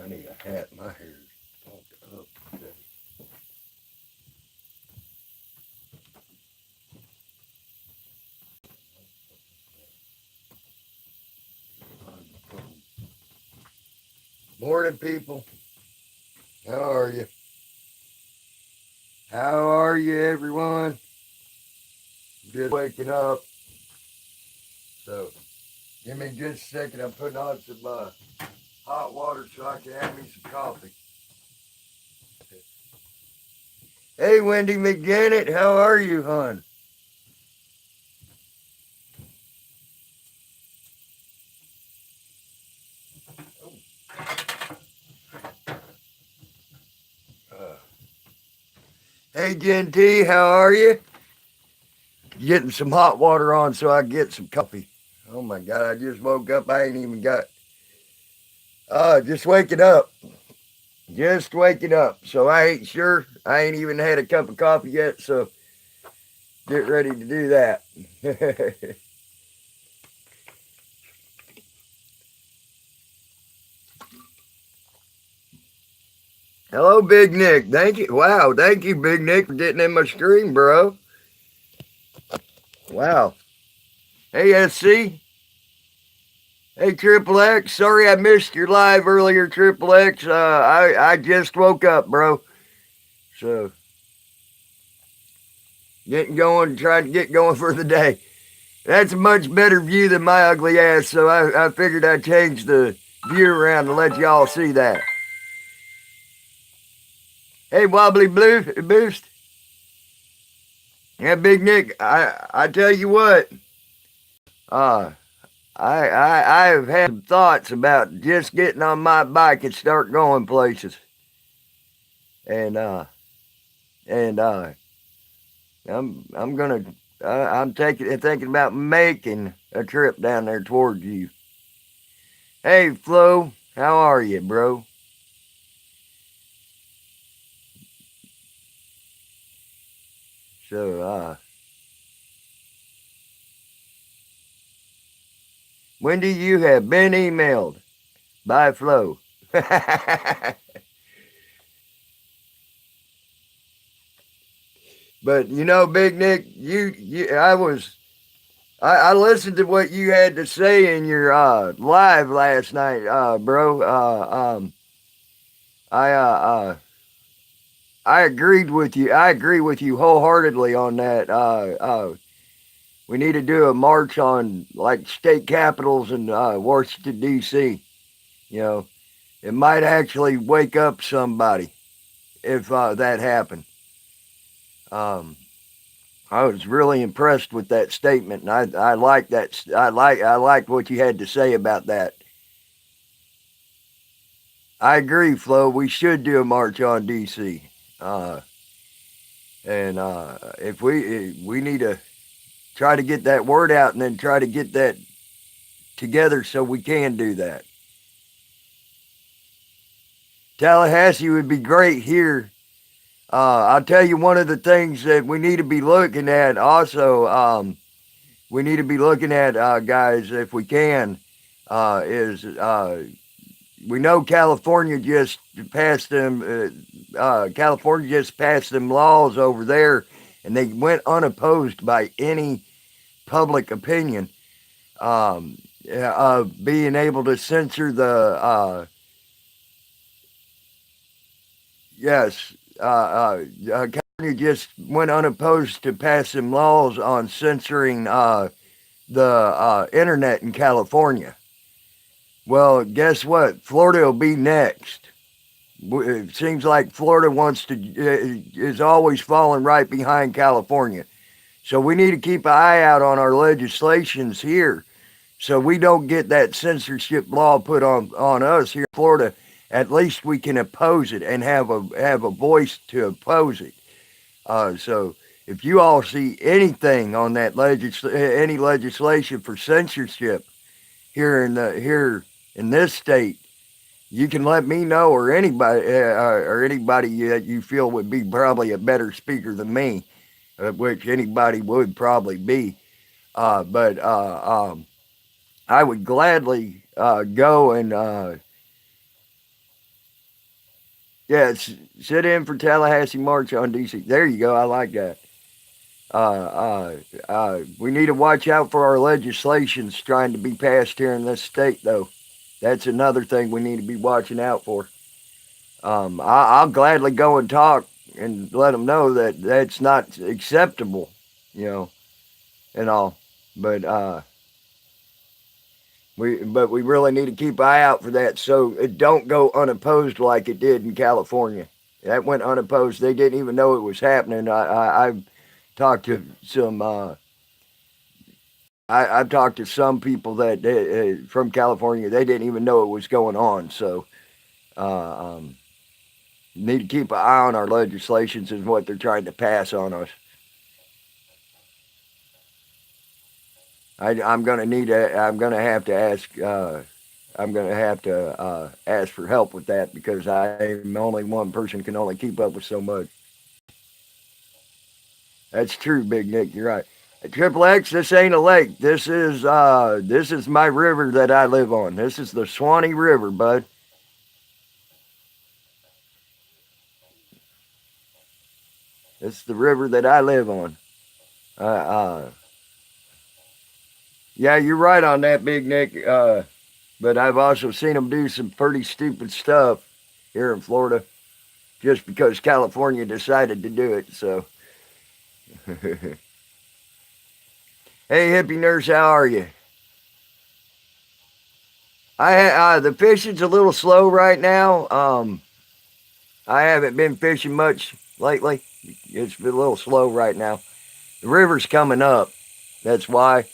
I need a hat. My hair's fucked up today. Morning, people. How are you? How are you, everyone? Just waking up. So, give me just a second. I'm putting on some hot water so I can have me some coffee. Hey, Wendy McGinnis, how are you, hon? Uh, hey, Jen T, how are you? Getting some hot water on so I can get some coffee. Oh my God, I just woke up. I ain't even got. Just waking up. Just waking up. So I ain't sure. I ain't even had a cup of coffee yet. So get ready to do that. Hello, Big Nick. Thank you. Wow. Thank you, Big Nick, for getting in my stream, bro. Wow. Hey, SC. Hey, Triple X. Sorry I missed your live earlier, Triple X. I just woke up, bro. So getting going, trying to get going for the day. That's a much better view than my ugly ass, so I figured I'd change the view around to let y'all see that. Hey, Wobbly Blue Boost. Yeah, Big Nick, I tell you what, uh, I've had some thoughts about just getting on my bike and start going places. And, uh, and I'm gonna, I'm thinking about making a trip down there towards you. Hey, Flo, how are you, bro? So, Wendy, you have been emailed by Flo. But you know, Big Nick, I listened to what you had to say in your live last night, bro. I I agreed with you. I agree with you wholeheartedly on that. We need to do a march on like state capitals in Washington D.C. You know, it might actually wake up somebody if that happened. Um, I was really impressed with that statement, and I like that. I like what you had to say about that. I agree, Flo. We should do a march on DC, uh, and if we need to try to get that word out, and then try to get that together so we can do that. Tallahassee would be great here. I'll tell you one of the things that we need to be looking at. Also, we need to be looking at, guys, if we can, is we know California just passed them. California just passed them laws over there, and they went unopposed by any public opinion. Of being able to censor the yes, California just went unopposed to pass some laws on censoring the internet in California. Well, guess what? Florida will be next. It seems like Florida is always falling right behind California. So we need to keep an eye out on our legislations here so we don't get that censorship law put on us here in Florida. At least we can oppose it and have a voice to oppose it. So if you all see anything on that any legislation for censorship here in this state, you can let me know or anybody that you feel would be probably a better speaker than me, which anybody would probably be. But I would gladly go and Yeah, sit in for Tallahassee March on DC. There you go. I like that. We need to watch out for our legislations trying to be passed here in this state, though. That's another thing we need to be watching out for. I'll gladly go and talk and let them know that that's not acceptable, you know, and all. But we really need to keep an eye out for that so it don't go unopposed like it did in California. That went unopposed. They didn't even know it was happening. I've talked to some. I've talked to some people that from California. They didn't even know it was going on. So uh, um, need to keep an eye on our legislations and what they're trying to pass on us. I'm gonna need. I'm gonna have to ask. I'm gonna have to ask for help with that because I'm only one person can only keep up with so much. That's true, Big Nick. You're right. Triple X, this ain't a lake. This is my river that I live on. This is the Swanee River, bud. It's the river that I live on. Uh, uh, yeah, you're right on that, Big Nick. But I've also seen them do some pretty stupid stuff here in Florida just because California decided to do it. So, hey, hippie nurse, how are you? The fishing's a little slow right now. I haven't been fishing much lately. It's been a little slow right now. The river's coming up. That's why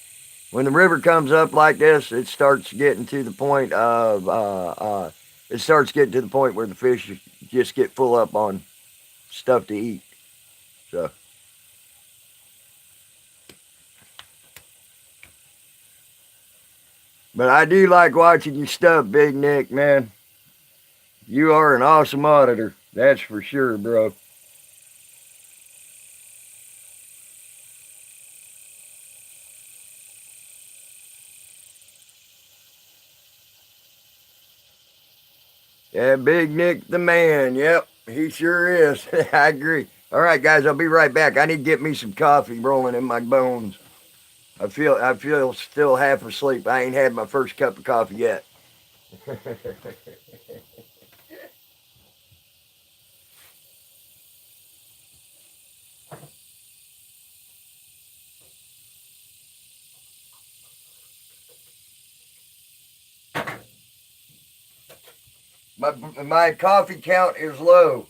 when the river comes up like this, it starts getting to the point of it starts getting to the point where the fish just get full up on stuff to eat. So, but I do like watching your stuff, Big Nick, man. You are an awesome auditor. That's for sure, bro. Yeah, Big Nick the man. Yep, he sure is. I agree. All right, guys, I'll be right back. I need to get me some coffee rolling in my bones. I feel still half asleep. I ain't had my first cup of coffee yet. My coffee count is low.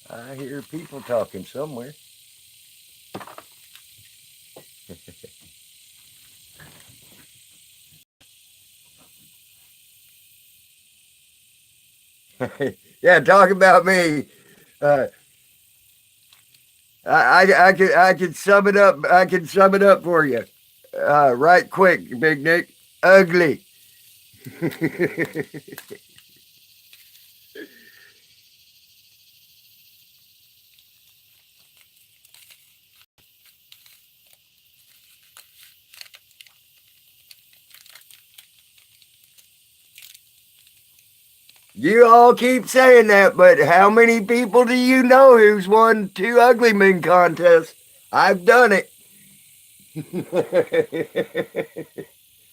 I hear people talking somewhere. Yeah, talk about me. Uh, I can sum it up. I can sum it up for you. Right quick, Big Nick. Ugly. You all keep saying that, but how many people do you know who's won two ugly men contests? I've done it.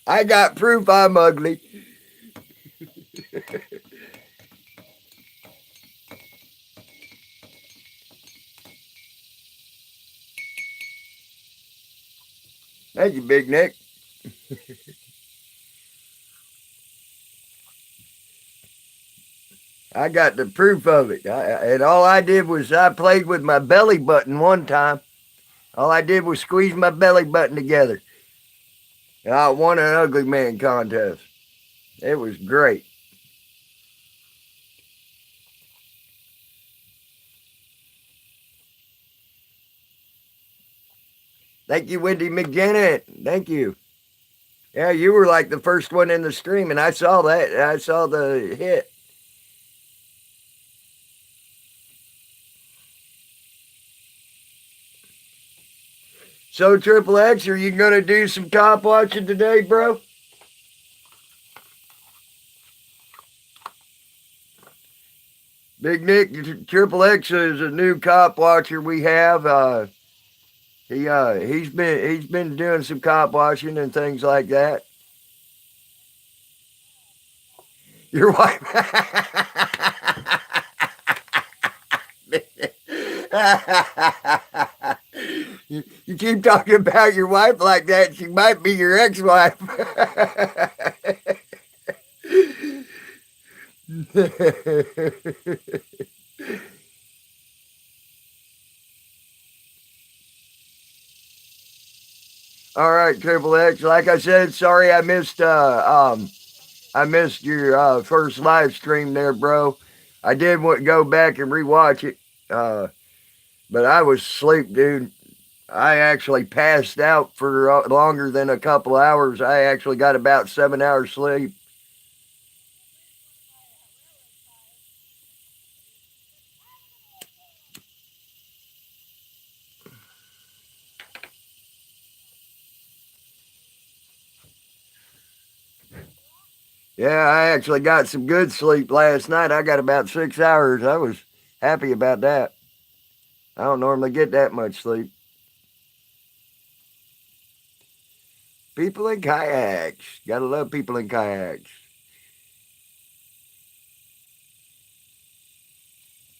I got proof I'm ugly. Thank you, Big Nick. I got the proof of it. And all I did was I played with my belly button one time. All I did was squeeze my belly button together. And I won an ugly man contest. It was great. Thank you, Wendy McGinnis. Thank you. Yeah, you were like the first one in the stream, and I saw that. I saw the hit. So, Triple X, are you going to do some cop watching today, bro? Big Nick, Triple X is a new cop watcher we have. He's been doing some cop watching and things like that. Your wife. You keep talking about your wife like that, she might be your ex-wife. All right, Triple X. Like I said, sorry I missed your first live stream there, bro. I did want to go back and rewatch it, uh, but I was asleep, dude. I actually passed out for longer than a couple hours. I actually got about 7 hours sleep. Yeah, I actually got some good sleep last night. I got about 6 hours. I was happy about that. I don't normally get that much sleep. People in kayaks. Gotta love people in kayaks.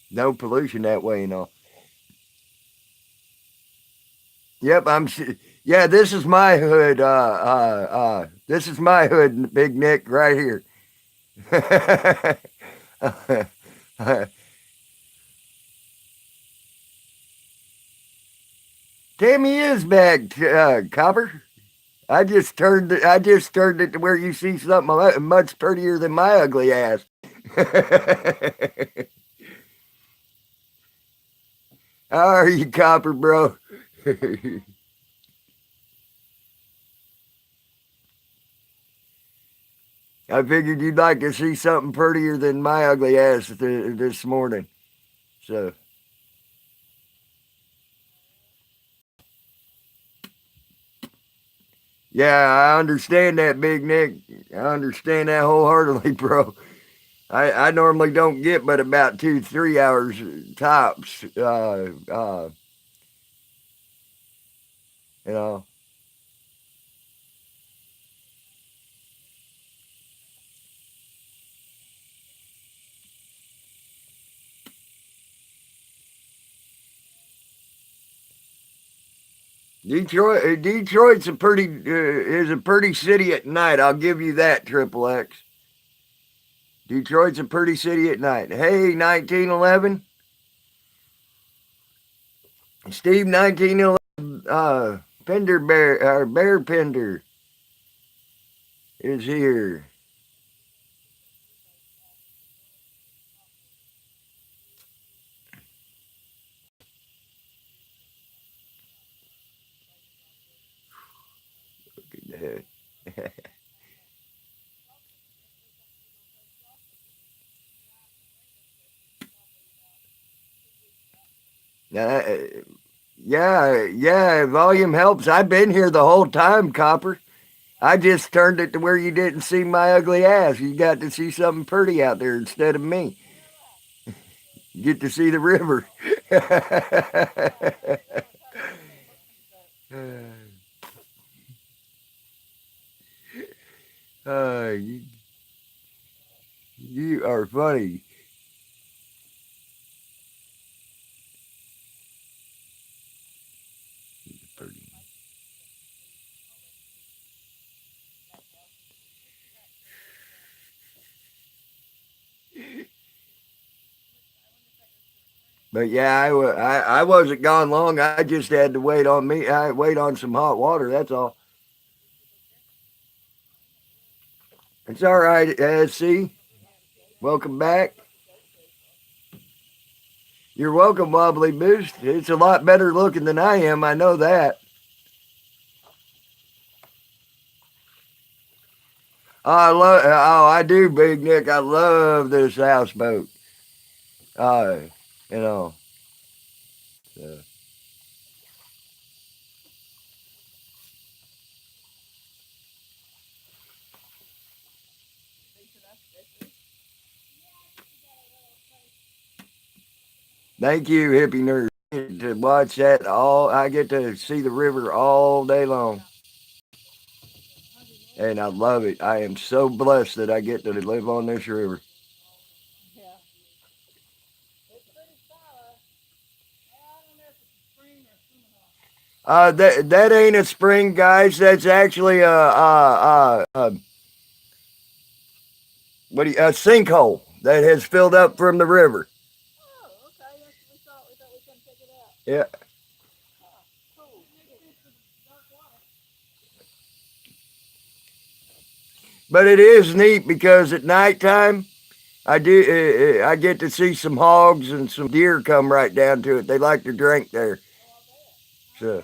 No pollution that way, you know. Yep, yeah, this is my hood. This is my hood, Big Nick, right here. Tammy is back, Copper. I just turned it to where you see something much prettier than my ugly ass. How are you, Copper, bro? I figured you'd like to see something prettier than my ugly ass this morning. So, yeah, I understand that, Big Nick. I understand that wholeheartedly, bro. I normally don't get but about 2, 3 hours tops. You know, Detroit's a pretty is a pretty city at night. I'll give you that, Triple X. Detroit's a pretty city at night. Hey, 1911, Steve, 1911, Pender Bear, Bear Pender is here. Uh, yeah, volume helps. I've been here the whole time, Copper. I just turned it to where you didn't see my ugly ass. You got to see something pretty out there instead of me. You get to see the river. uh, you, you are funny. But yeah, I wasn't gone long. I just had to wait on me. I wait on some hot water. That's all. It's all right. See, welcome back. You're welcome, Wobbly Boost. It's a lot better looking than I am. I know that. I do, Big Nick. I love this houseboat. Uh, you know. Uh, Thank you, hippie nerd. To watch that I get to see the river all day long. And I love it. I am so blessed that I get to live on this river. That ain't a spring, guys. That's actually a sinkhole that has filled up from the river. Yeah. But it is neat because at nighttime, I get to see some hogs and some deer come right down to it. They like to drink there. So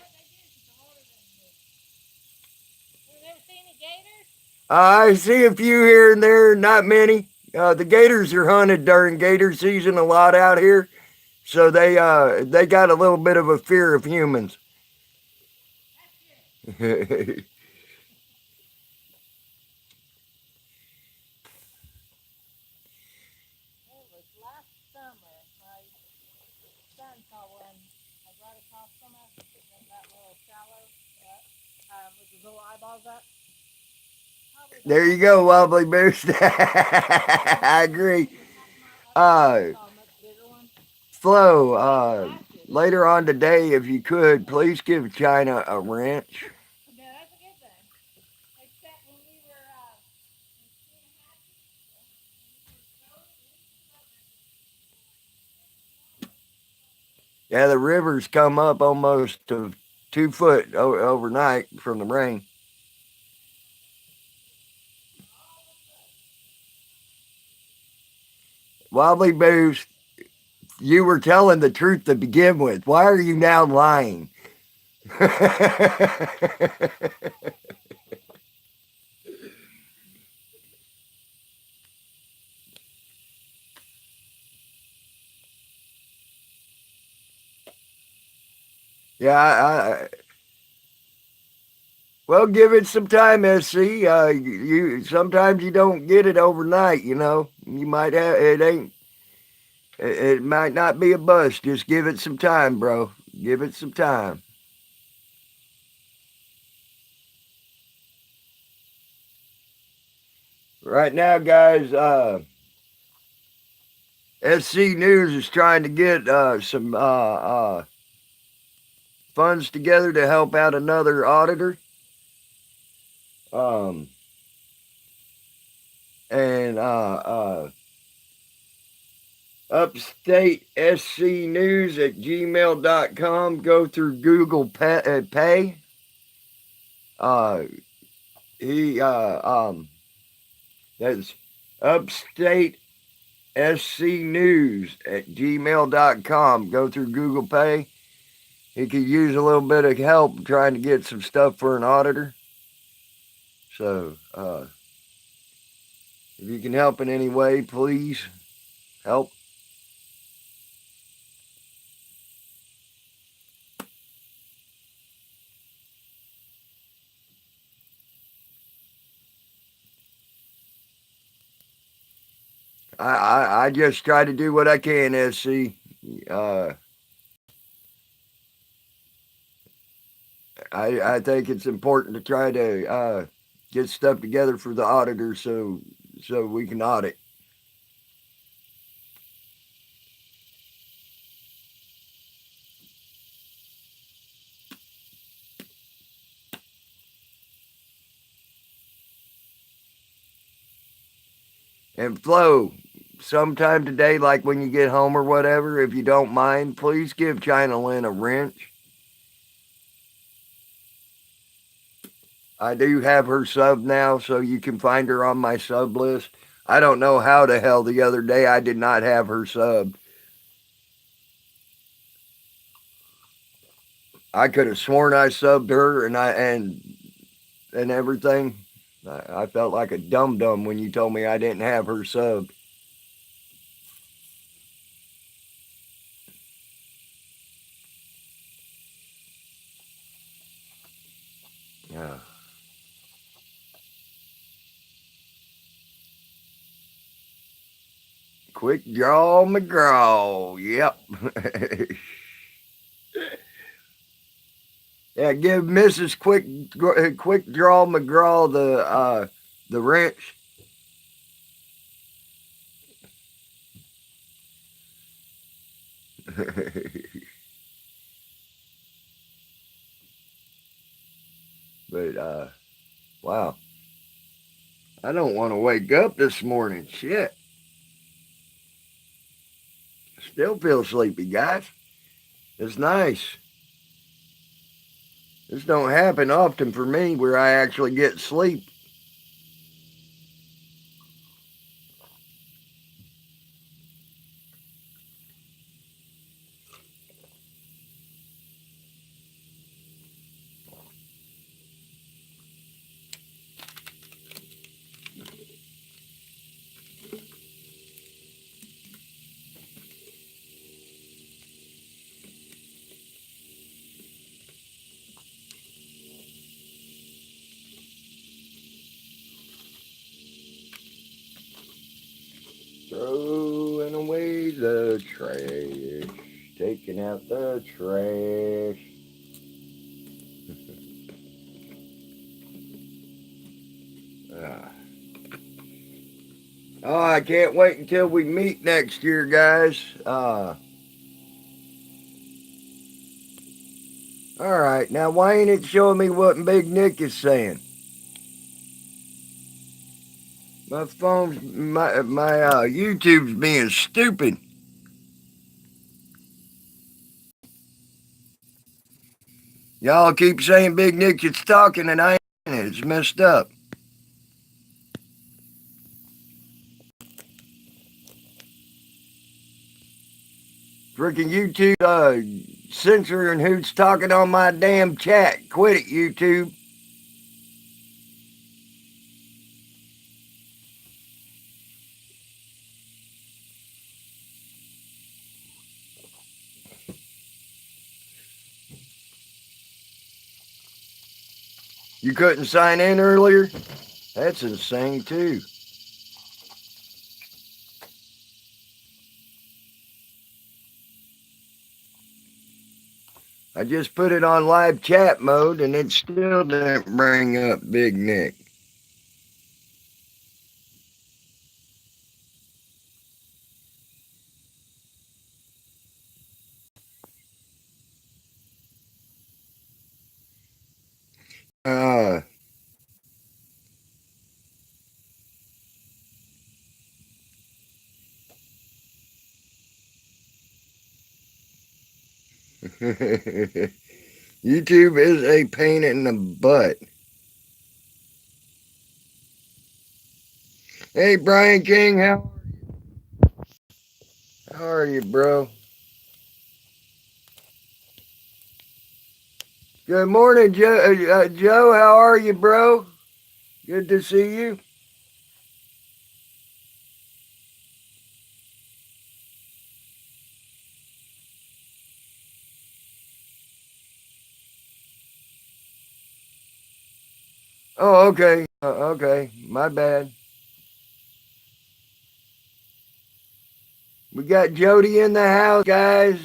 I see a few here and there, not many. The gators are hunted during gator season a lot out here, so they got a little bit of a fear of humans. There you go, Wobbly Boost. I agree. Uh, Flo, later on today, if you could, please give China a wrench. Yeah, the rivers come up almost to 2 foot overnight from the rain. Wobbly Boost, you were telling the truth to begin with. Why are you now lying? Yeah, well, give it some time, SC. You sometimes you don't get it overnight. You might have it ain't. It might not be a bust. Just give it some time, bro. Give it some time. Right now, guys, SC News is trying to get some funds together to help out another auditor. Um, and Upstate SC News at gmail.com. Go through Google Pay. Uh, he That's Upstate SC News at gmail.com. Go through Google Pay. He could use a little bit of help trying to get some stuff for an auditor. So, if you can help in any way, please help. I just try to do what I can, SC. Uh, I think it's important to try to get stuff together for the auditor so we can audit. And Flo, sometime today, like when you get home or whatever, if you don't mind, please give China Lynn a wrench. I do have her sub now, so you can find her on my sub list. I don't know how the hell the other day I did not have her sub. I could have sworn I subbed her and everything. I felt like a dum dum when you told me I didn't have her sub. Yeah. Quit Quick Draw McGraw. Yep. Yeah, give Mrs. Quick Draw McGraw the wrench. But wow. I don't want to wake up this morning. Shit. Still feel sleepy, guys. It's nice. This don't happen often for me where I actually get sleep. Throwing away the trash. Taking out the trash. Oh, I can't wait until we meet next year, guys. All right, now why ain't it showing me what Big Nick is saying? My YouTube's being stupid. Y'all keep saying Big Nick is talking and I ain't. It's messed up. Freaking YouTube censoring who's talking on my damn chat. Quit it, YouTube. You couldn't sign in earlier? That's insane too. I just put it on live chat mode and it still didn't bring up Big Nick. Uh, YouTube is a pain in the butt. Hey, Brian King, how are you, bro? Good morning, Joe. Joe, how are you, bro? Good to see you. Oh, okay. Okay, my bad. We got Jody in the house, guys.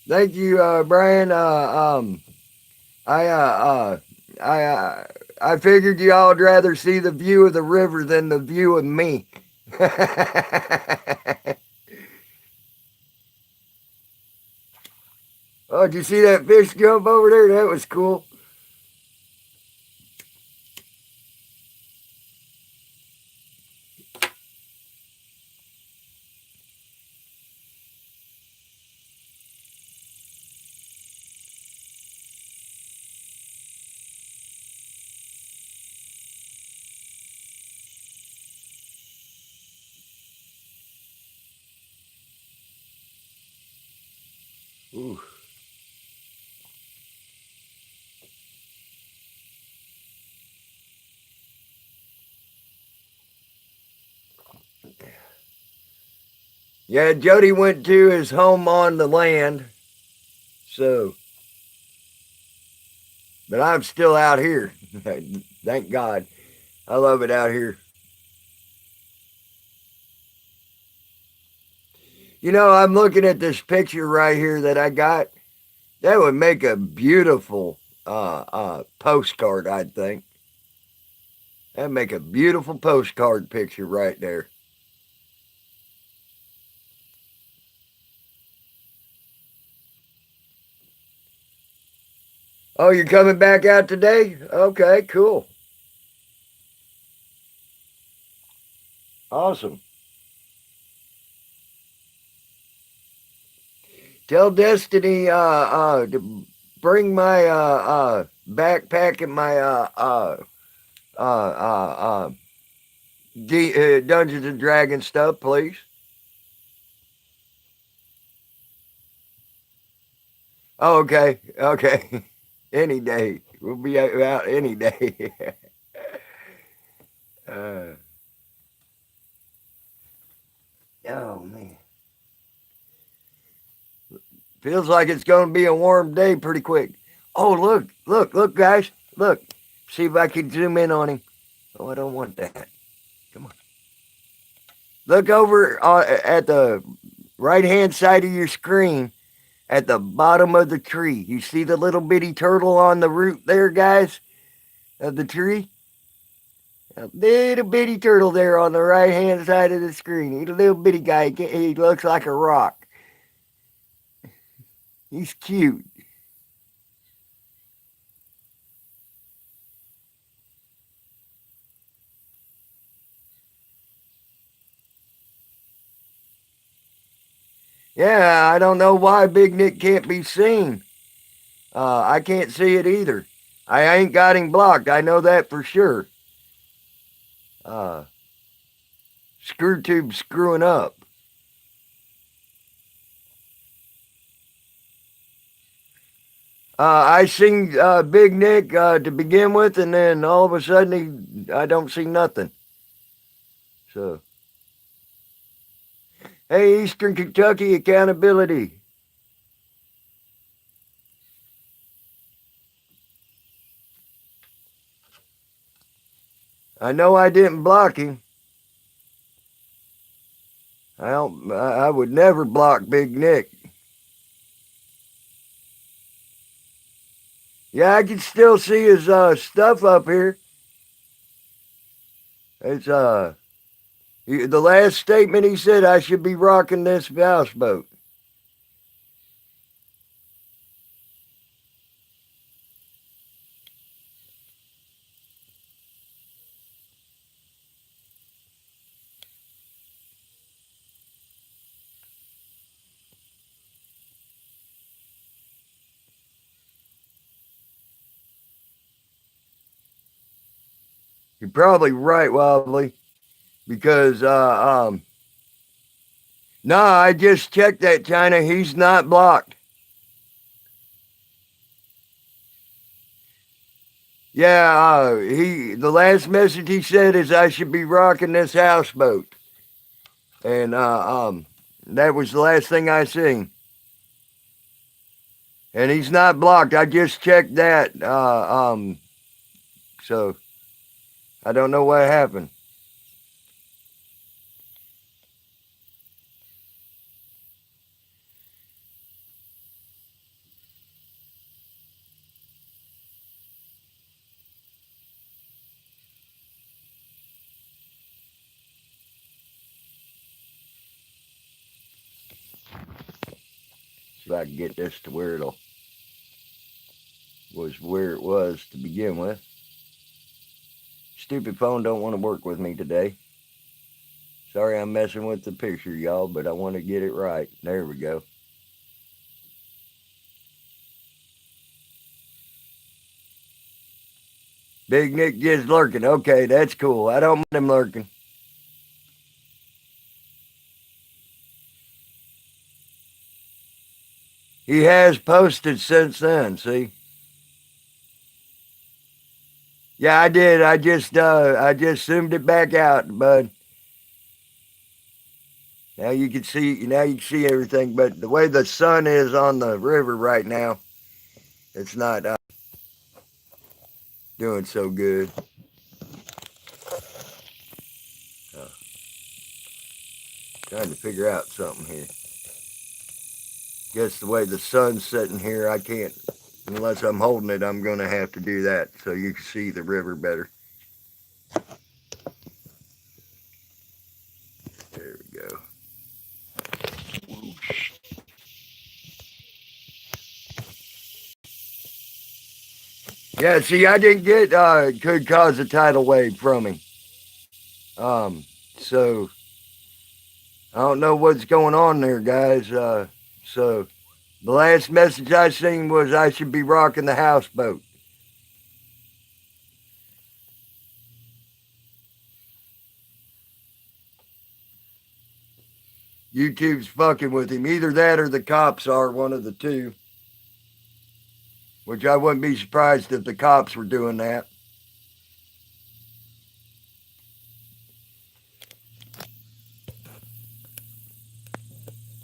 Thank you, Brian. I I I figured y'all'd rather see the view of the river than the view of me. Oh, did you see that fish jump over there? That was cool. Ooh. Yeah, Jody went to his home on the land, so, but I'm still out here. Thank God. I love it out here. You know, I'm looking at this picture right here that I got. That would make a beautiful postcard, I think. That'd make a beautiful postcard picture right there. Oh, you're coming back out today? Okay, cool. Awesome. Tell Destiny to bring my backpack and my uh, uh, Dungeons and Dragons stuff, please. Oh, okay, okay. Any day. We'll be out any day. uh, oh, man. Feels like it's going to be a warm day pretty quick. Oh, look, guys. Look. See if I can zoom in on him. Oh, I don't want that. Come on. Look over at the right-hand side of your screen at the bottom of the tree. You see the little bitty turtle on the root there, guys, of the tree? A little bitty turtle there on the right-hand side of the screen. He's a little bitty guy. He looks like a rock. He's cute. Yeah, I don't know why Big Nick can't be seen. I can't see it either. I ain't got him blocked. I know that for sure. Uh, Screw tube screwing up. I seen Big Nick to begin with, and then all of a sudden I don't see nothing. So, hey, Eastern Kentucky accountability. I know I didn't block him. I would never block Big Nick. Yeah, I can still see his stuff up here. It's the last statement he said I should be rocking this houseboat. You're probably right, Wobbly, because no, I just checked that, China. He's not blocked. Yeah, the last message he said is I should be rocking this houseboat, and that was the last thing I seen. And he's not blocked. I just checked that. So I don't know what happened. See if I can get this to where it was to begin with. Stupid phone don't want to work with me today. Sorry I'm messing with the picture, y'all, but I want to get it right. There we go. Big Nick just lurking. Okay, that's cool. I don't mind him lurking. He has posted since then, see? Yeah, I did. I just zoomed it back out, bud. Now you can see everything, but the way the sun is on the river right now, it's not doing so good. Trying to figure out something here. Guess the way the sun's sitting here, I can't, unless I'm holding it, I'm going to have to do that so you can see the river better. There we go. Whoosh. Yeah, see, I didn't get could cause a tidal wave from him. So I don't know what's going on there, guys. So the last message I seen was I should be rocking the houseboat. YouTube's fucking with him. Either that or the cops are, one of the two. Which I wouldn't be surprised if the cops were doing that.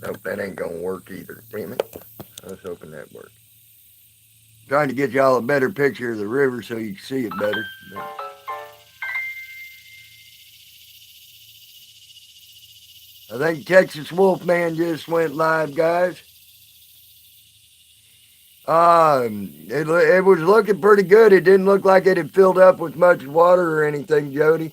Nope, that ain't gonna work either. Damn it. I was hoping that worked. Trying to get y'all a better picture of the river so you can see it better. I think Texas Wolfman just went live, guys. It was looking pretty good. It didn't look like it had filled up with much water or anything, Jody.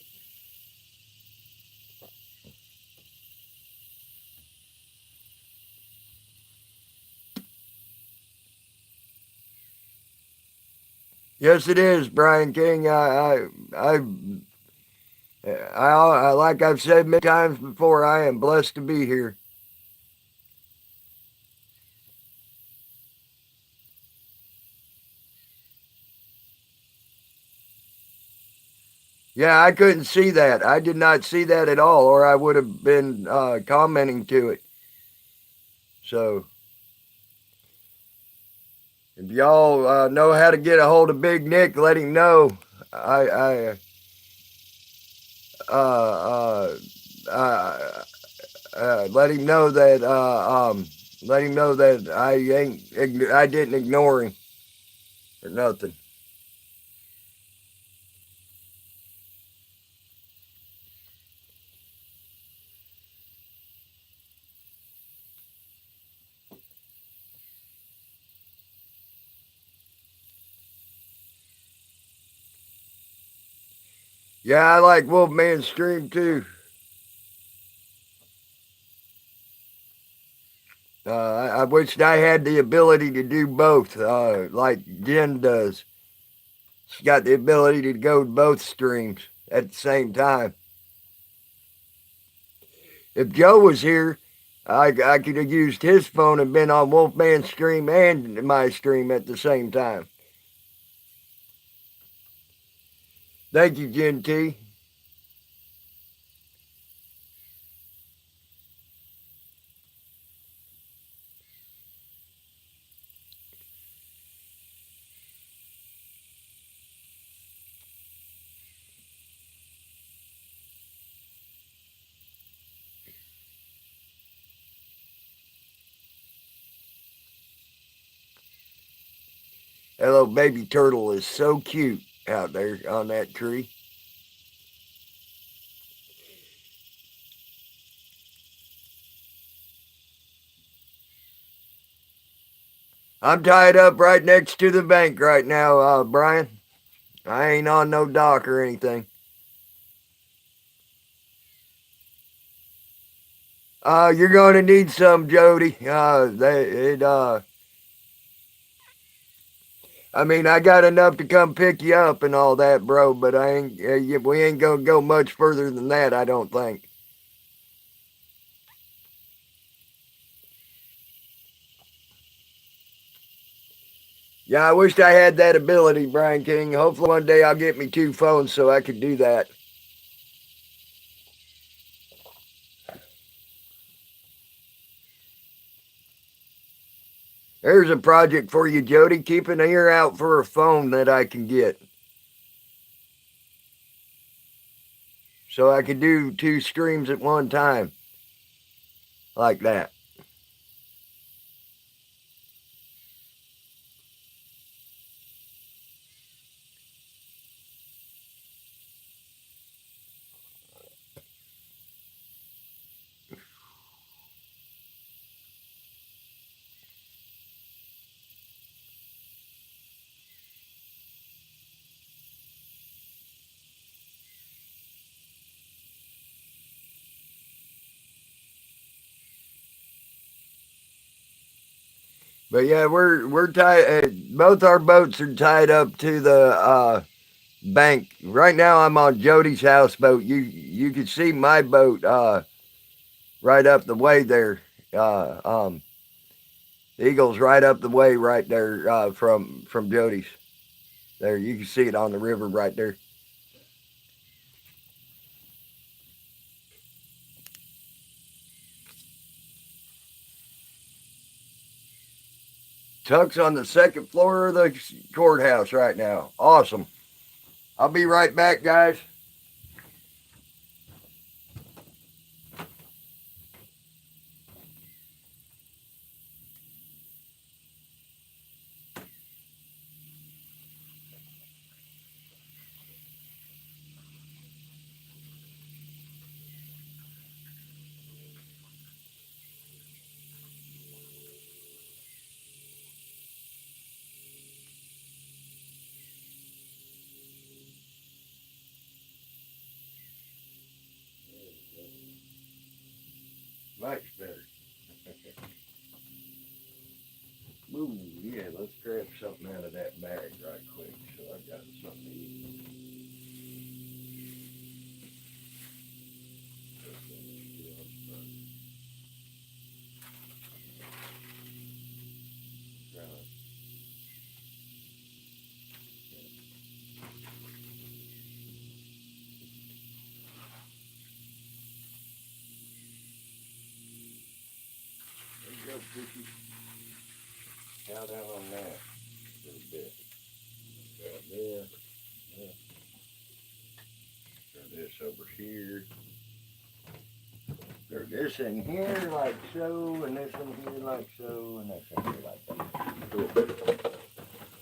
Yes, it is, Brian King. Like I've said many times before, I am blessed to be here. Yeah, I couldn't see that. I did not see that at all, or I would have been commenting to it. So, if y'all know how to get a hold of Big Nick, let him know. I uh, uh, let him know that I didn't ignore him or nothing. Yeah, I like Wolfman's stream too. I wished I had the ability to do both, like Jen does. She's got the ability to go to both streams at the same time. If Joe was here, I could have used his phone and been on Wolfman's stream and my stream at the same time. Thank you, Jen T. That little baby turtle is so cute out there on that tree. I'm tied up right next to the bank right now, Brian. I ain't on no dock or anything. You're going to need some, Jody. I mean, I got enough to come pick you up and all that, bro, but we ain't gonna go much further than that, I don't think. Yeah, I wished I had that ability, Brian King. Hopefully one day I'll get me two phones so I could do that. There's a project for you, Jody. Keep an ear out for a phone that I can get. So I can do two streams at one time. Like that. But yeah, we're tied. Both our boats are tied up to the bank right now. I'm on Jody's houseboat. You can see my boat right up the way there. Uh, um, Eagle's right up the way right there from Jody's. There, you can see it on the river right there. Tuck's on the second floor of the courthouse right now. Awesome. I'll be right back, guys. Much better. Ooh, yeah, let's grab something out of that bag right quick so I got something to eat. There you go, Fishy. Cow down on that a little bit. Got this. Yeah. Got this over here. There's this in here like so, and this in here like so, and this in here like that. Cool.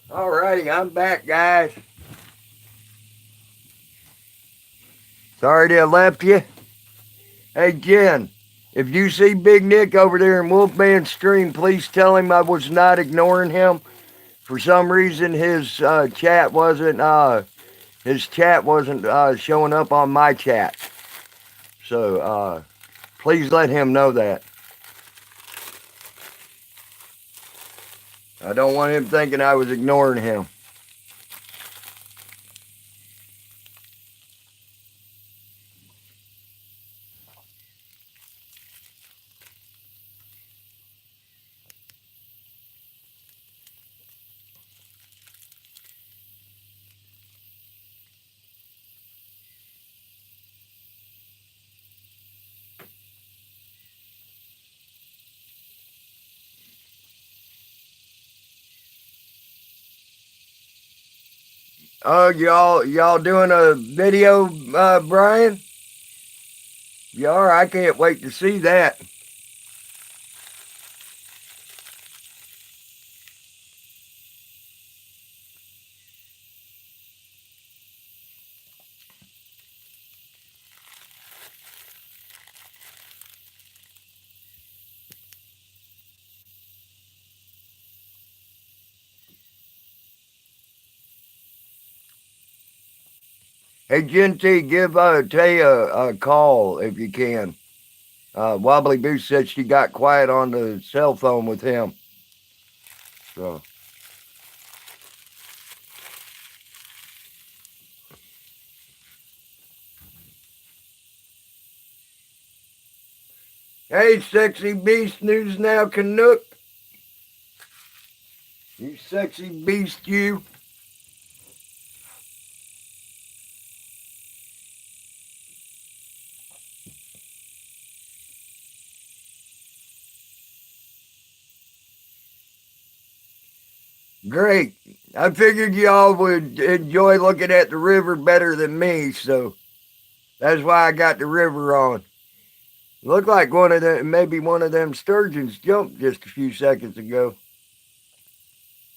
Alrighty, I'm back, guys. Sorry to have left you. Hey, Jen, if you see Big Nick over there in Wolfman Stream, please tell him I was not ignoring him. For some reason, his chat wasn't showing up on my chat. So please let him know that. I don't want him thinking I was ignoring him. Oh, y'all doing a video, Brian? Y'all, I can't wait to see that. Hey, Genty, give Taya a call if you can. Wobbly Boost said she got quiet on the cell phone with him. So, hey, sexy beast, news now, Canuck. You sexy beast, you. Great. I figured y'all would enjoy looking at the river better than me, so that's why I got the river on. Looked like maybe one of them sturgeons jumped just a few seconds ago.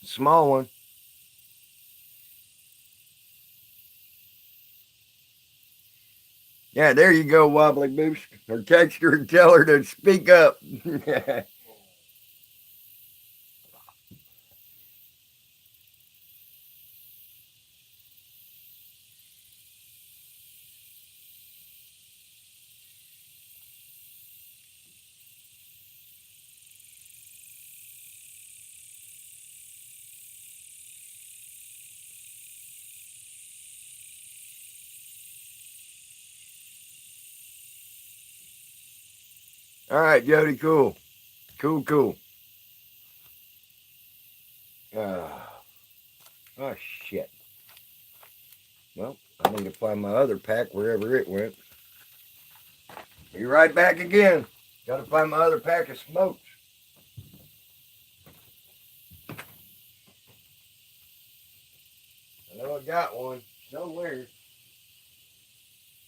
Small one. Yeah, there you go, Wobbly Boost. Or text her and tell her to speak up. All right, Jody, cool. Cool. Uh, oh, shit. Well, I need to find my other pack wherever it went. Be right back again. Gotta find my other pack of smokes. I know I got one somewhere.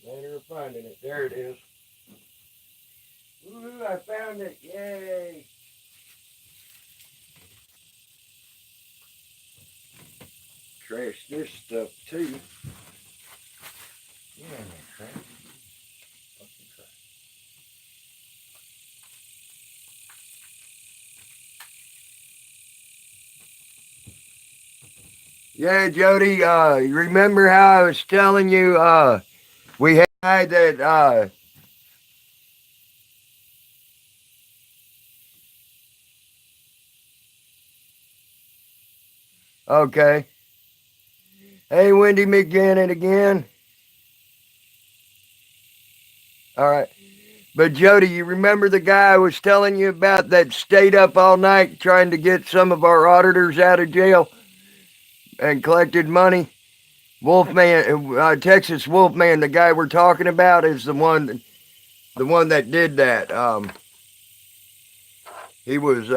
Later finding it. There it is. Ooh, I found it. Yay. Trash this stuff too. Yeah, trash. Fucking trash. Yeah, Jody, you remember how I was telling you we had that okay. Hey, Wendy McGinnon again. All right. But Jody, you remember the guy I was telling you about that stayed up all night trying to get some of our auditors out of jail and collected money? Wolfman, Texas Wolfman, the guy we're talking about is the one that did that. He was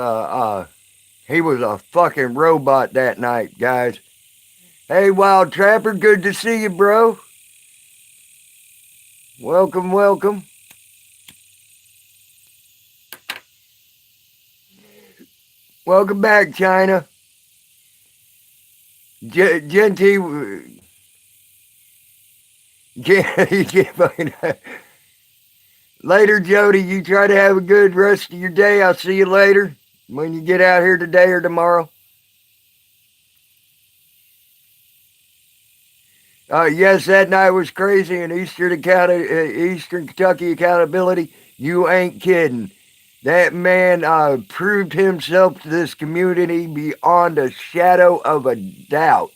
he was a fucking robot that night, guys. Hey, Wild Trapper, good to see you, bro. Welcome. Welcome back, China. Genty, you can't fucking. Later, Jody. You try to have a good rest of your day. I'll see you later when you get out here today or tomorrow. Yes, that night was crazy in Eastern Kentucky accountability. You ain't kidding. That man proved himself to this community beyond a shadow of a doubt.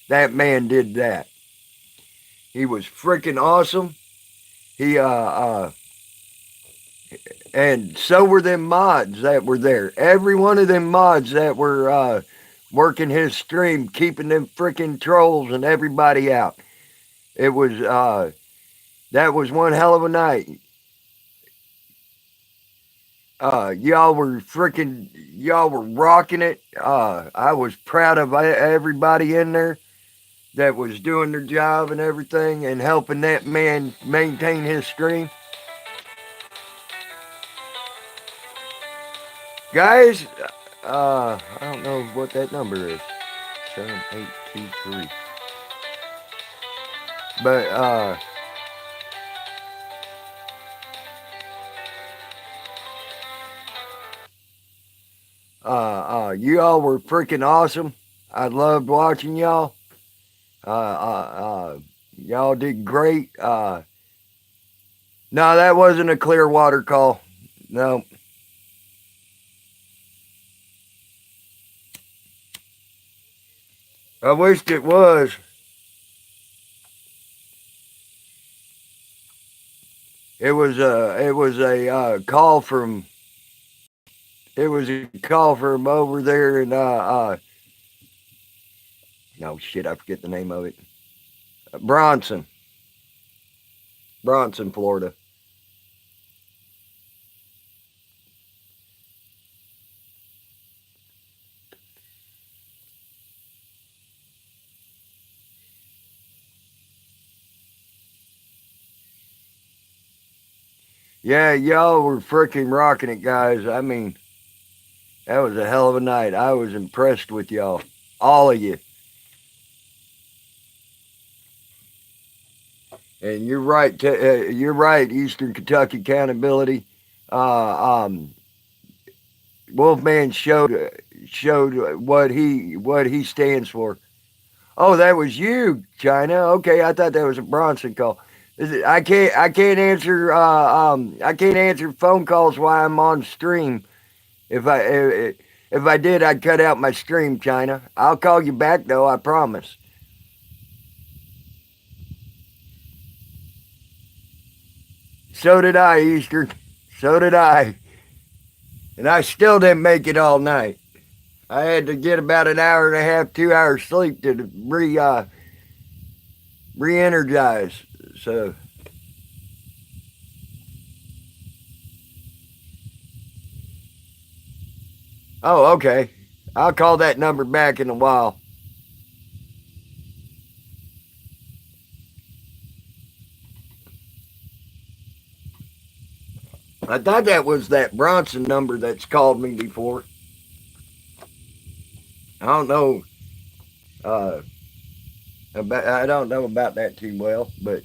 That man did that. He was freaking awesome. He and so were them mods that were there. Every one of them mods that were working his stream, keeping them freaking trolls and everybody out. It was that was one hell of a night. Y'all were rocking it. I was proud of everybody in there that was doing their job and everything and helping that man maintain his stream. Guys, I don't know what that number is. 7823. But you all were freaking awesome. I loved watching y'all. Y'all did great. No, that wasn't a Clearwater call. No. I wished it was. It was a call from it was a call from over there in no shit, I forget the name of it. Bronson. Bronson, Florida. Yeah, y'all were freaking rocking it, guys. I mean, that was a hell of a night. I was impressed with y'all. All of you. And you're right. You're right. Eastern Kentucky accountability. Um, Wolfman showed what he stands for. Oh, that was you, China. Okay, I thought that was a Bronson call. I can't answer I can't answer phone calls while I'm on stream. If I did, I'd cut out my stream, China. I'll call you back though. I promise. So did I, Eastern. So did I. And I still didn't make it all night. I had to get about an hour and a half, 2 hours sleep to re-energize. So, oh, okay. I'll call that number back in a while. I thought that was that Bronson number that's called me before. I don't know. Uh, I don't know about that too well, but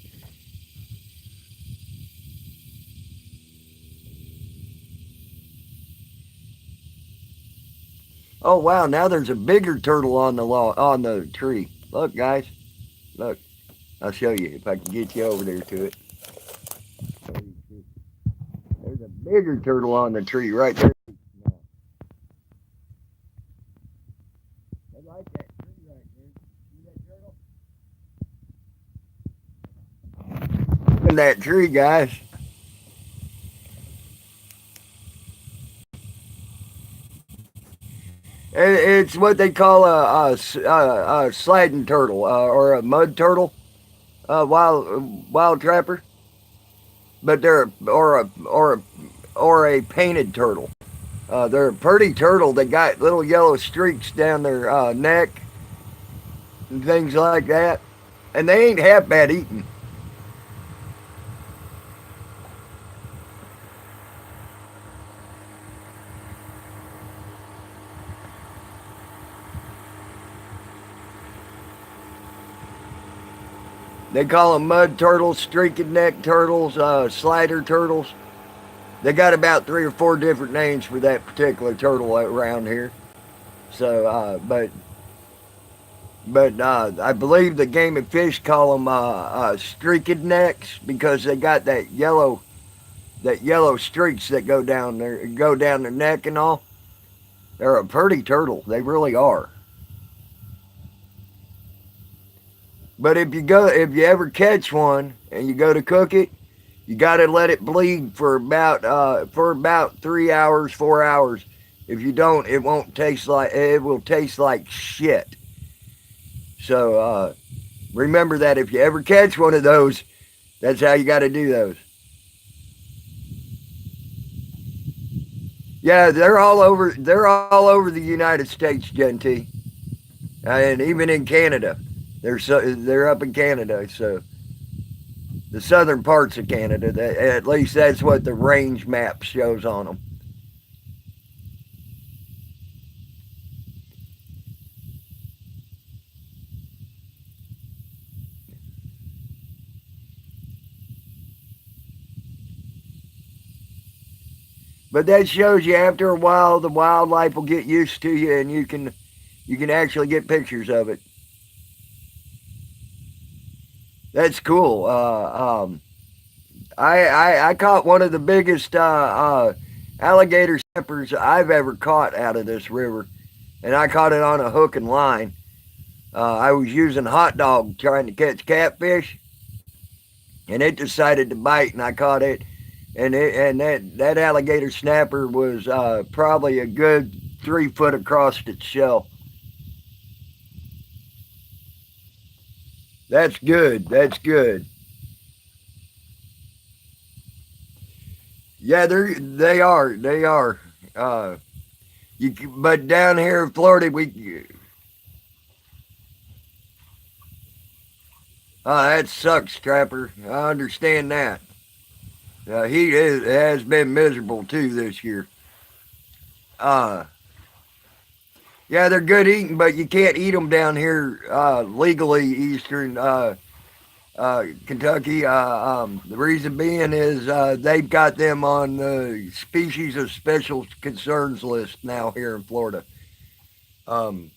oh wow! Now there's a bigger turtle on on the tree. Look, guys, look. I'll show you if I can get you over there to it. There's a bigger turtle on the tree right there. I like that tree right there. See that turtle? In that tree, guys. It's what they call a sliding turtle or a mud turtle, wild trapper. But they're or a painted turtle. They're a pretty turtle. They got little yellow streaks down their neck and things like that. And they ain't half bad eating. They call them mud turtles, streaked neck turtles, slider turtles. They got about 3 or 4 different names for that particular turtle around here. So, but I believe the Game and Fish call them streaked necks because they got that yellow streaks that go down their neck and all. They're a pretty turtle. They really are. But if you ever catch one and you go to cook it, you got to let it bleed for about 3 hours, 4 hours. If you don't, it will taste like shit. So remember that if you ever catch one of those, that's how you got to do those. Yeah, they're all over. They're all over the United States, Genty, and even in Canada. They're up in Canada, so the southern parts of Canada. At least that's what the range map shows on them. But that shows you after a while the wildlife will get used to you, and you can actually get pictures of it. That's cool. I caught one of the biggest alligator snappers I've ever caught out of this river, and I caught it on a hook and line. I was using hot dog trying to catch catfish, and it decided to bite, and I caught it. And that alligator snapper was probably a good 3 foot across its shell. That's good. That's good. Yeah, they are. They are. Uh, but down here in Florida, that sucks, Trapper. I understand that. Has been miserable too this year. Uh, yeah, they're good eating, but you can't eat them down here legally, Eastern Kentucky. The reason being is they've got them on the species of special concerns list now here in Florida. Um,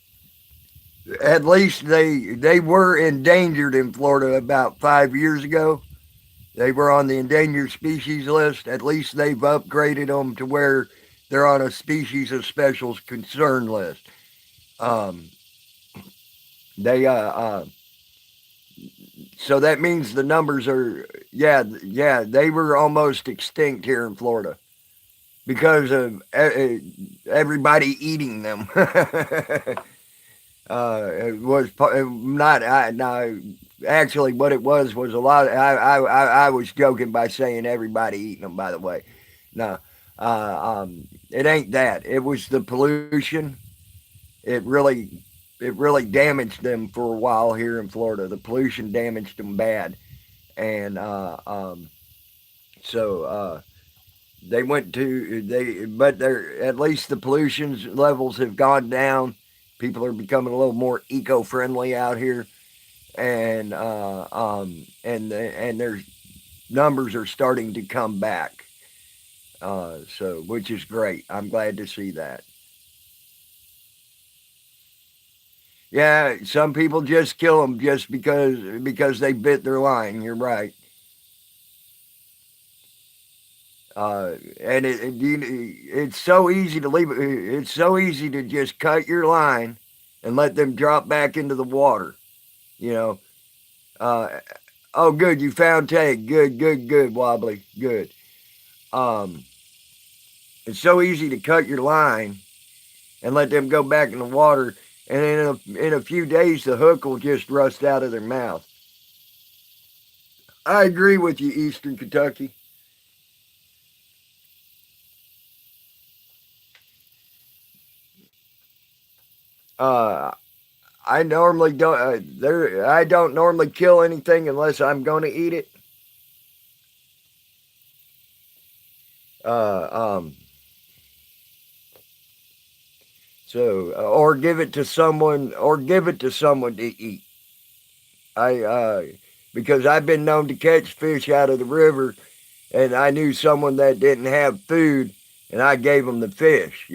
at least they were endangered in Florida about 5 years ago. They were on the endangered species list. At least they've upgraded them to where they're on a species of special concern list. Um, they so that means the numbers are, yeah, they were almost extinct here in Florida. because of everybody eating them. It was not. No, actually, what it was a lot. I was joking by saying everybody eating them. By the way, no, it ain't that. It was the pollution. It really, it really damaged them for a while here in Florida. The pollution damaged them bad, and so they went to but they're at least the pollution levels have gone down. People are becoming a little more eco-friendly out here, and their numbers are starting to come back. So which is great. I'm glad to see that. Yeah, some people just kill them just because they bit their line. You're right. And it's so easy to leave. It's so easy to just cut your line and let them drop back into the water. You know. Uh, oh, good. You found Tag. Good, good, good. Wobbly. Good. Um, it's so easy to cut your line and let them go back in the water, and in a few days the hook will just rust out of their mouth. I agree with you, Eastern Kentucky. Uh, I normally don't. There, I don't normally kill anything unless I'm going to eat it. Uh, um, or give it to someone, or give it to someone to eat. I because I've been known to catch fish out of the river, and I knew someone that didn't have food, and I gave them the fish.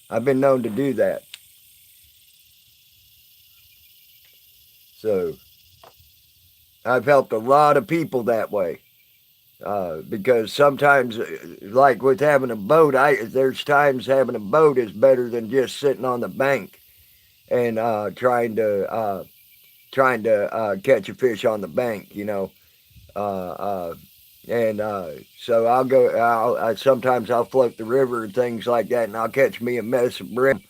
I've been known to do that. So I've helped a lot of people that way. Because sometimes, like with having a boat, there's times having a boat is better than just sitting on the bank and trying to catch a fish on the bank. Uh, uh, and so I'll go. Sometimes I'll float the river and things like that, and I'll catch me a mess of bread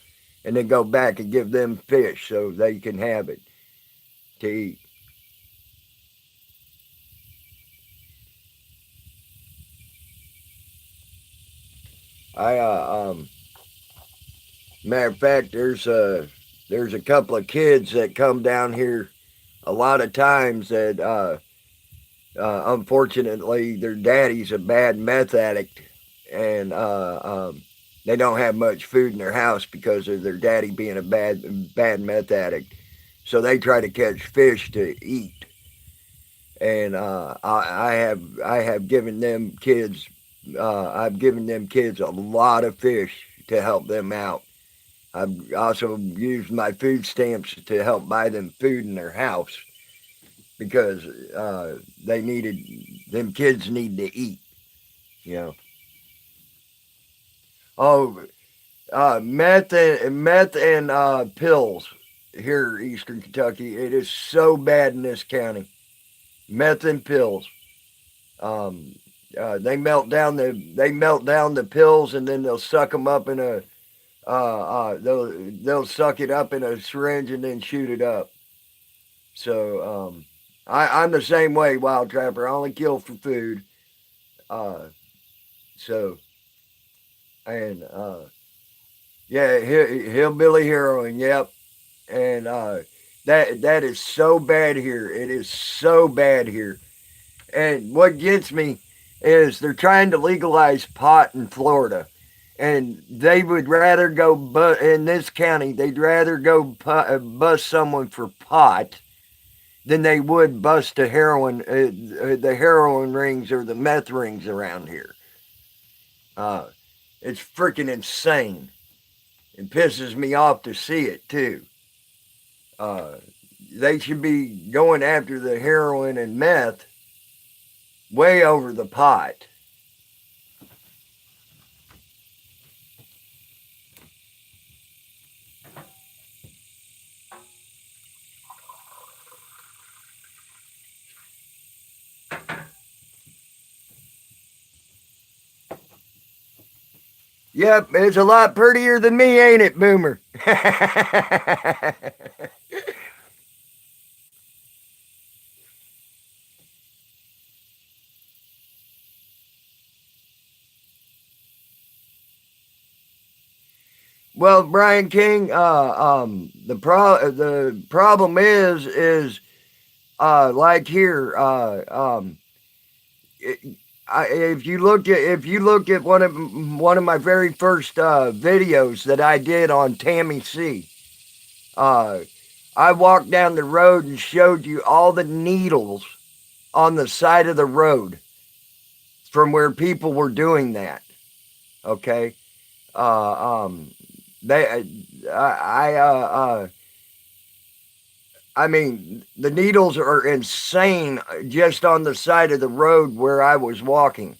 and then go back and give them fish so they can have it to eat. I Matter of fact, there's a couple of kids that come down here a lot of times that unfortunately their daddy's a bad meth addict, and they don't have much food in their house because of their daddy being a bad meth addict. So they try to catch fish to eat, and I have given them kids I've given them kids a lot of fish to help them out. I've also used my food stamps to help buy them food in their house because they needed them kids need to eat. You know. Oh, meth and pills here in Eastern Kentucky. It is so bad in this county. Meth and pills. Um, they melt down the pills and then they'll suck them up in a they'll suck it up in a syringe and then shoot it up. So I'm the same way, Wild Trapper. I only kill for food. Uh, so and yeah, hillbilly heroin. Yep, and that is so bad here. It is so bad here. And what gets me is they're trying to legalize pot in Florida, and they would rather go but in this county they'd rather go bust someone for pot than they would bust the heroin rings or the meth rings around here. Uh, it's freaking insane. It pisses me off to see it too. Uh, they should be going after the heroin and meth way over the pot. Yep, it's a lot prettier than me, ain't it, Boomer? Well, Brian King, the problem is like here, it, if you look at one of my very first videos that I did on Tammy C, uh, I walked down the road and showed you all the needles on the side of the road from where people were doing that. Okay, um, they, I mean, the needles are insane just on the side of the road where I was walking.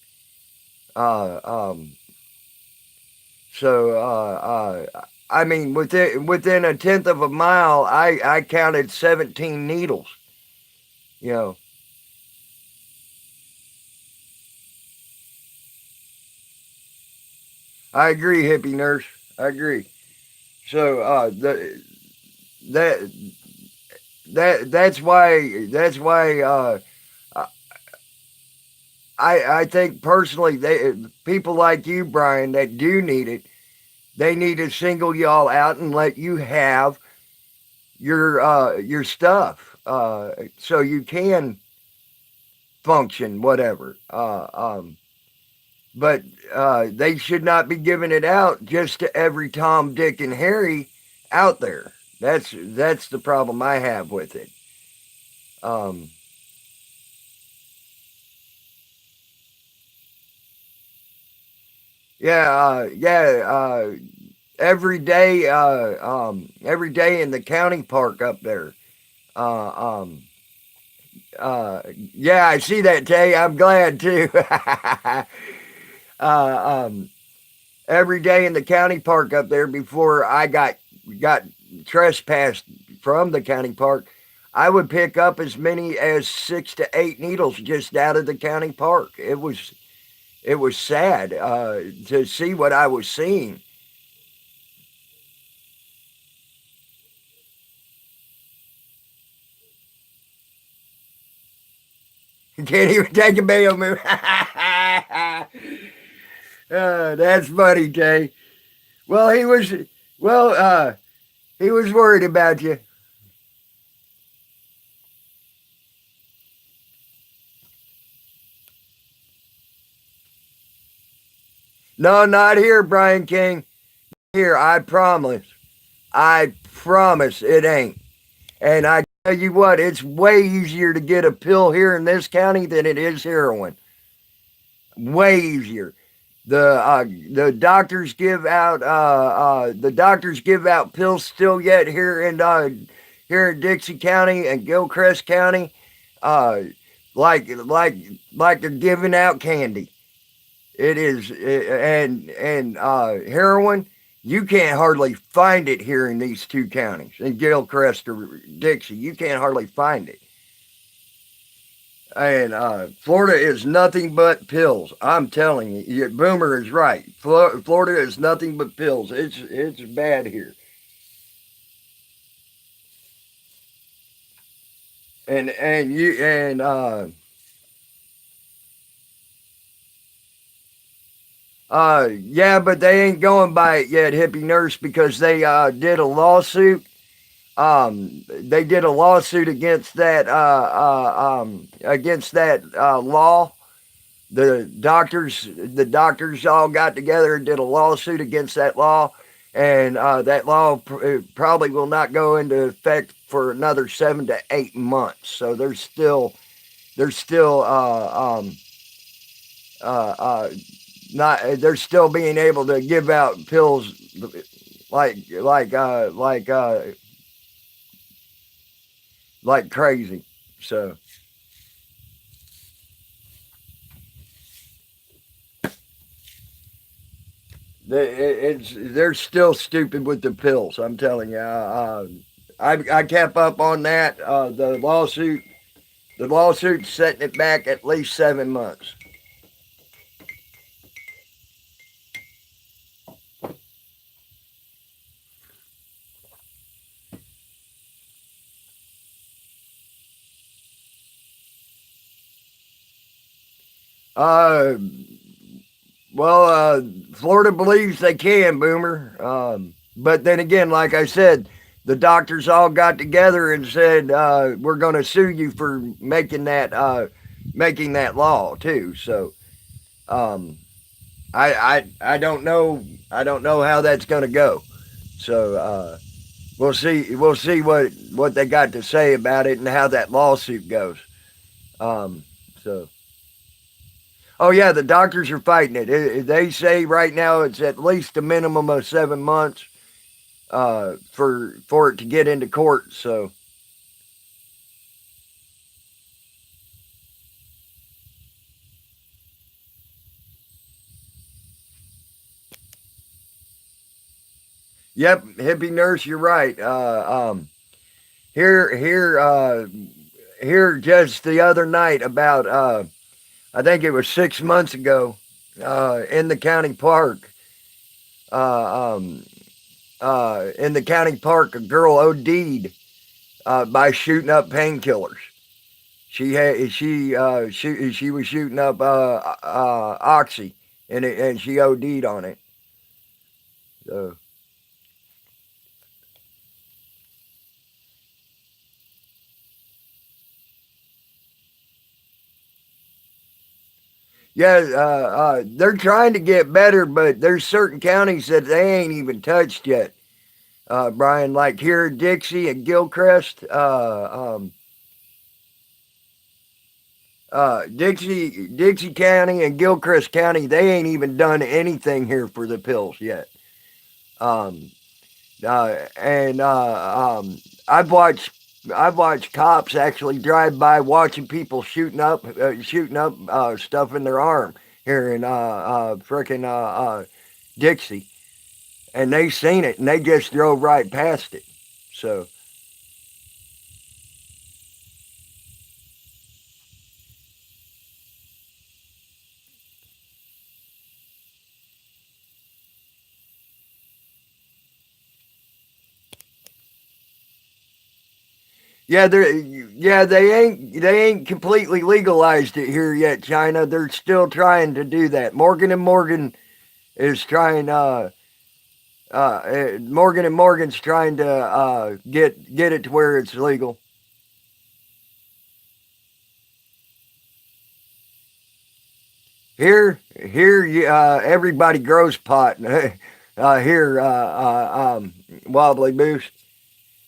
Uh, um, I mean, within a tenth of a mile, I counted 17 needles. You know, I agree, hippie nurse. I agree. So that that's why I think personally they people like you, Brian, that do need it, they need to single y'all out and let you have your stuff so you can function, whatever. But they should not be giving it out just to every Tom, Dick, and Harry out there. That's the problem I have with it. Um, yeah, every day in the county park up there. Uh, um, yeah, I see that, Tay. I'm glad too. Um, every day in the county park up there before I got trespassed from the county park, I would pick up as many as 6 to 8 needles just out of the county park. It was sad to see what I was seeing. You can't even take a bail move. That's funny, Jay. Well, well, he was worried about you. No, not here, Brian King. Here, I promise. I promise it ain't. And I tell you what, it's way easier to get a pill here in this county than it is heroin. Way easier. The doctors give out pills still yet here in Dixie County and Gilchrist County, uh, like they're giving out candy. It is, and heroin. You can't hardly find it here in these two counties, in Gilchrist or Dixie. You can't hardly find it. And Florida is nothing but pills. I'm telling you, Boomer is right. Florida is nothing but pills. It's bad here. And you and yeah, but they ain't going by it yet, hippie nurse, because they did a lawsuit. They did a lawsuit against that law. The doctors all got together and did a lawsuit against that law, and that law probably will not go into effect for another 7 to 8 months. So they're still uh, uh, not they're still being able to give out pills like like uh, like uh, like crazy. So they're still stupid with the pills. I'm telling you. I kept up on that. The lawsuit's setting it back at least 7 months. Uh, Florida believes they can, Boomer. But then again, like I said, the doctors all got together and said we're going to sue you for making that law too. So um, I don't know. I don't know how that's going to go. So we'll see. We'll see what they got to say about it and how that lawsuit goes. Um, so. Oh yeah, the doctors are fighting it. They say right now it's at least a minimum of 7 months for it to get into court. So yep, hippie nurse, you're right. Here here here just the other night about I think it was 6 months ago in the county park. Uh, um, in the county park, a girl OD'd by shooting up painkillers. She was shooting up oxy and she OD'd on it. So yeah, they're trying to get better, but there's certain counties that they ain't even touched yet. Brian, like here, Dixie and Gilchrist, Dixie County and Gilchrist County, they ain't even done anything here for the pills yet. Um, and I've watched I've watched cops actually drive by watching people shooting up stuff in their arm here in frickin' Dixie, and they seen it and they just drove right past it. So yeah, they ain't completely legalized it here yet, China. They're still trying to do that. Morgan and Morgan is trying Morgan and Morgan's trying to get it to where it's legal. Here, everybody grows pot. Here, Wobbly Boost.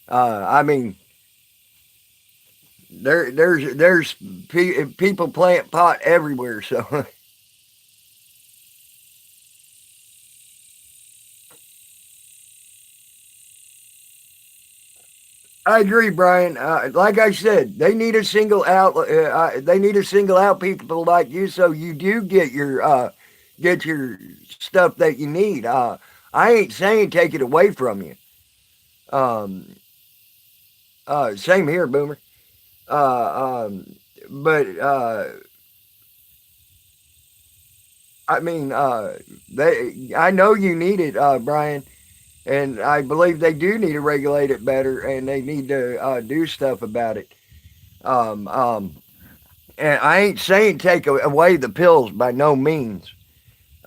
I mean, there's people plant pot everywhere. So I agree, Brian. Like I said, they need a single out. They need to single out people like you, so you do get your stuff that you need. I ain't saying take it away from you. Um, Same here, Boomer. But I mean, I know you need it, Brian, and I believe they do need to regulate it better, and they need to do stuff about it. Um, um, and I ain't saying take away the pills by no means.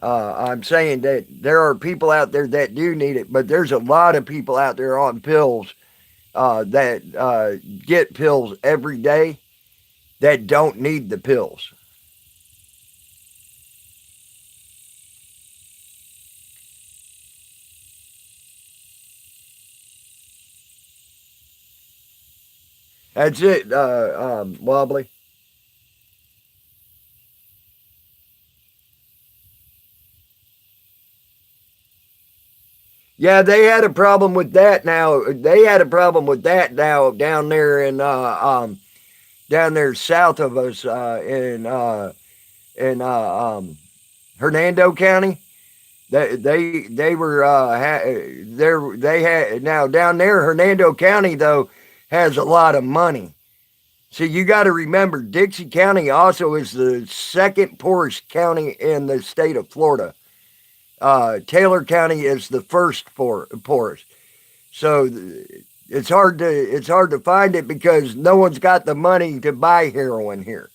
I'm saying that there are people out there that do need it, but there's a lot of people out there on pills that get pills every day that don't need the pills. That's it, Wobbly. Yeah, they had a problem with that now. They had a problem with that now down there south of us in Hernando County. They were there they had now down there Hernando County though has a lot of money. See, you got to remember Dixie County also is the second poorest county in the state of Florida. Taylor County is the first poorest. So it's hard to find it because no one's got the money to buy heroin here.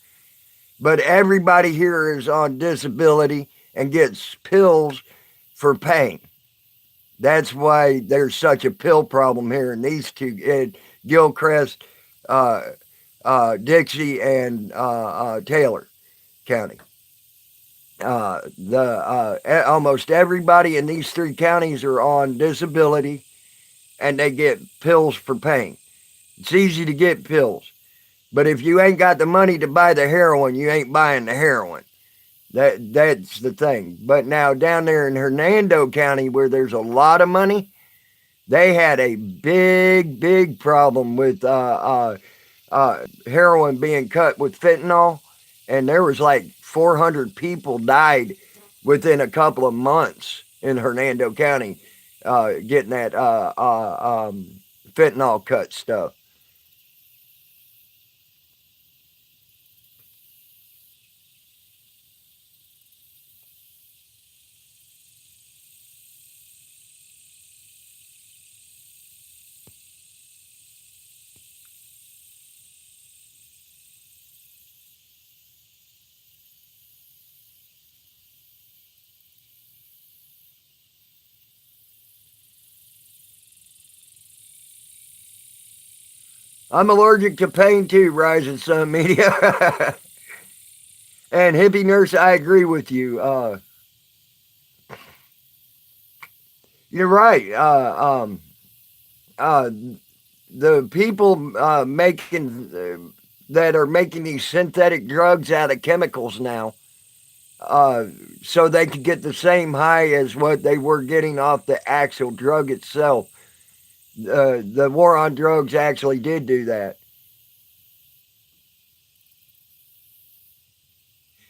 but everybody here is on disability and gets pills for pain. That's why there's such a pill problem here in these two, in Gilchrist, uh, Dixie, and Taylor County. Almost everybody in these three counties are on disability, and they get pills for pain. It's easy to get pills, but if you ain't got the money to buy the heroin, you ain't buying the heroin. That's the thing. But now down there in Hernando County, where there's a lot of money, they had a big problem with heroin being cut with fentanyl, and there was like 400 people died within a couple of months in Hernando County getting that fentanyl cut stuff. I'm allergic to pain too, Rising Sun Media. And Hippie Nurse, I agree with you. You're right. Uh, the people that are making these synthetic drugs out of chemicals now, so they could get the same high as what they were getting off the actual drug itself. The war on drugs actually did do that.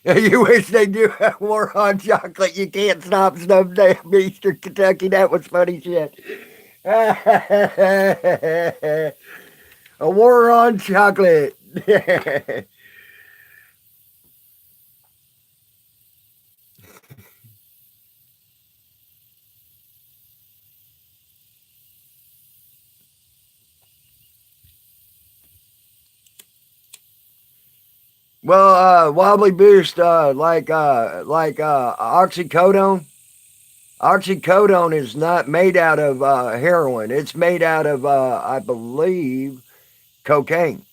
You wish they do a war on chocolate. You can't stop some damn Eastern Kentucky. That was funny shit. A war on chocolate. Well, Wobbly Boost, like oxycodone. Oxycodone is not made out of heroin. It's made out of, I believe, cocaine.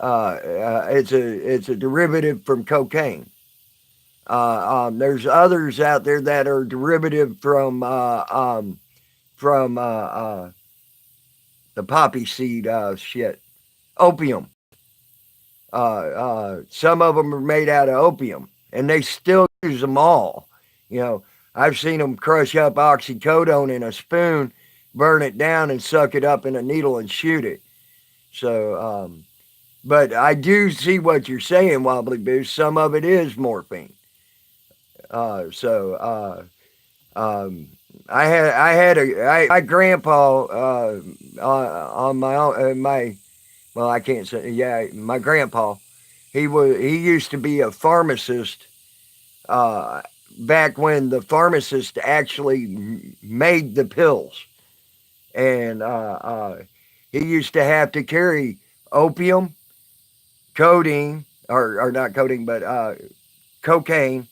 It's a derivative from cocaine. There's others out there that are derivative from the poppy seed shit, opium. Some of them are made out of opium, and they still use them all. You know, I've seen them crush up oxycodone in a spoon, burn it down, and suck it up in a needle and shoot it. So, but I do see what you're saying, Wobbly Boost. Some of it is morphine. So, my grandpa on my own, my well, I can't say, yeah, my grandpa, he used to be a pharmacist uh, back when the pharmacist actually made the pills, and he used to have to carry opium, codeine, or not codeine, but cocaine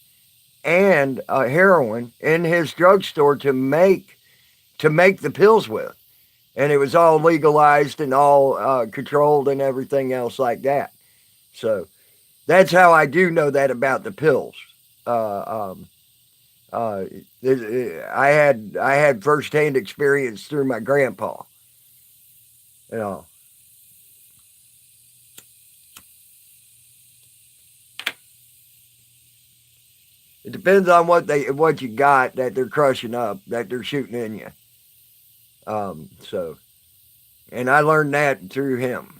and heroin in his drugstore to make the pills with, and it was all legalized and all controlled and everything else like that. So that's how I do know that about the pills. Uh, um, uh, I had firsthand experience through my grandpa. You know, it depends on what you got that they're crushing up, that they're shooting in you. So, and I learned that through him.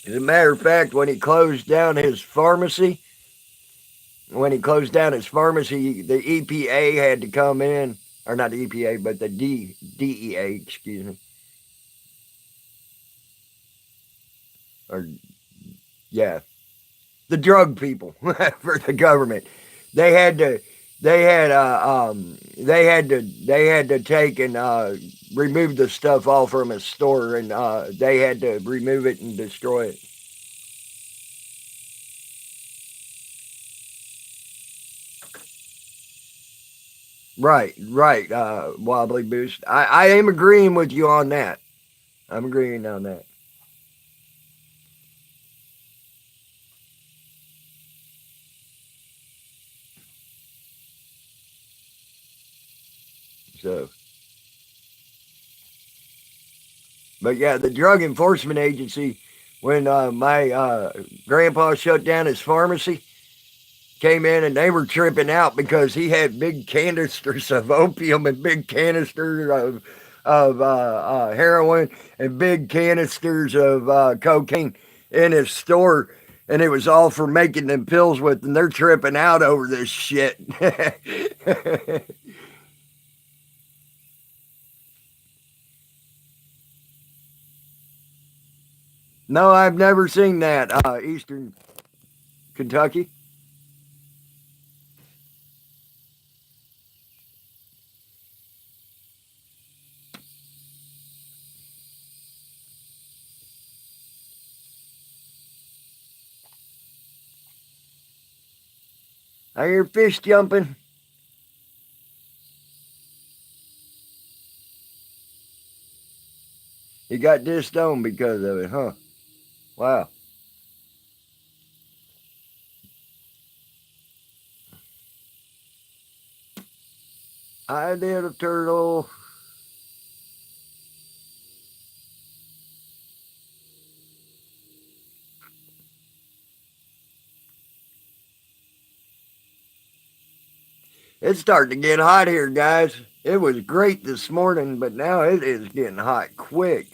As a matter of fact, when he closed down his pharmacy, the EPA had to come in, or not the EPA, but the DEA, excuse me. or yeah, the drug people for the government. They had to, they had to take and remove the stuff all from a store, and they had to remove it and destroy it. Right, right, Wobbly Boost. I am agreeing with you on that. I'm agreeing on that. So, but yeah, the Drug Enforcement Agency, when my grandpa shut down his pharmacy, came in and they were tripping out because he had big canisters of opium and big canisters of heroin and big canisters of cocaine in his store, and it was all for making them pills with, and they're tripping out over this shit. No, I've never seen that. Eastern Kentucky. I hear fish jumping. He got dissed because of it, huh? Wow. I did a turtle. It's starting to get hot here, guys. It was great this morning, but now it is getting hot quick.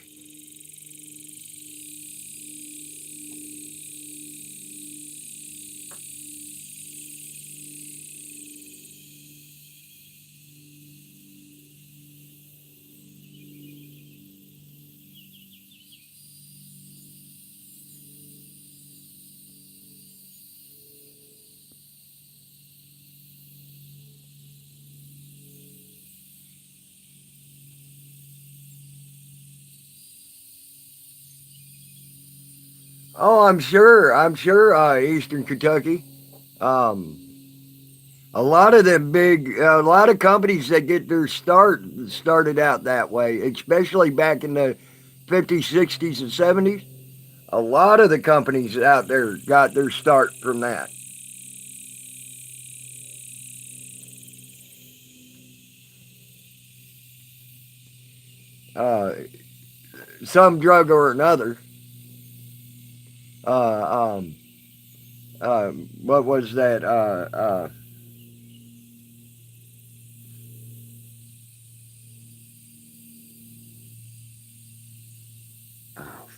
Oh, I'm sure. I'm sure. Eastern Kentucky. Um, a lot of them big, a lot of companies that get their started out that way, especially back in the 50s, 60s, and 70s. A lot of the companies out there got their start from that. Uh, some drug or another. Uh, um, what was that? Oh,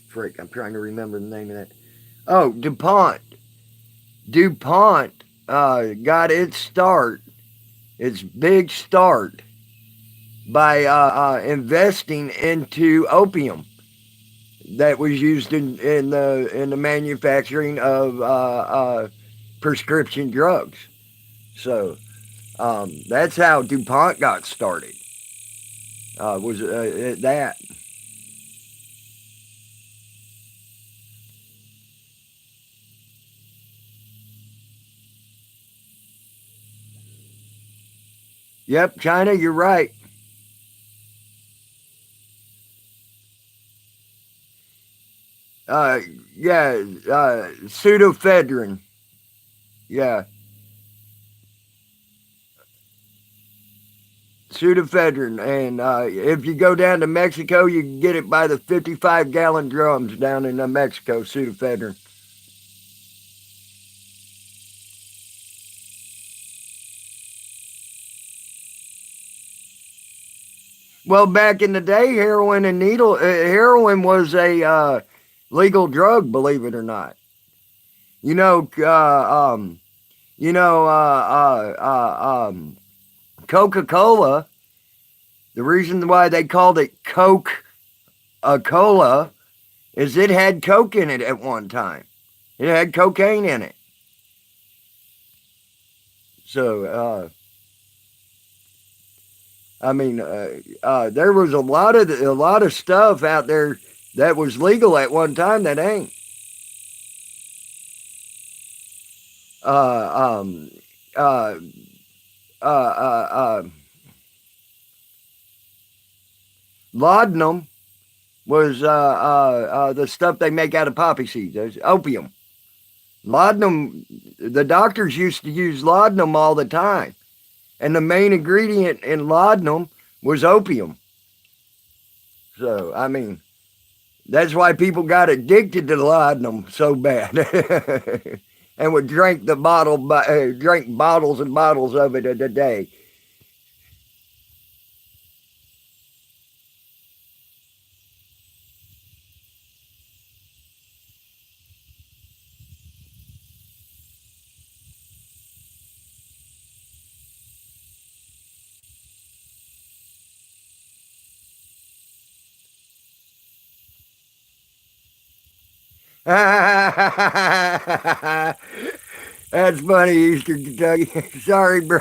frick! I'm trying to remember the name of that. Oh, DuPont. DuPont got its start, its big start, by investing into opium that was used in the manufacturing of prescription drugs. So that's how DuPont got started. Was that? Yep, China. You're right. Uh, yeah, pseudoephedrine. Yeah, pseudoephedrine. And if you go down to Mexico, you can get it by the 55-gallon drums down in Mexico. Pseudoephedrine. Well, back in the day, heroin was a legal drug, believe it or not. You know, you know, Coca Cola. The reason why they called it Coke a Cola is it had coke in it at one time. It had cocaine in it. So, I mean, there was a lot of stuff out there that was legal at one time that ain't. Uh, um, uh, uh, Laudanum was the stuff they make out of poppy seeds. There's opium. Laudanum, the doctors used to use laudanum all the time. And the main ingredient in laudanum was opium. So, I mean, that's why people got addicted to laudanum so bad. And would drink drink bottles and bottles of it a day. That's funny, Eastern Kentucky. Sorry, bro.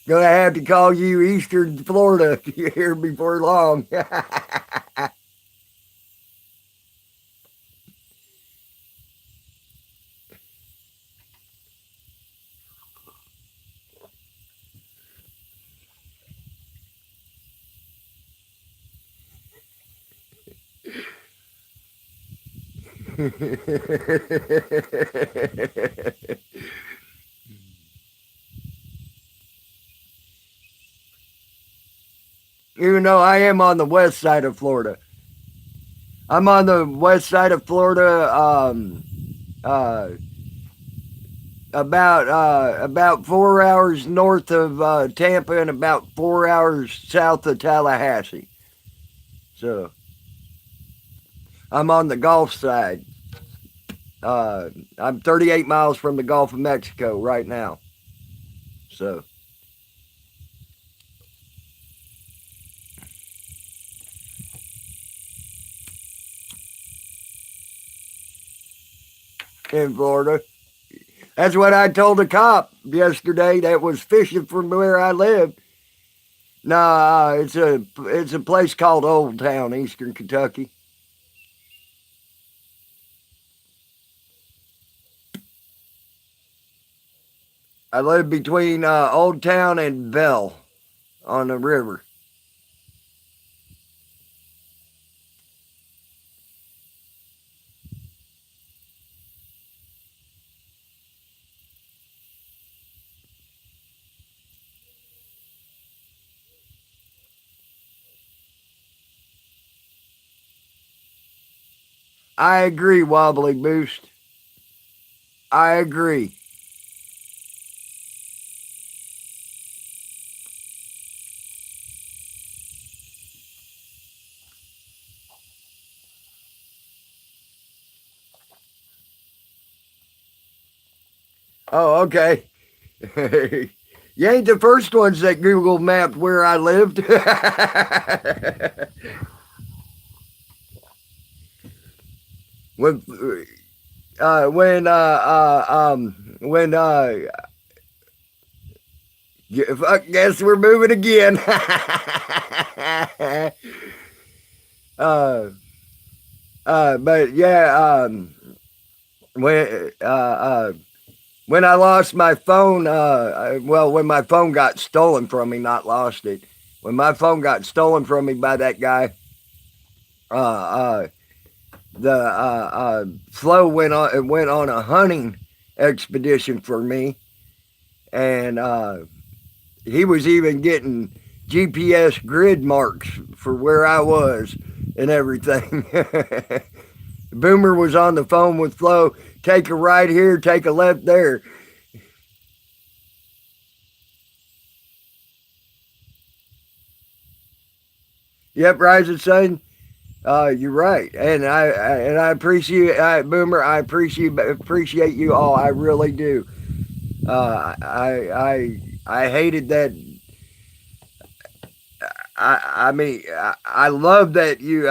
Gonna have to call you Eastern Florida here before long. Even though I am on the west side of Florida. I'm on the west side of Florida, uh, about 4 hours north of Tampa and about 4 hours south of Tallahassee. So I'm on the Gulf side. I'm 38 miles from the Gulf of Mexico right now. So. In Florida. That's what I told a cop yesterday that was fishing from where I live. Nah, it's a place called Old Town, Eastern Kentucky. I live between Old Town and Bell on the river. I agree, Wobbly Boost. I agree. Oh, okay. You ain't the first ones that Google mapped where I lived. when fuck, guess we're moving again. uh, but yeah, when when I lost my phone, well, when my phone got stolen from me, not lost it. When my phone got stolen from me by that guy, uh, uh, the Flo went on a hunting expedition for me, and he was even getting GPS grid marks for where I was and everything. Boomer was on the phone with Flo. Take a right here, take a left there. Yep, Rising Sun. You're right, and I appreciate Boomer. I appreciate you all. I really do. I hated that. I mean, I love that you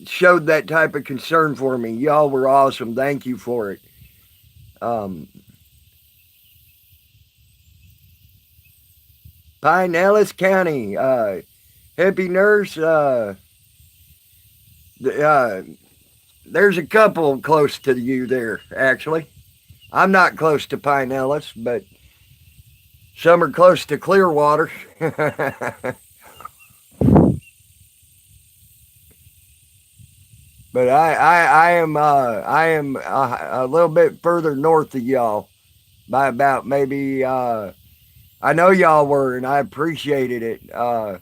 showed that type of concern for me. Y'all were awesome. Thank you for it. Um, Pinellas County, Hippie Nurse. Uh, there's a couple close to you there, actually. I'm not close to Pinellas, but some are close to Clearwater. But I am a little bit further north of y'all by about maybe I know y'all were and I appreciated it. And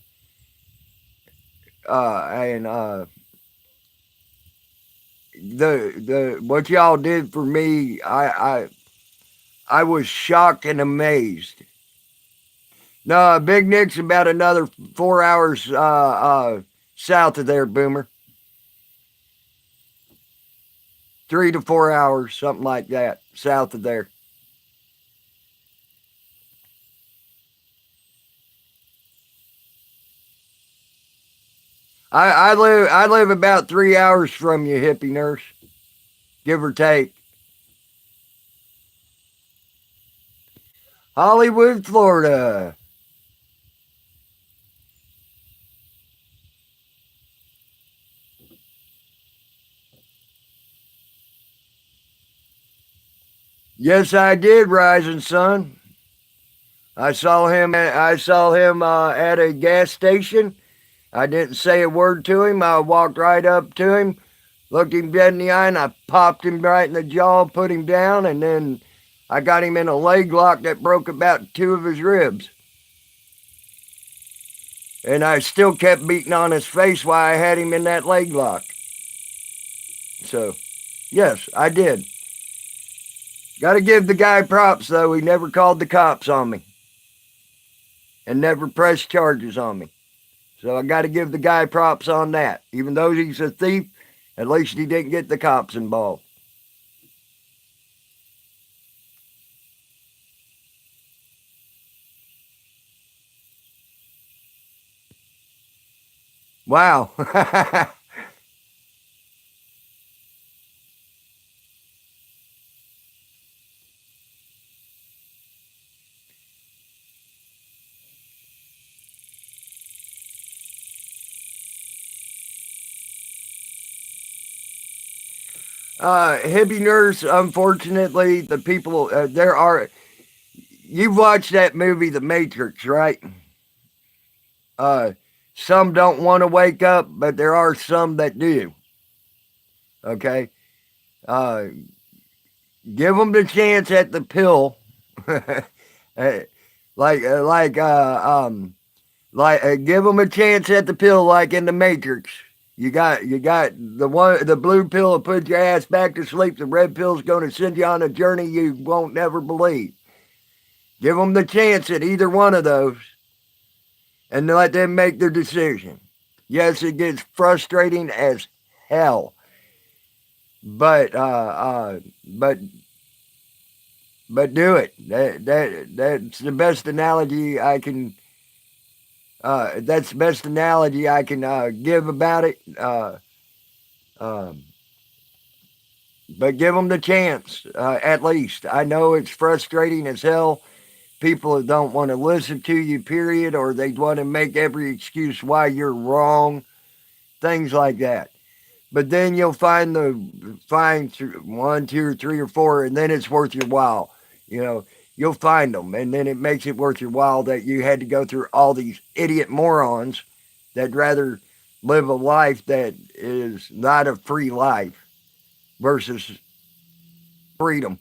the what y'all did for me, I was shocked and amazed. No, Big Nick's about another 4 hours south of there, Boomer. 3 to 4 hours, something like that, south of there. I live about 3 hours from you, Hippie Nurse, give or take. Hollywood, Florida. Yes, I did, Rising Sun. I saw him at a gas station. I didn't say a word to him. I walked right up to him, looked him dead in the eye, and I popped him right in the jaw, put him down, and then I got him in a leg lock that broke about two of his ribs. And I still kept beating on his face while I had him in that leg lock. So, yes, I did. Got to give the guy props, though. He never called the cops on me and never pressed charges on me. So I got to give the guy props on that. Even though he's a thief, at least he didn't get the cops involved. Wow. Hippie Nurse, unfortunately, the people, there are, you've watched that movie, The Matrix, right? Uh, some don't want to wake up, but there are some that do. Okay? Uh, give them the chance at the pill. Uh, like give them a chance at the pill like in the Matrix. You got the blue pill will put your ass back to sleep. The red pill's going to send you on a journey you won't never believe. Give them the chance at either one of those and let them make their decision. Yes, it gets frustrating as hell, but do it. That's the best analogy I can. That's the best analogy I can give about it. Um, but give them the chance, at least. I know it's frustrating as hell. People don't want to listen to you, period, or they want to make every excuse why you're wrong, things like that. But then you'll find one, two, or three, or four, and then it's worth your while. You know, you'll find them, and then it makes it worth your while that you had to go through all these idiot morons that rather live a life that is not a free life versus freedom.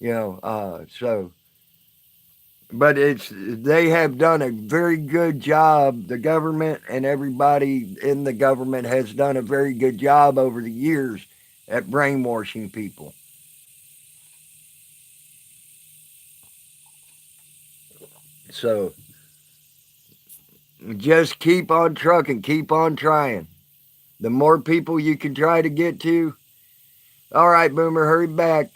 So but they have done a very good job. The government and everybody in the government has done a very good job over the years at brainwashing people. So just keep on trucking, keep on trying. The more people you can try to get to. All right, Boomer, hurry back.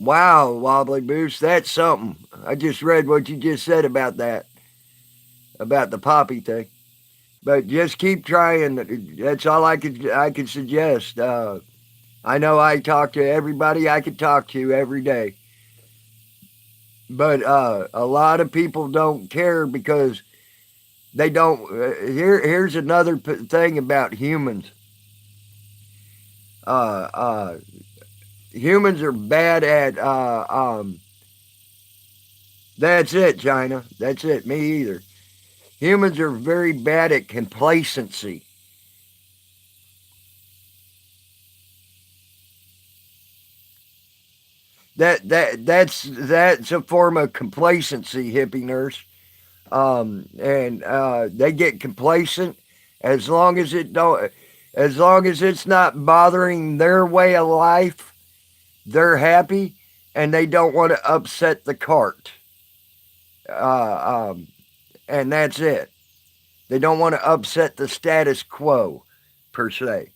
Wow, Wobbly Boost, that's something. I just read what you just said about that, about the poppy thing. But just keep trying. That's all I could suggest. I know I talk to everybody I could talk to every day, but a lot of people don't care because they don't. Here's another thing about humans. Uh, uh, Humans are bad at. That's it, China. That's it. Me either. Humans are very bad at complacency. That's a form of complacency, hippie nurse. And they get complacent as long as it don't, as long as it's not bothering their way of life. They're happy, and they don't want to upset the cart. Uh, um, and that's it. They don't want to upset the status quo, per se.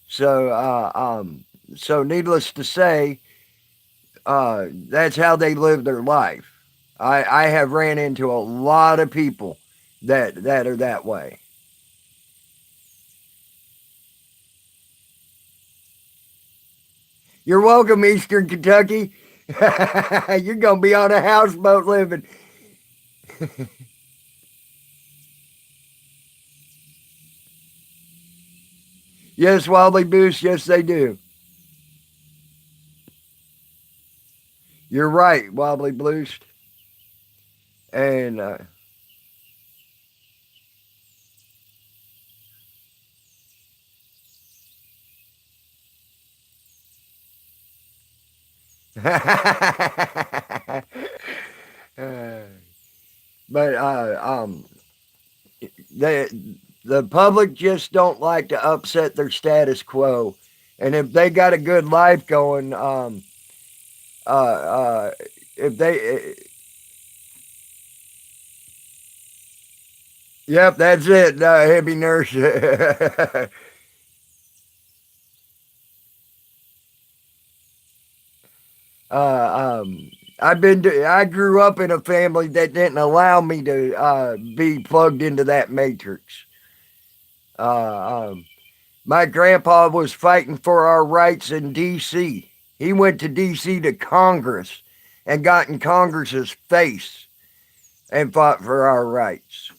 So, so needless to say, that's how they live their life. I have ran into a lot of people that are that way. You're welcome, Eastern Kentucky. You're gonna be on a houseboat living. Yes, Wobbly Boost. Yes, they do. You're right, Wobbly Boost. And uh, but the public just don't like to upset their status quo, and if they got a good life going, uh, uh, if they, yep, that's it, hippie nurse. I grew up in a family that didn't allow me to be plugged into that matrix. Um, my grandpa was fighting for our rights in D.C. He went to D.C. to Congress and got in Congress's face and fought for our rights.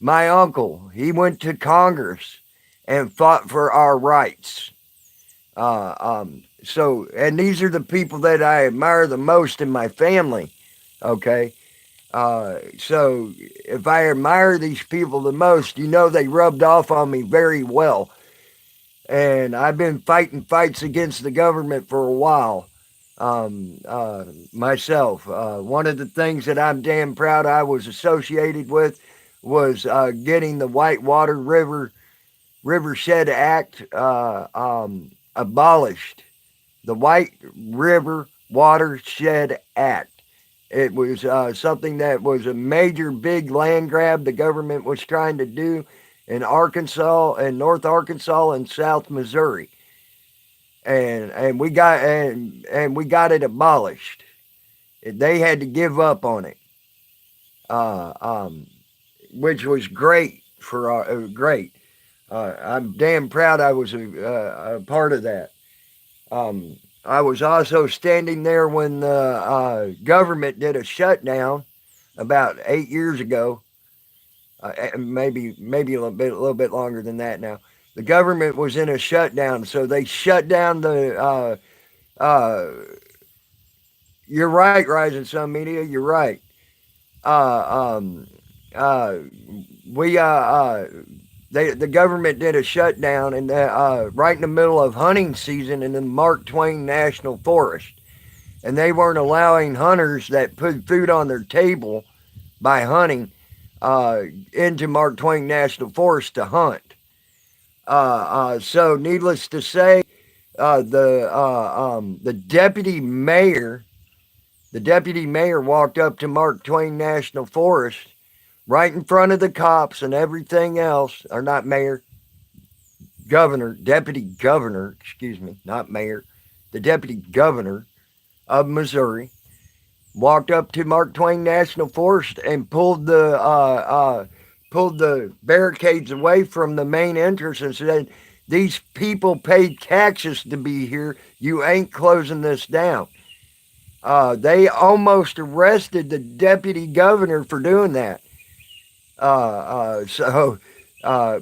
My uncle, he went to Congress and fought for our rights. And these are the people that I admire the most in my family. Okay. So if I admire these people the most, they rubbed off on me very well. And I've been fighting fights against the government for a while myself. One of the things that I'm damn proud I was associated with was getting the Whitewater Rivershed Act abolished. The White River Watershed Act. It was something that was a major big land grab the government was trying to do in Arkansas and North Arkansas and South Missouri. And we got it abolished. They had to give up on it. Uh, um, which was great for great. I'm damn proud I was a part of that. I was also standing there when the government did a shutdown about 8 years ago, maybe a little bit longer than that now. The government was in a shutdown, so they shut down the. You're right, Rising Sun Media. You're right. Uh, um, uh, we the government did a shutdown and right in the middle of hunting season in the Mark Twain National Forest, and they weren't allowing hunters that put food on their table by hunting uh, into Mark Twain National Forest to hunt. So, needless to say, the deputy mayor walked up to Mark Twain National Forest right in front of the cops and everything else, or not mayor, governor, deputy governor, excuse me, not mayor, the deputy governor, of Missouri, walked up to Mark Twain National Forest and pulled the barricades away from the main entrance and said, "These people paid taxes to be here. You ain't closing this down." They almost arrested the deputy governor for doing that.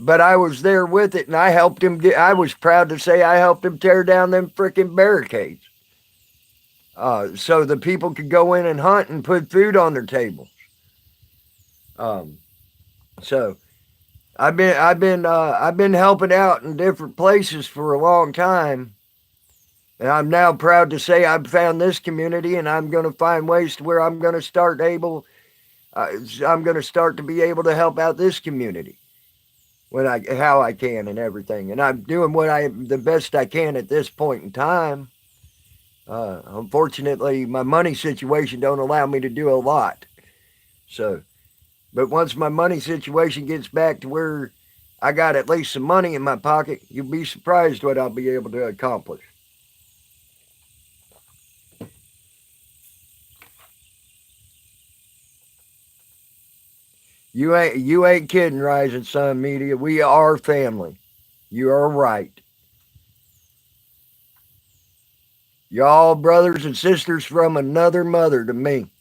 But I was there with it, and I helped him get. I was proud to say I helped him tear down them freaking barricades, so the people could go in and hunt and put food on their table. Um, so I've been helping out in different places for a long time, and I'm now proud to say I've found this community, and I'm going to find ways to where I'm going to start able. I'm going to start to be able to help out this community how I can and everything, and I'm doing the best I can at this point in time. Unfortunately, my money situation don't allow me to do a lot. So, but once my money situation gets back to where I got at least some money in my pocket, you'll be surprised what I'll be able to accomplish. You ain't kidding, Rising Sun Media. We are family. You are right. Y'all brothers and sisters from another mother to me.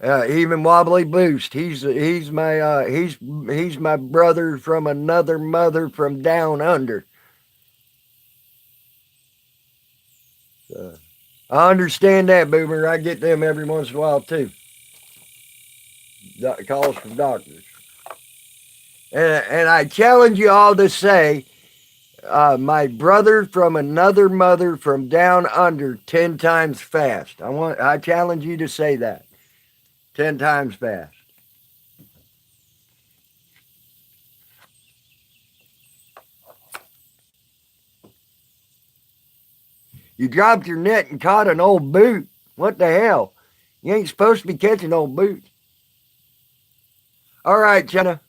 Even Wobbly Boost, he's my brother from another mother from down under. I understand that, Boomer. I get them every once in a while too. Calls from doctors, and I challenge you all to say, my brother from another mother from down under 10 times fast. I challenge you to say that 10 times fast. You dropped your net and caught an old boot. What the hell? You ain't supposed to be catching old boots. All right, China.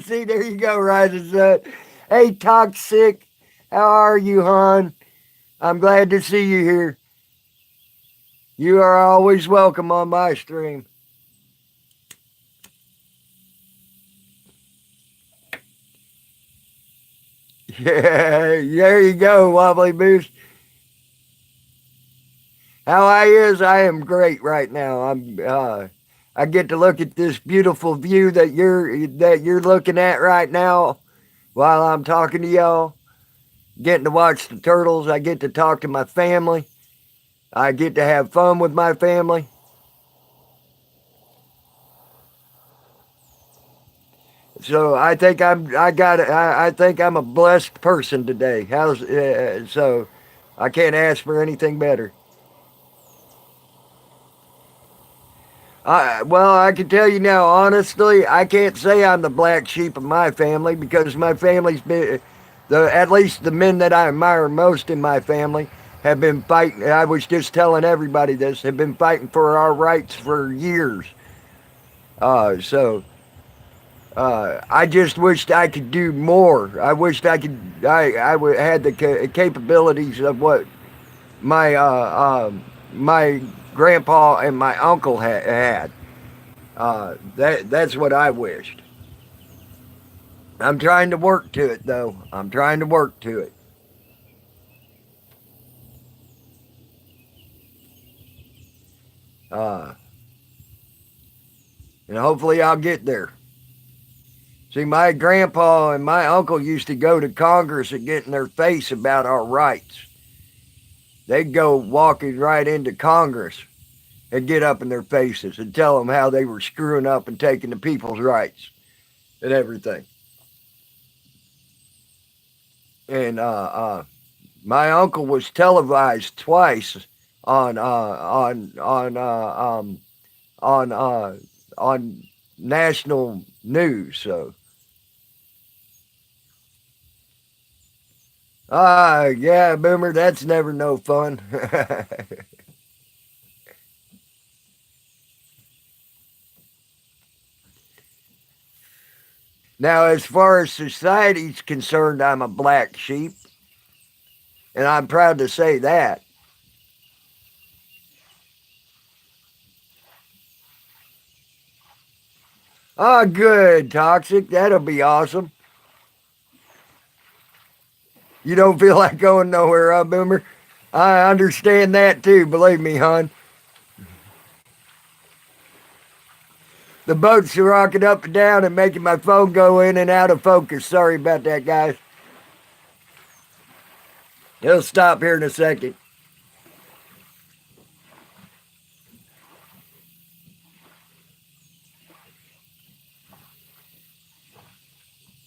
See, there you go, Rising Sun. Hey, Toxic. How are you, hon? I'm glad to see you here. You are always welcome on my stream. Yeah, there you go, Wobbly Boost. How I am great right now. I get to look at this beautiful view that you're looking at right now while I'm talking to y'all. Getting to watch the turtles. I get to talk to my family. I get to have fun with my family. So I think I think I'm a blessed person today. So I can't ask for anything better. Well, I can tell you now, honestly, I can't say I'm the black sheep of my family because my family's been, at least the men that I admire most in my family have been fighting. I was just telling everybody this, have been fighting for our rights for years. I just wished I could do more. I wished had the capabilities of what my my grandpa and my uncle had. That's what I wished. I'm trying to work to it, though. I'm trying to work to it. Uh, and hopefully I'll get there. See, my grandpa and my uncle used to go to Congress and get in their face about our rights. They'd go walking right into Congress and get up in their faces and tell them how they were screwing up and taking the people's rights and everything. And my uncle was televised twice on on national news. So, yeah, Boomer, that's never no fun. Now, as far as society's concerned, I'm a black sheep, and I'm proud to say that. Oh, good, Toxic. That'll be awesome. You don't feel like going nowhere, huh, Boomer? I understand that too, believe me, hon. The boat's rocking up and down and making my phone go in and out of focus. Sorry about that, guys. It'll stop here in a second.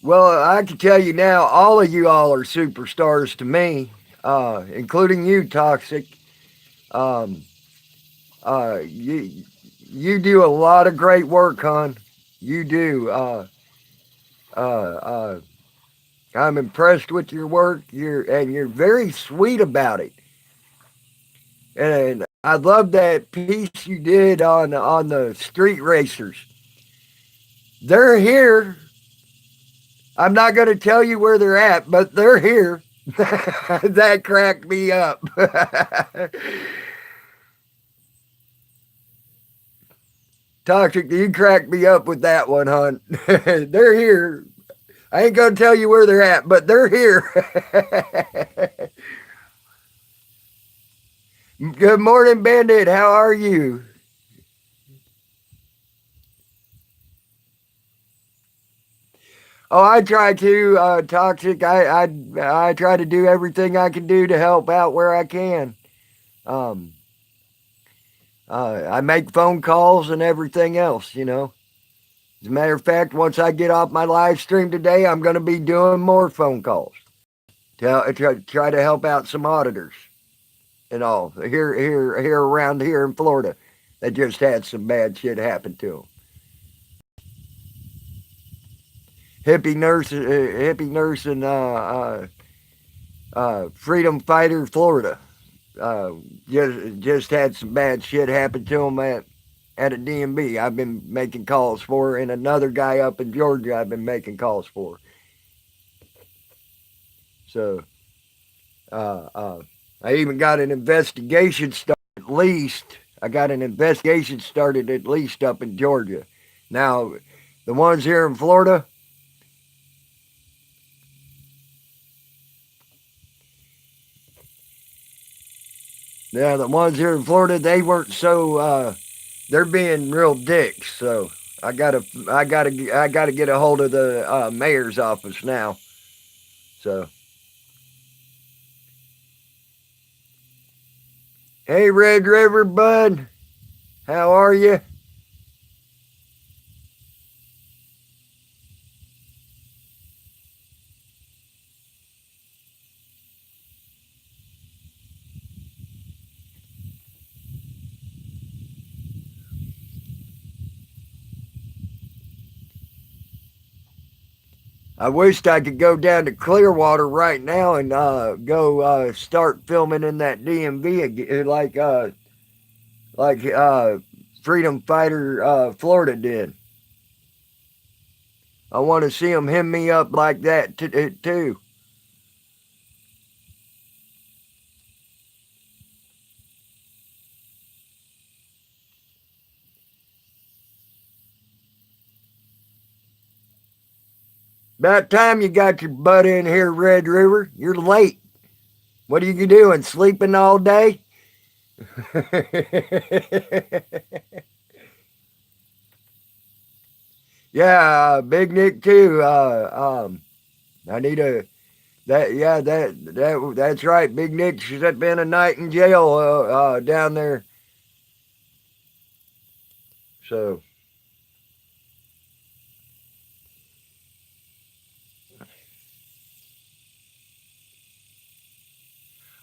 Well, I can tell you now, all of you all are superstars to me, including you, Toxic. Um, you do a lot of great work, hon. You do. Uh, uh, I'm impressed with your work. You're very sweet about it. And I love that piece you did on the street racers. They're here. I'm not going to tell you where they're at, but they're here. That cracked me up. Toxic, you cracked me up with that one, hon. They're here. I ain't going to tell you where they're at, but they're here. Good morning, Bandit. How are you? Oh, I try to, Toxic. I try to do everything I can do to help out where I can. Um, I make phone calls and everything else, you know. As a matter of fact, once I get off my live stream today, I'm going to be doing more phone calls to try to help out some auditors and all here around here in Florida that just had some bad shit happen to them. Hippie nurse in Freedom Fighter, Florida. Uh, just had some bad shit happen to him at a DMB. I've been making calls for, and another guy up in Georgia I've been making calls for. So uh, uh, I even got an investigation started. At least I got an investigation started at least up in Georgia. Now the ones here in Florida, yeah, the ones here in Florida, they weren't so. They're being real dicks. So I gotta get a hold of the mayor's office now. So hey, Red River Bud, how are you? I wished I could go down to Clearwater right now and go start filming in that DMV again, like Freedom Fighter Florida did. I want to see them hem me up like that too. About time you got your butt in here, Red River. You're late. What are you doing? Sleeping all day? Yeah, Big Nick too. I need a that. Yeah, that's right. Big Nick's been a night in jail down there. So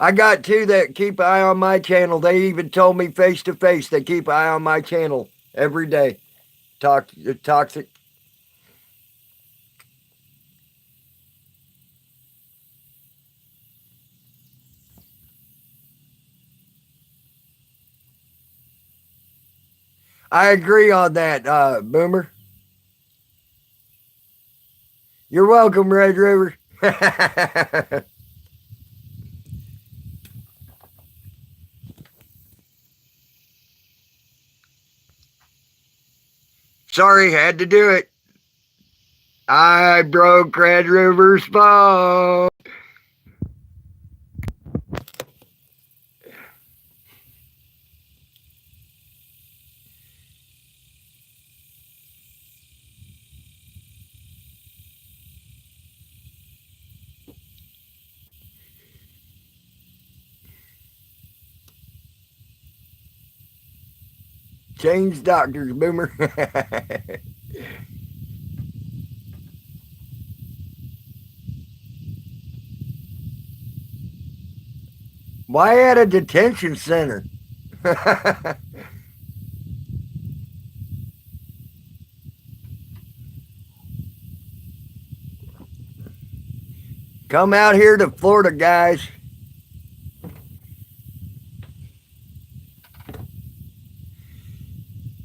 I got two that keep an eye on my channel. They even told me face to face they keep an eye on my channel every day. Toxic. I agree on that, Boomer. You're welcome, Red River. Sorry, had to do it. I broke Red River's phone. Change doctors, Boomer. Why at a detention center? Come out here to Florida, guys.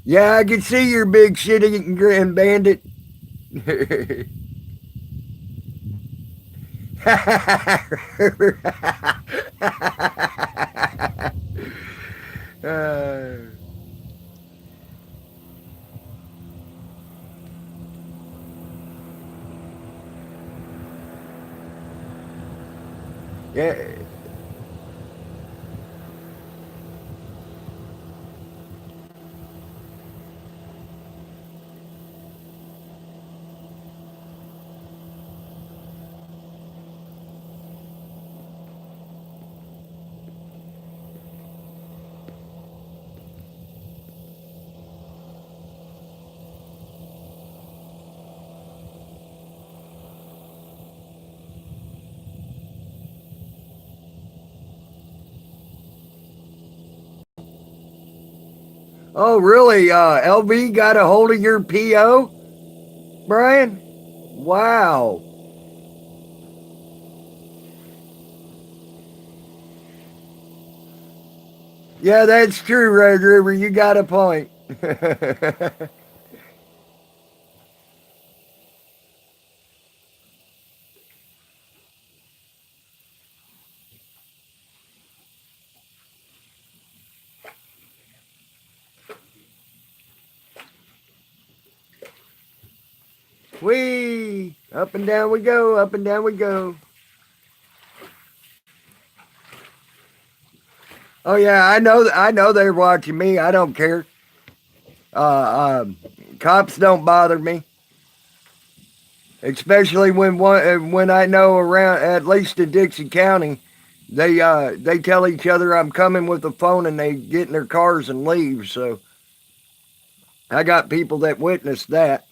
Yeah, I can see your big shit-eating grin, bandit. uh, yeah. Oh, really? LV got a hold of your PO, Brian? Wow. Yeah, that's true, Red River. You got a point. Whee! Up and down we go, up and down we go. Oh yeah, I know they're watching me. I don't care. Cops don't bother me, especially when I know around at least in Dixie County, they tell each other I'm coming with the phone and they get in their cars and leave. So I got people that witnessed that.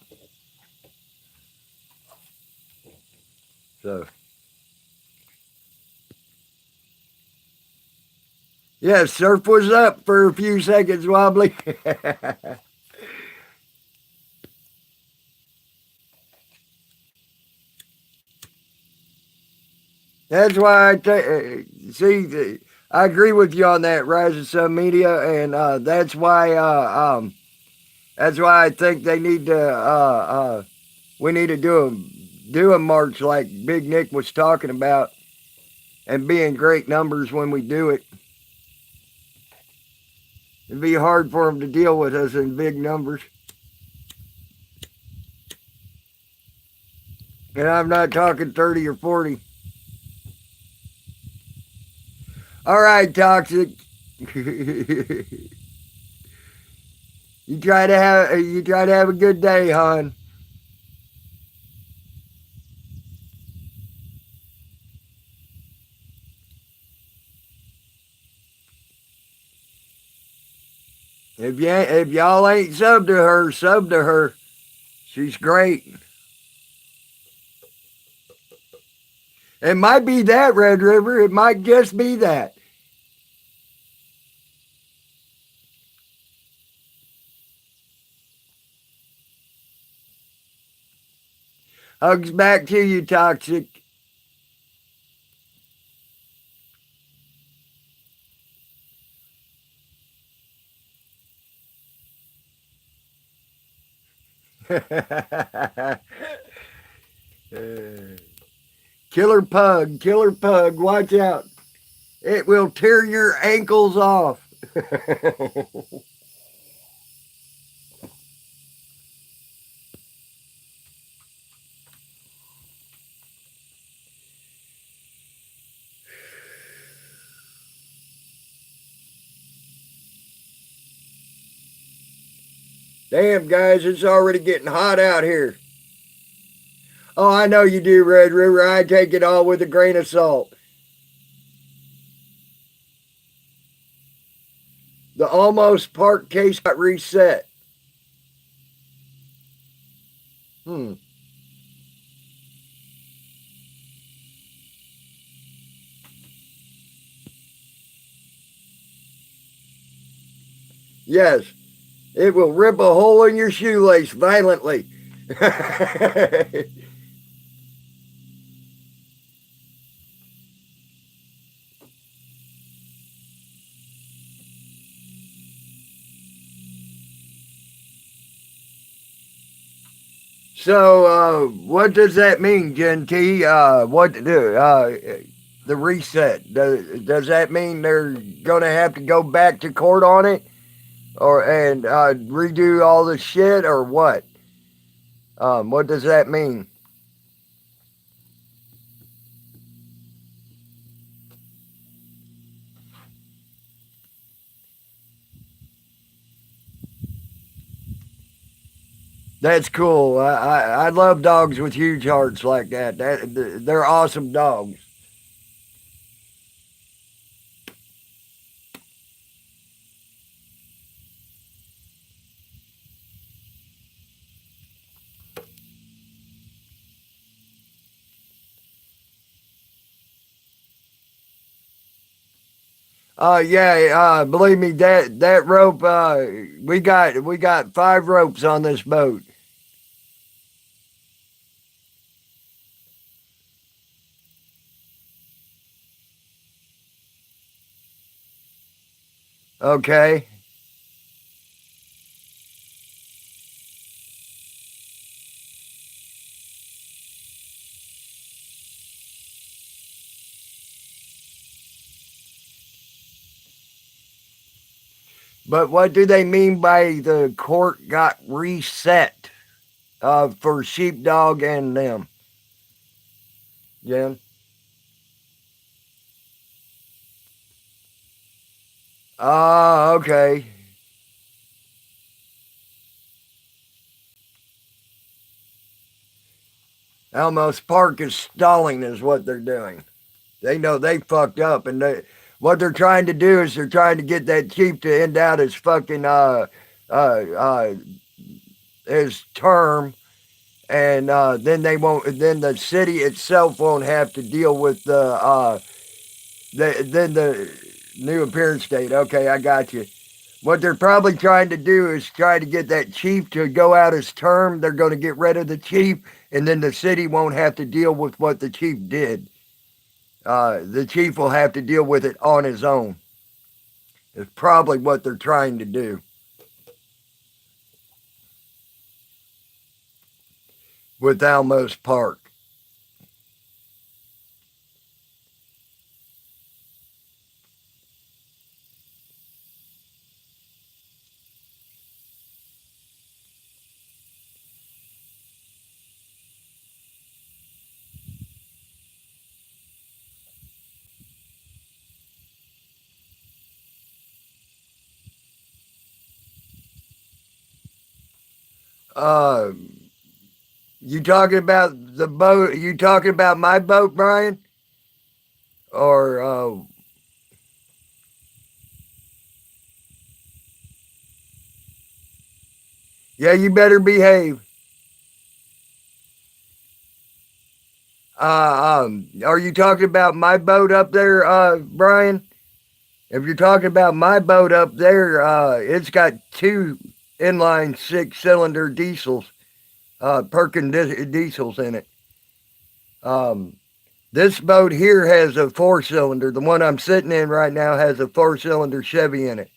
So yeah, surf was up for a few seconds, Wobbly. That's why see. I agree with you on that, Rise of Sun Media, and that's why I think they need to we need to do a march like Big Nick was talking about, and be in great numbers when we do it. It'd be hard for them to deal with us in big numbers, and I'm not talking 30 or 40. All right, Toxic. You try to have a good day, hon. If y'all ain't subbed to her, sub to her. She's great. It might be that, Red River. It might just be that. Hugs back to you, Toxic. Killer pug, watch out. It will tear your ankles off. Damn, guys, it's already getting hot out here. Oh, I know you do, Red River. I take it all with a grain of salt. The almost parked case got reset. Hmm. Yes, it will rip a hole in your shoelace violently. So, what does that mean, Gen T? What the reset? Does that mean they're gonna have to go back to court on it, or and redo all the shit, or what? What does that mean? That's cool. I love dogs with huge hearts like that. They're awesome dogs. Yeah, believe me, that rope, we got 5 ropes on this boat. Okay. But what do they mean by the court got reset for sheepdog and them? Jen? Ah, okay. Almost Park is stalling, is what they're doing. They know they fucked up, and what they're trying to do is they're trying to get that chief to end out his fucking uh, uh, his term, and then they won't. Then the city itself won't have to deal with then the new appearance date. Okay, I got you. What they're probably trying to do is try to get that chief to go out his term. They're going to get rid of the chief, and then the city won't have to deal with what the chief did. The chief will have to deal with it on his own. It's probably what they're trying to do with Alamos Park. Uh, you talking about the boat? You talking about my boat, Brian? Or yeah, you better behave. Are you talking about my boat up there, Brian? If you're talking about my boat up there, it's got 2 inline 6-cylinder diesels, diesels in it. Um, this boat here has a 4-cylinder. The one I'm sitting in right now has a 4-cylinder Chevy in it.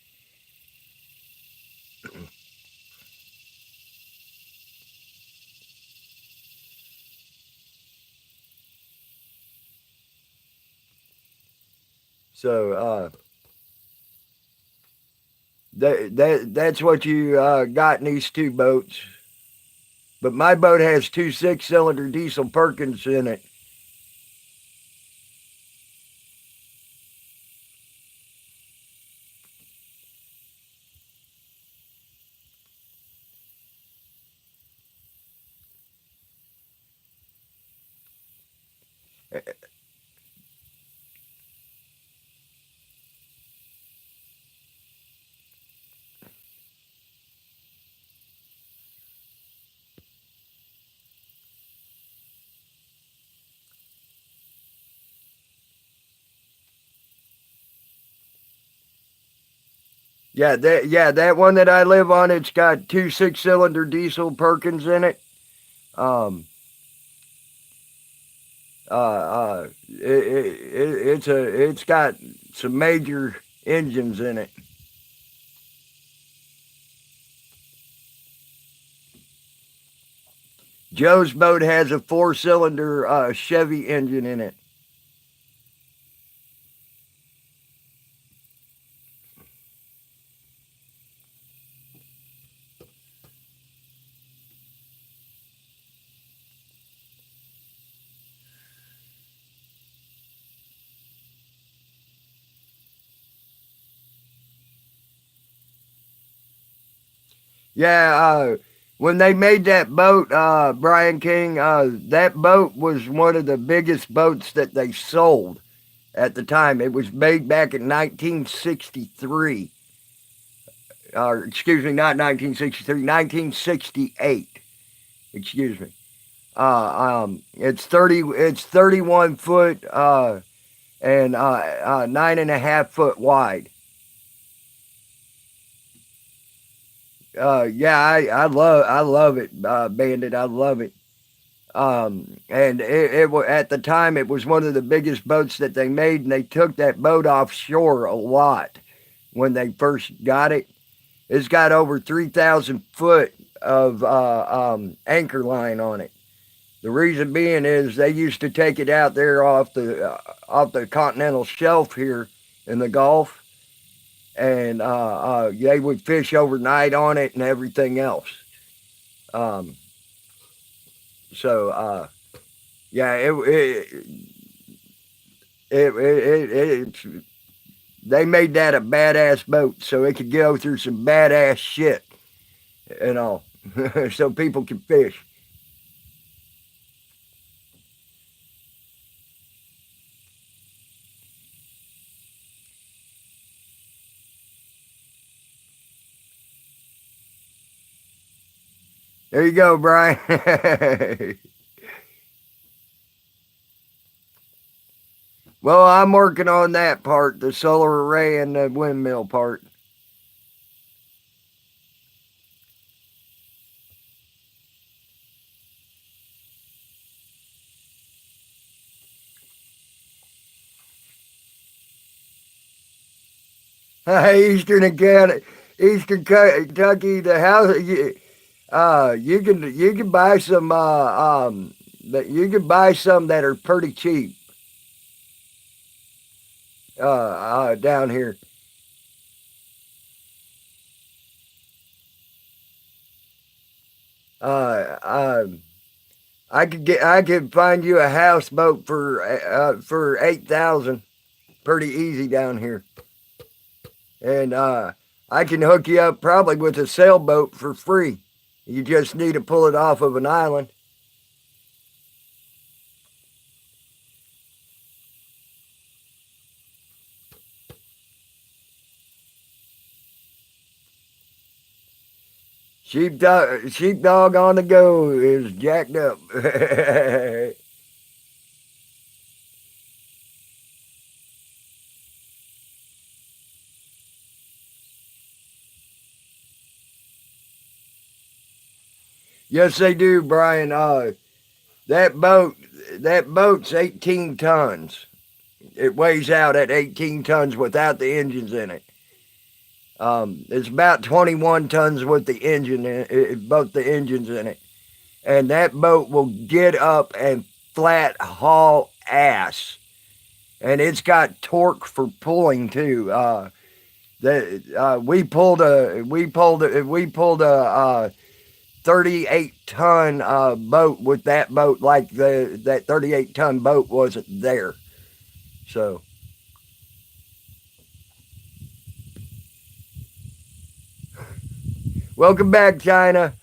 So that's what you got in these two boats. But my boat has two 6-cylinder diesel Perkins in it. Yeah, that one that I live on, it's got two 6-cylinder diesel Perkins in it. Um, it's got some major engines in it. Joe's boat has a 4-cylinder Chevy engine in it. Yeah, when they made that boat, Brian King, that boat was one of the biggest boats that they sold at the time. It was made back in 1963. Or excuse me, not 1963, 1968. Excuse me. It's 31 foot and 9.5 foot wide. Yeah, I love it, Bandit. I love it. And at the time it was one of the biggest boats that they made, and they took that boat offshore a lot when they first got it. It's got over 3,000 foot of anchor line on it. The reason being is they used to take it out there off the continental shelf here in the Gulf, and they would fish overnight on it and everything else. Um, so yeah, it's they made that a badass boat so it could go through some badass shit and all, so people can fish. There you go, Brian. Well, I'm working on that part, the solar array and the windmill part. Eastern Canada, Eastern Kentucky, the house. You can buy some that you can buy some that are pretty cheap down here. Uh, um, I could find you a houseboat for 8,000, pretty easy down here, and I can hook you up probably with a sailboat for free. You just need to pull it off of an island. Sheepdog on the go is jacked up. Yes, they do, Brian. That boat, that boat's 18 tons. It weighs out at 18 tons without the engines in it. It's about 21 tons with the engine in it, both the engines in it. And that boat will get up and flat haul ass and it's got torque for pulling too. We pulled a 38-ton boat with that boat, like that 38-ton boat wasn't there. So welcome back, China.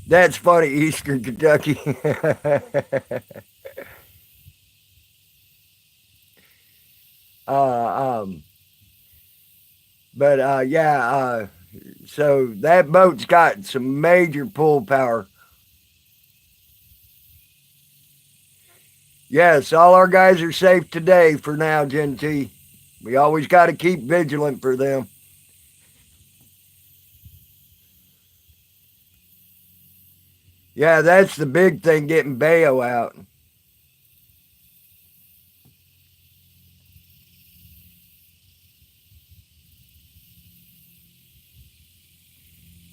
That's funny, Eastern Kentucky. um, but yeah, so that boat's got some major pull power. Yes, all our guys are safe today for now, Gen T. We always got to keep vigilant for them. Yeah, that's the big thing, getting Bayo out.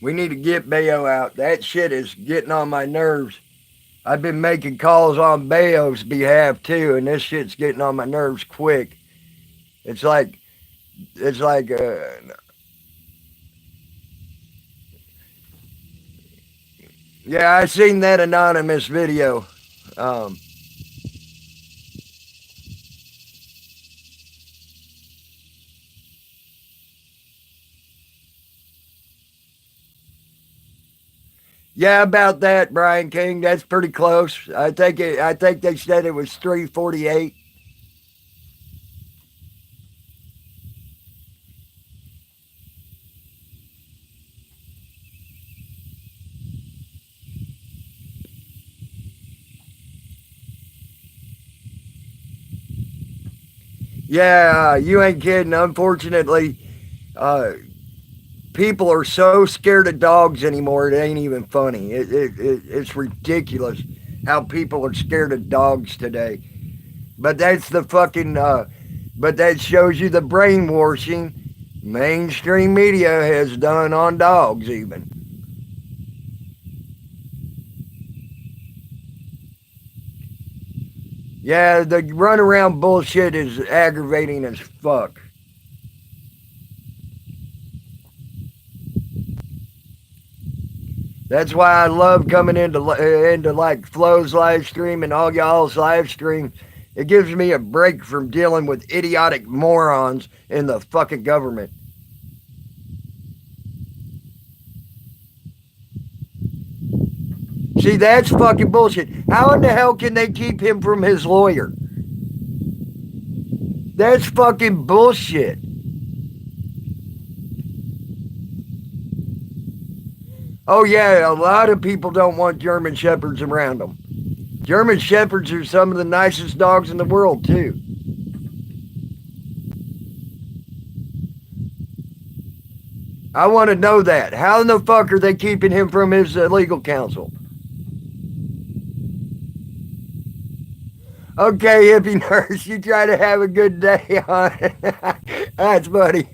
We need to get Bayo out. That shit is getting on my nerves. I've been making calls on Bayo's behalf too, and this shit's getting on my nerves quick. It's like, it's like, yeah, I seen that anonymous video. Um, yeah, about that, Brian King. That's pretty close. I think they said it was 348. Yeah, you ain't kidding. Unfortunately, uh, people are so scared of dogs anymore. It ain't even funny. It's ridiculous how people are scared of dogs today. But that's the fucking. But that shows you the brainwashing mainstream media has done on dogs. Even. Yeah, the runaround bullshit is aggravating as fuck. That's why I love coming into like Flo's live stream and all y'all's live stream. It gives me a break from dealing with idiotic morons in the fucking government. See, that's fucking bullshit. How in the hell can they keep him from his lawyer? That's fucking bullshit. Oh yeah, a lot of people don't want German shepherds around them. German shepherds are some of the nicest dogs in the world too. I want to know that. How in the fuck are they keeping him from his legal counsel? Okay, hippie nurse, you try to have a good day on it. That's funny.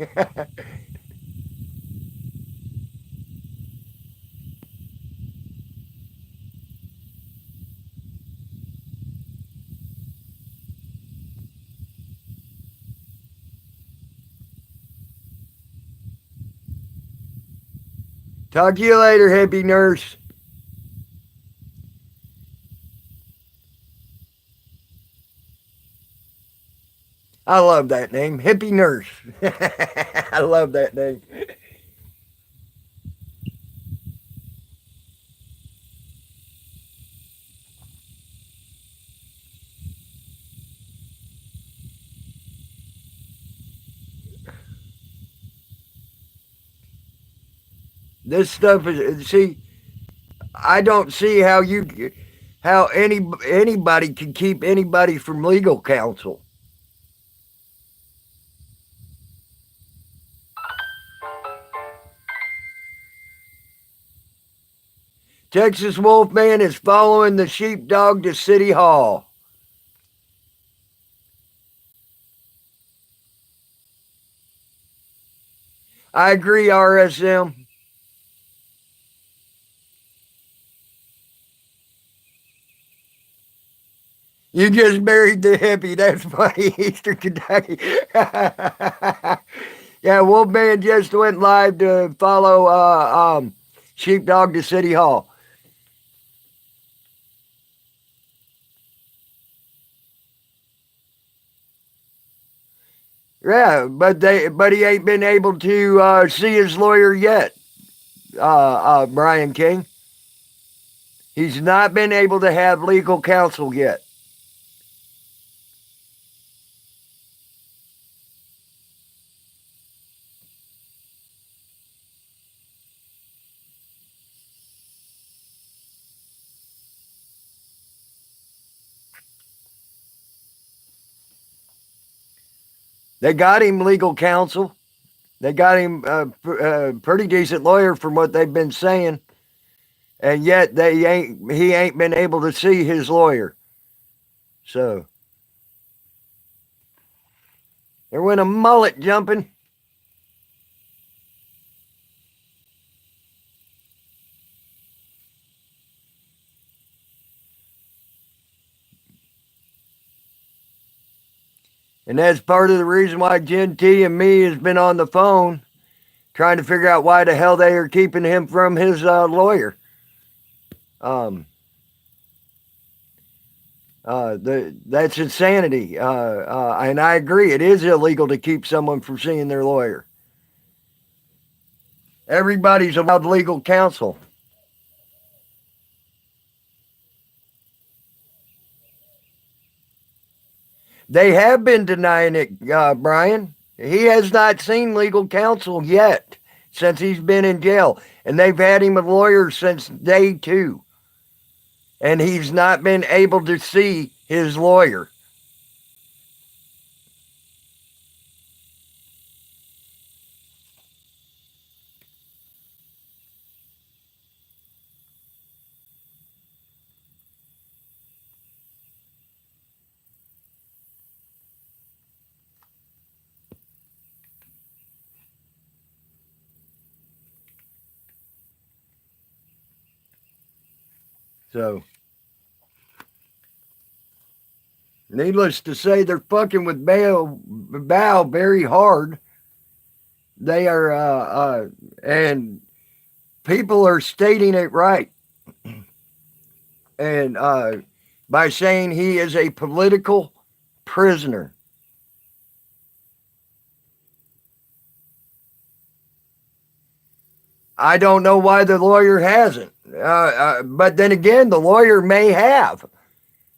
Talk to you later, hippie nurse. I love that name, hippie nurse. I love that name. This stuff is see. I don't see how anybody can keep anybody from legal counsel. Texas Wolfman is following the sheepdog to City Hall. I agree, RSM. You just married the hippie. That's funny. Eastern Kentucky. Yeah, Wolfman just went live to follow Sheepdog to City Hall. Yeah, but he ain't been able to see his lawyer yet, Brian King. He's not been able to have legal counsel yet. They got him legal counsel. They got him a pretty decent lawyer from what they've been saying, and yet he ain't been able to see his lawyer. So there went a mullet jumping. And that's part of the reason why Gen T and me has been on the phone trying to figure out why the hell they are keeping him from his lawyer. That's insanity. And I agree, it is illegal to keep someone from seeing their lawyer. Everybody's allowed legal counsel. They have been denying it, Brian. He has not seen legal counsel yet since he's been in jail. And they've had him a lawyer since day two. And he's not been able to see his lawyer. So, needless to say, they're fucking with Bao very hard. They are, and people are stating it right. And by saying he is a political prisoner. I don't know why the lawyer hasn't. But then again, the lawyer may have.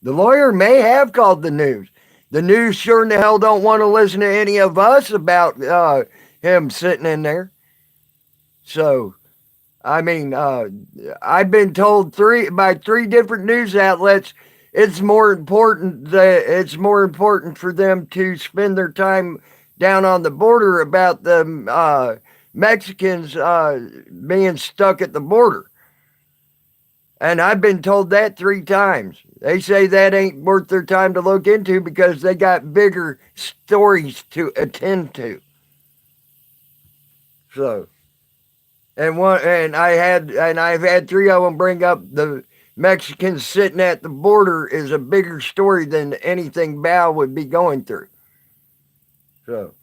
The lawyer may have called the news. The news sure in the hell don't want to listen to any of us about him sitting in there. So, I mean, I've been told by three different news outlets it's more important for them to spend their time down on the border about the Mexicans being stuck at the border. And I've been told that three times. They say that ain't worth their time to look into because they got bigger stories to attend to. So, I've had three of them bring up the Mexicans sitting at the border is a bigger story than anything Bao would be going through. So,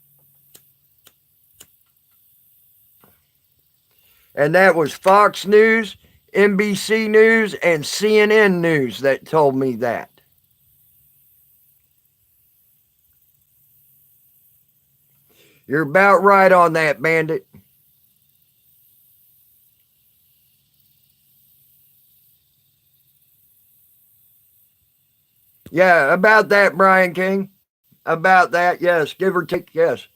and that was Fox News, NBC News, and CNN News that told me that. You're about right on that, Bandit. Yeah, about that, Brian King. About that, yes. Give or take, yes.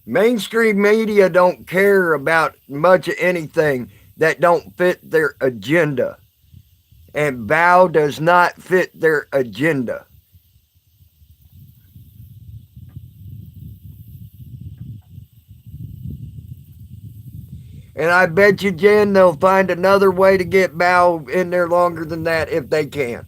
Mainstream media don't care about much of anything that don't fit their agenda. And Bao does not fit their agenda. And I bet you, Jen, they'll find another way to get Bao in there longer than that if they can.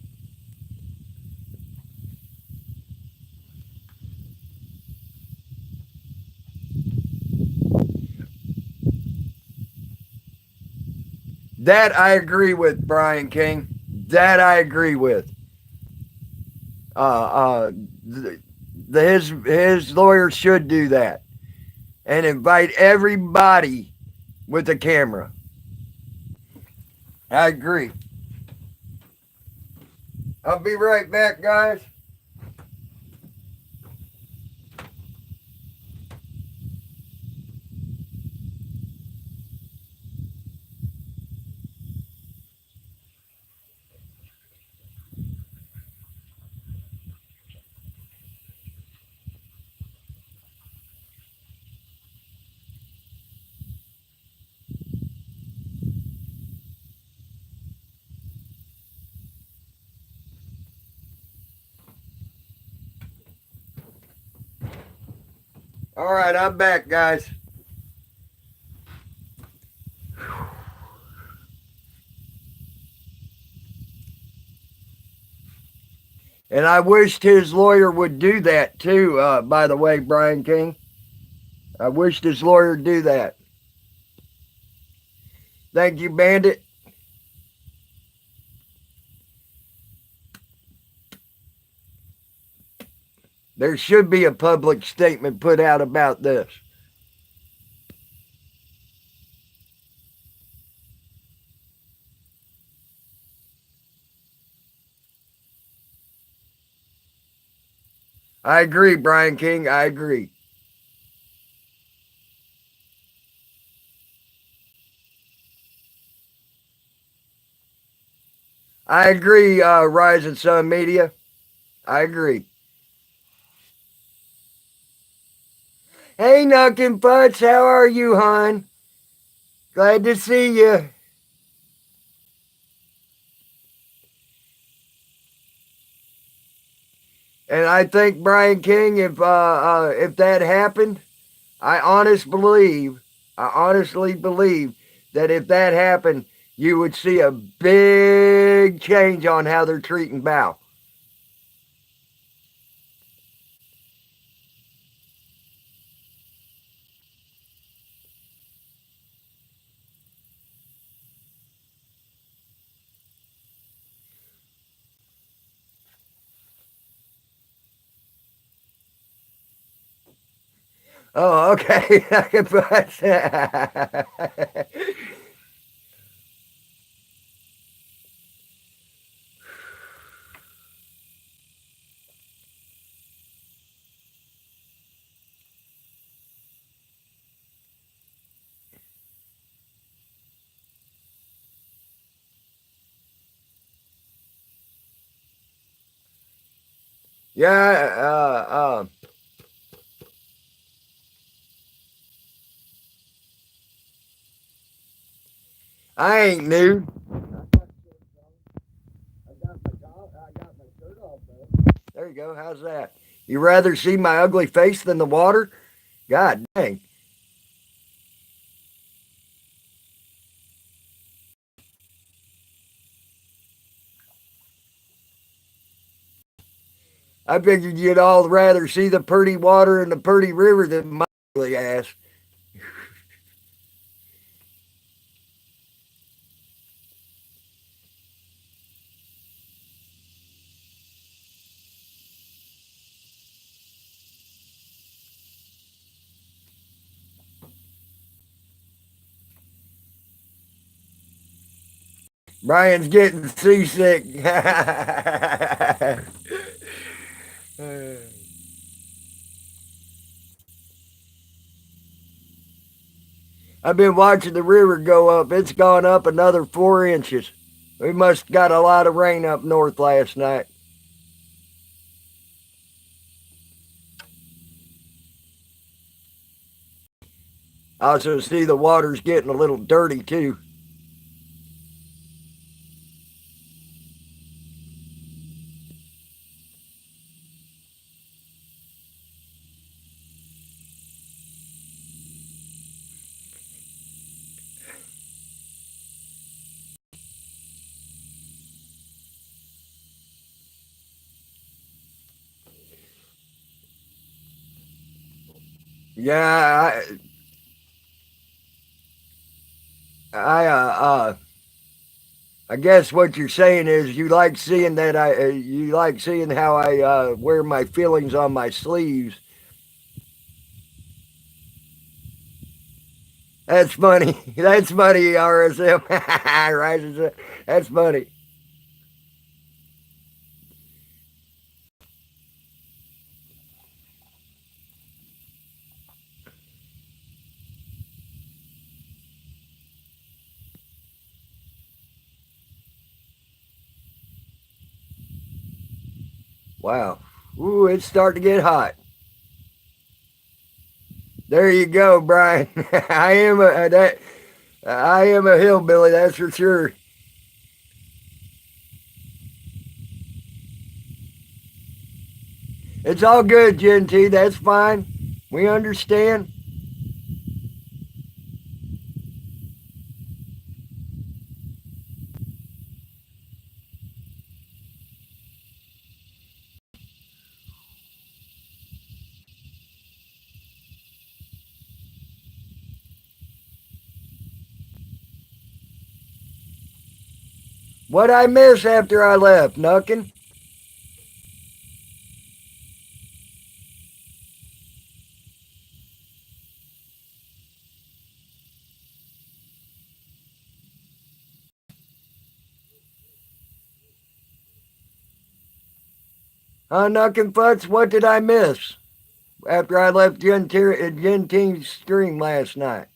That I agree with, Brian King. That I agree with. Uh, uh, his lawyer should do that and invite everybody with a camera. I agree. I'll be right back, guys. All right, I'm back, guys. And I wished his lawyer would do that too, by the way, Brian King. I wished his lawyer would do that. Thank you, Bandit. There should be a public statement put out about this. I agree, Brian King. I agree. I agree, Rising Sun Media. I agree. Hey, Nuck and Futz, how are you, hon? Glad to see you. And I think Brian King, if that happened, I honestly believe that if that happened, you would see a big change on how they're treating Bao. Oh, okay. Yeah, I ain't new. There you go. How's that? You rather see my ugly face than the water? God dang. I figured you'd all rather see the pretty water and the pretty river than my ugly ass. Brian's getting seasick. I've been watching the river go up. It's gone up another 4 inches. We must got a lot of rain up north last night. I also see the water's getting a little dirty too. Yeah, I I guess what you're saying is you like seeing that you like seeing how I wear my feelings on my sleeves. That's funny. That's funny, RSM. Right? That's funny. Wow. Ooh, it's starting to get hot. There you go, Brian. I am a hillbilly, that's for sure. It's all good, Gen T. That's fine. We understand. What I miss after I left, Nuckin? Nuckin Futz, what did I miss after I left Gen T's stream last night?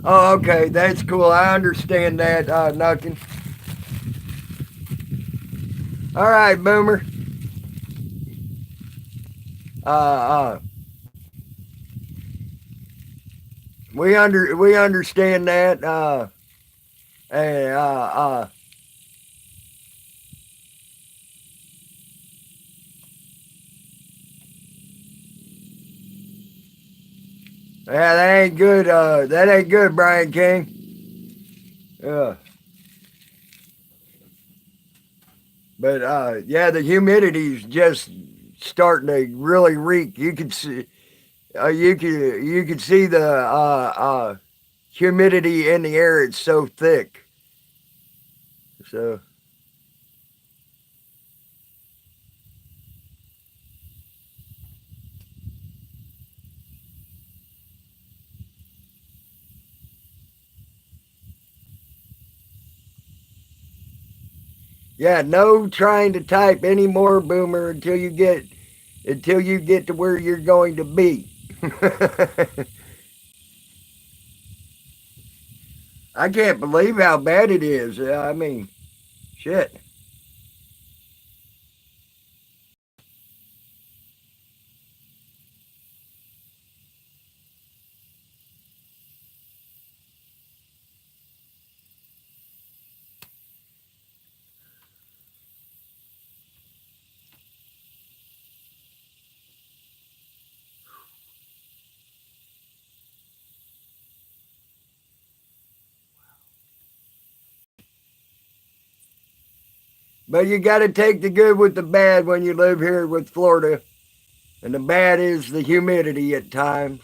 Oh, okay, that's cool. I understand that, Nuckin. All right, Boomer. Uh, uh, we understand that. Hey, yeah, that ain't good. That ain't good, Brian King. Yeah, but yeah, the humidity's just starting to really reek. You can see, you can see the humidity in the air. It's so thick. So yeah, no trying to type anymore, Boomer, until you get to where you're going to be. I can't believe how bad it is. I mean, shit. But you got to take the good with the bad when you live here with Florida. And the bad is the humidity at times.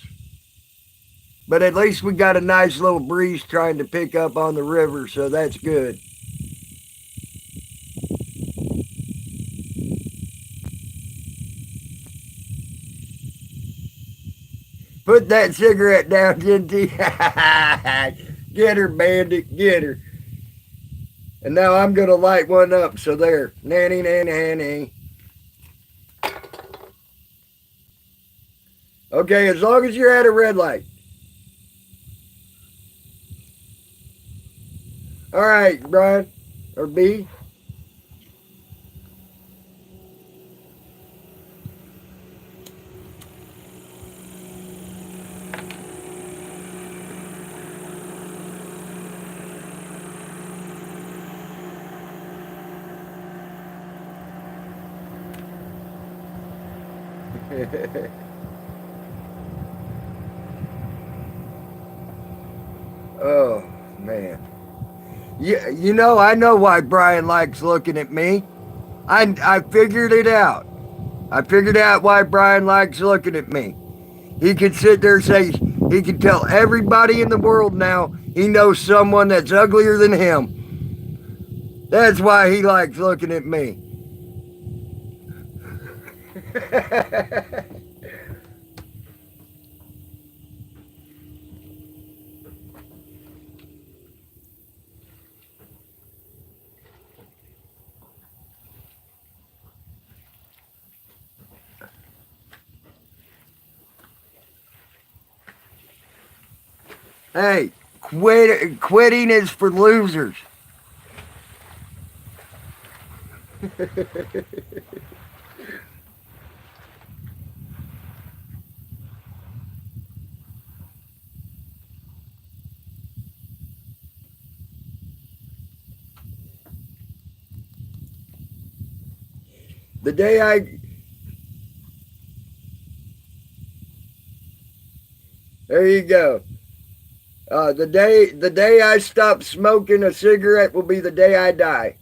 But at least we got a nice little breeze trying to pick up on the river, so that's good. Put that cigarette down, Genty. Get her, bandit, get her. And now I'm going to light one up, so there. Nanny, nanny, nanny. Okay, as long as you're at a red light. All right, Brian, or B. Oh, man. You know, I know why Brian likes looking at me. I figured it out. I figured out why Brian likes looking at me. He can sit there and say, he can tell everybody in the world now he knows someone that's uglier than him. That's why he likes looking at me. Hey, quitting is for losers. The day I, there you go. The day I stop smoking a cigarette will be the day I die.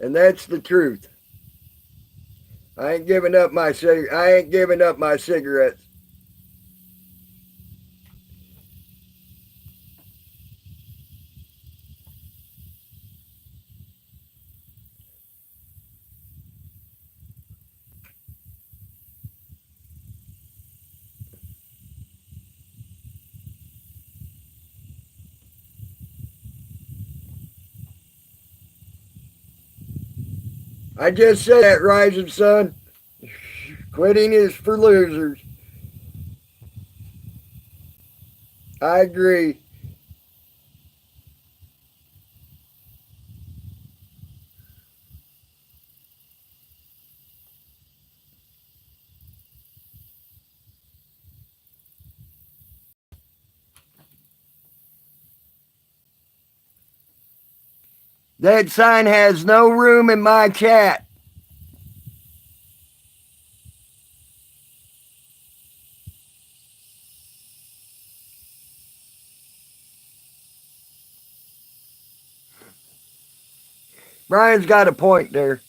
And that's the truth. I ain't giving up I ain't giving up my cigarettes. I just said that, rising sun. Quitting is for losers. I agree. That sign has no room in my chat. Brian's got a point there.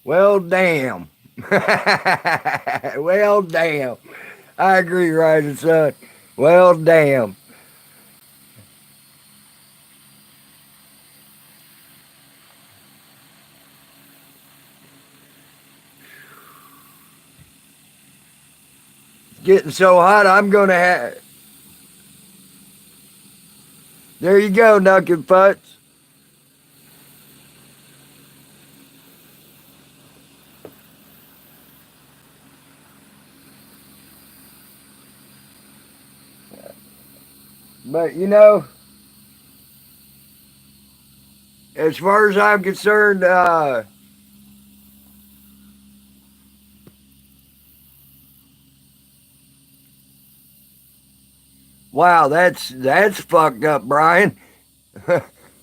Well, damn. Well, damn. I agree, rising sun. Well, damn. It's getting so hot, I'm going to have. There you go, Duncan Futz. But, you know, as far as I'm concerned, wow, that's fucked up, Brian.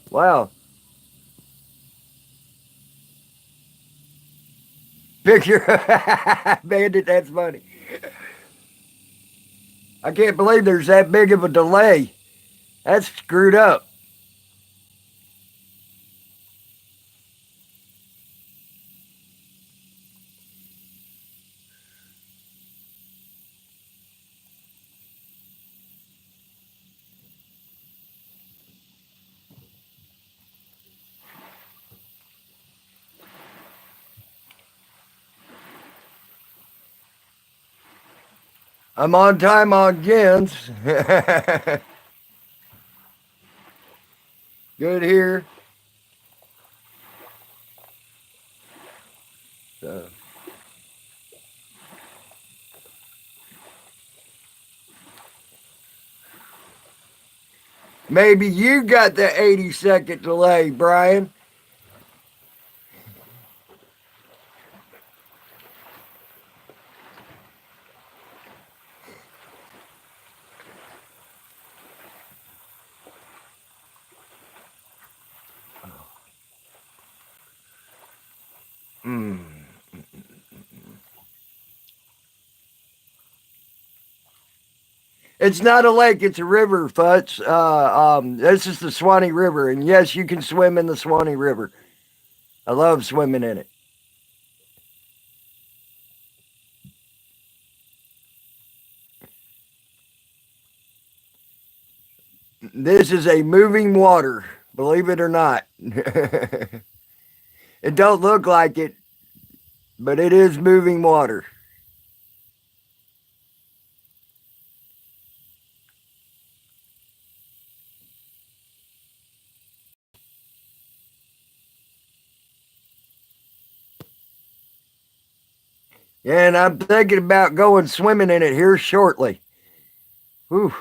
Wow. Picture Bandit, that's funny. I can't believe there's that big of a delay. That's screwed up. I'm on time on gens. Good here. So. Maybe you got the 80-second delay, Brian. Mm. It's not a lake, it's a river, Futz. This is the Swanee River, and yes, you can swim in the Swanee River. I love swimming in it. This is a moving water, believe it or not. It don't look like it, but it is moving water. And I'm thinking about going swimming in it here shortly. Whew.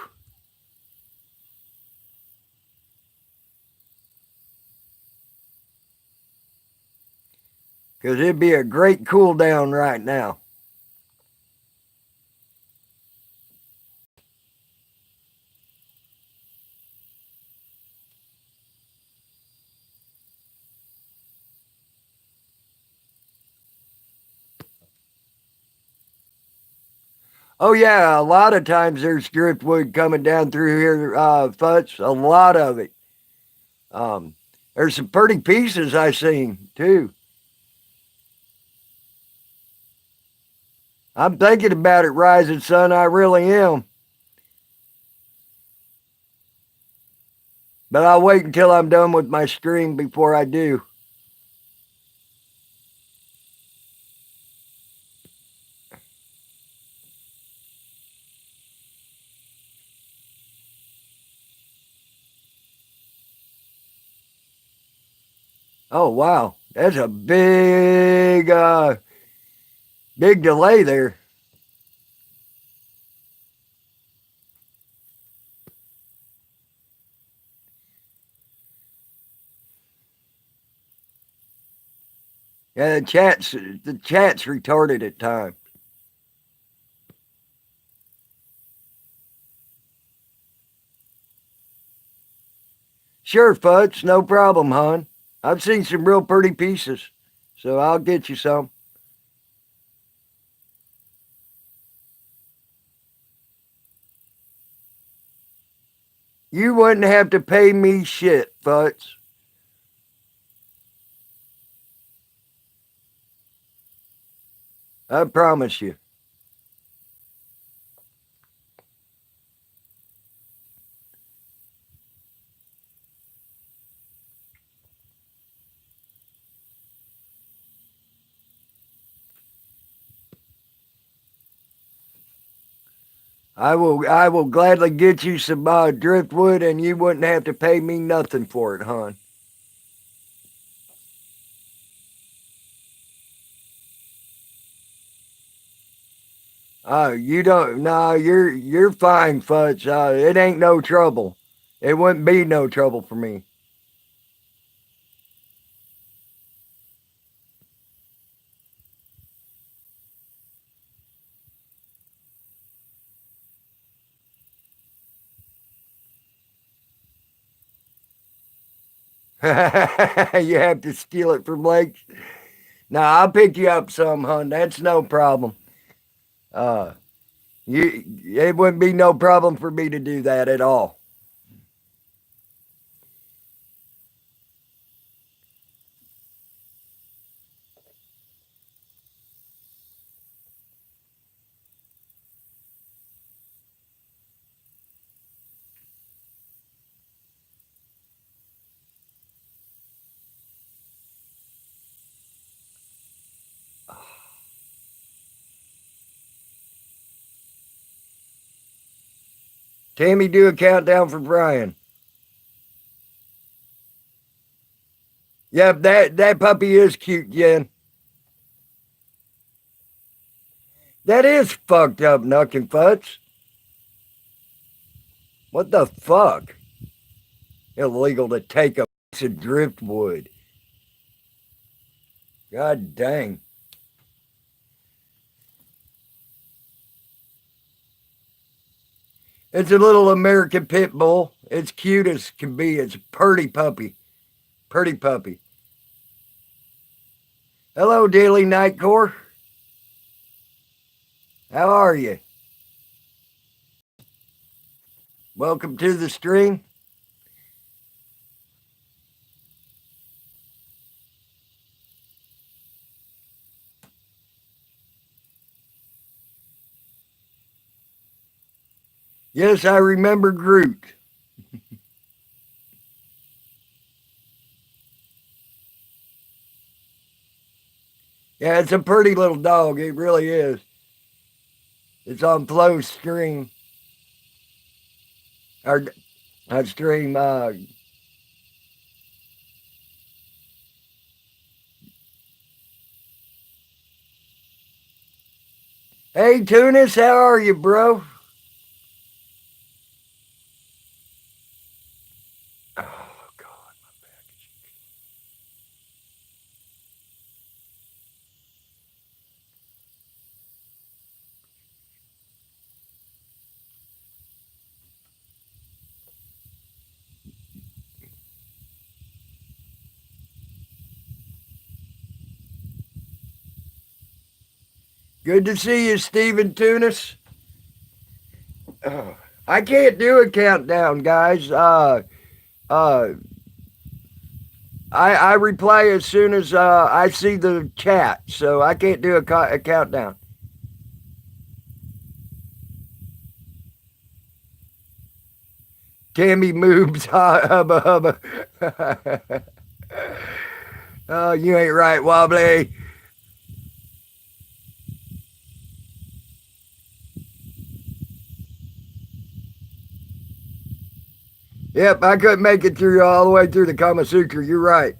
Because it'd be a great cool down right now. Oh yeah, a lot of times there's driftwood coming down through here, Futz. A lot of it. Um, there's some pretty pieces I seen too. I'm thinking about it, Rising Sun. I really am. But I'll wait until I'm done with my stream before I do. Oh wow, that's a big delay there. Yeah, the chat's retarded at times. Sure, Futz, no problem, hon. I've seen some real pretty pieces, so I'll get you some. You wouldn't have to pay me shit, Futz. I promise you. I will gladly get you some driftwood, and you wouldn't have to pay me nothing for it, hon. You don't. No, you're fine, Futz. It ain't no trouble. It wouldn't be no trouble for me. You have to steal it from Lake. Now I'll pick you up some, hon. That's no problem. Uh, It wouldn't be no problem for me to do that at all. Tammy, do a countdown for Brian. Yep, that puppy is cute, Jen. That is fucked up, Nuck and Futz. What the fuck? Illegal to take a piece of driftwood. God dang. It's a little American pit bull. It's cute as can be. It's a purty puppy. Purty puppy. Hello, Daily Nightcore. How are you? Welcome to the stream. Yes, I remember Groot. Yeah, it's a pretty little dog. It really is. It's on Flo's stream. Our stream. Hey, Tunis, how are you, bro? Oh, God, my back is... Good to see you, Stephen Tunis. I can't do a countdown, guys. I reply as soon as I see the chat, so I can't do a countdown. Tammy moves, hubba hubba. Oh, you ain't right, Wobbly. Yep, I couldn't make it through all the way through the Kama Sutra. You're right.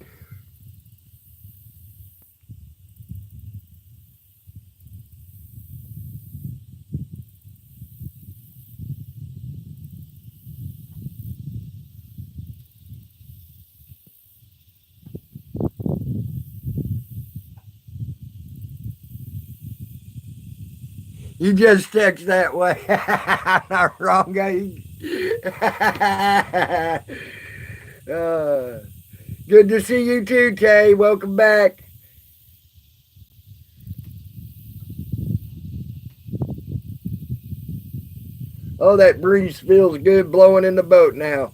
You just text that way. I'm not wrong, guys. Good to see you too, Tay. Welcome back. Oh, that breeze feels good blowing in the boat now.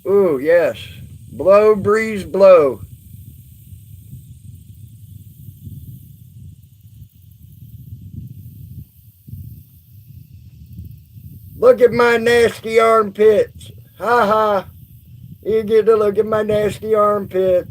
Ooh, yes. Blow, breeze, blow. Look at my nasty armpits. Ha ha. You get to look at my nasty armpits.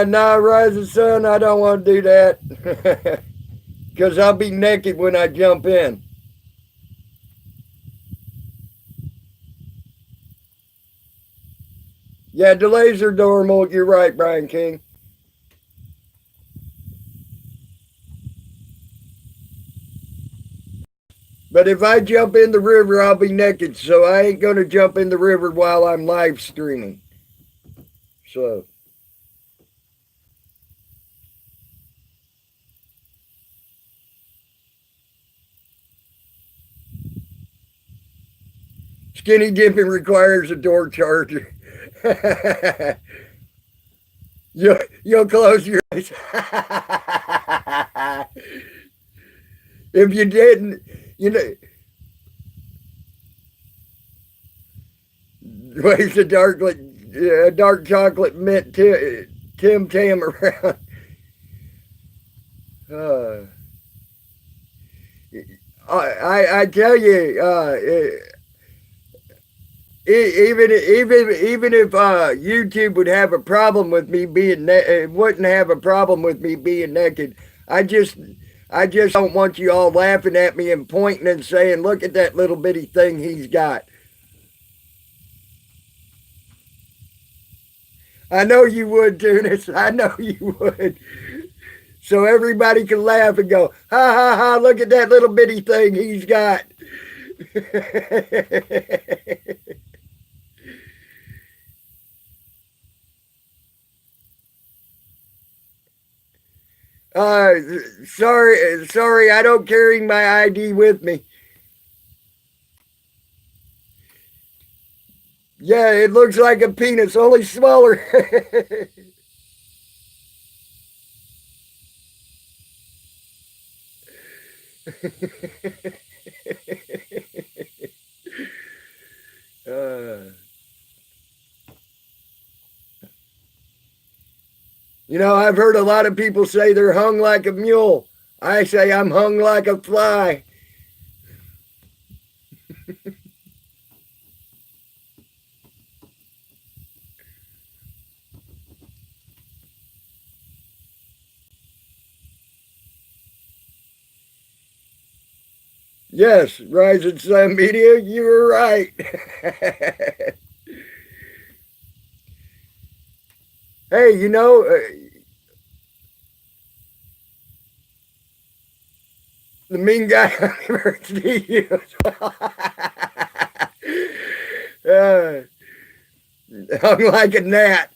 Nah, Rising Sun, I don't want to do that. Because I'll be naked when I jump in. Yeah, delays are normal. You're right, Brian King. But if I jump in the river, I'll be naked. So I ain't going to jump in the river while I'm live streaming. So... Skinny dipping requires a door charger. You'll close your eyes. If you didn't, you know, waste a dark chocolate mint Tim Tam around. Uh, I tell you, even if YouTube would have a problem with me being wouldn't have a problem with me being naked, I just don't want you all laughing at me and pointing and saying, "Look at that little bitty thing he's got." I know you would, Tunis. I know you would. So everybody can laugh and go, "Ha ha ha! Look at that little bitty thing he's got." Uh, sorry, I don't carry my ID with me. Yeah, it looks like a penis, only smaller. uh, I've heard a lot of people say they're hung like a mule. I say I'm hung like a fly. Yes, Rising Sun Media, you were right. Hey, the mean guy on University as well. Hung like a gnat.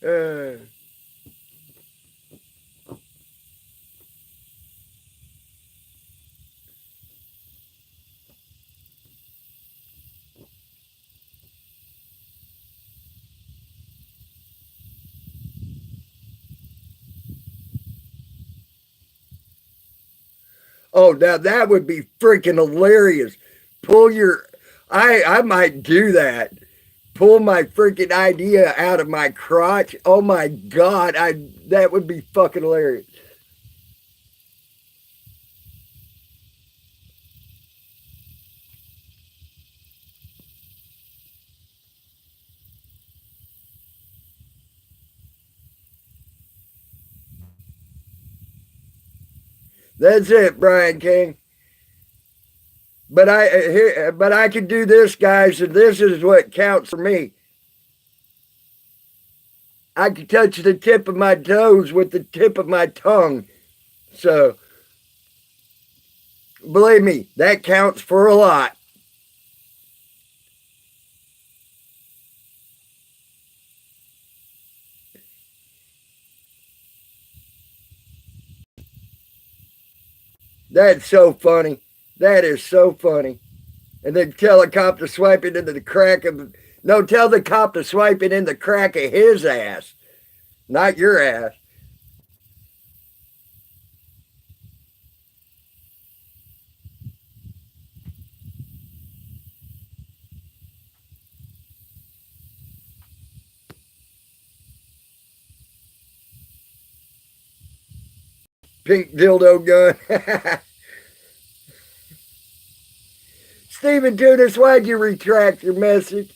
uh, oh, now that would be freaking hilarious. Pull your, I might do that. Pull my freaking idea out of my crotch. Oh my God, that would be fucking hilarious. That's it, Brian King. But I can do this, guys, and this is what counts for me. I can touch the tip of my toes with the tip of my tongue. So believe me, that counts for a lot. That's so funny. That is so funny. And then tell the cop to swipe it into the crack of, no, tell the cop to swipe it in the crack of his ass, not your ass. Pink dildo gun. Stephen Tunis, why'd you retract your message?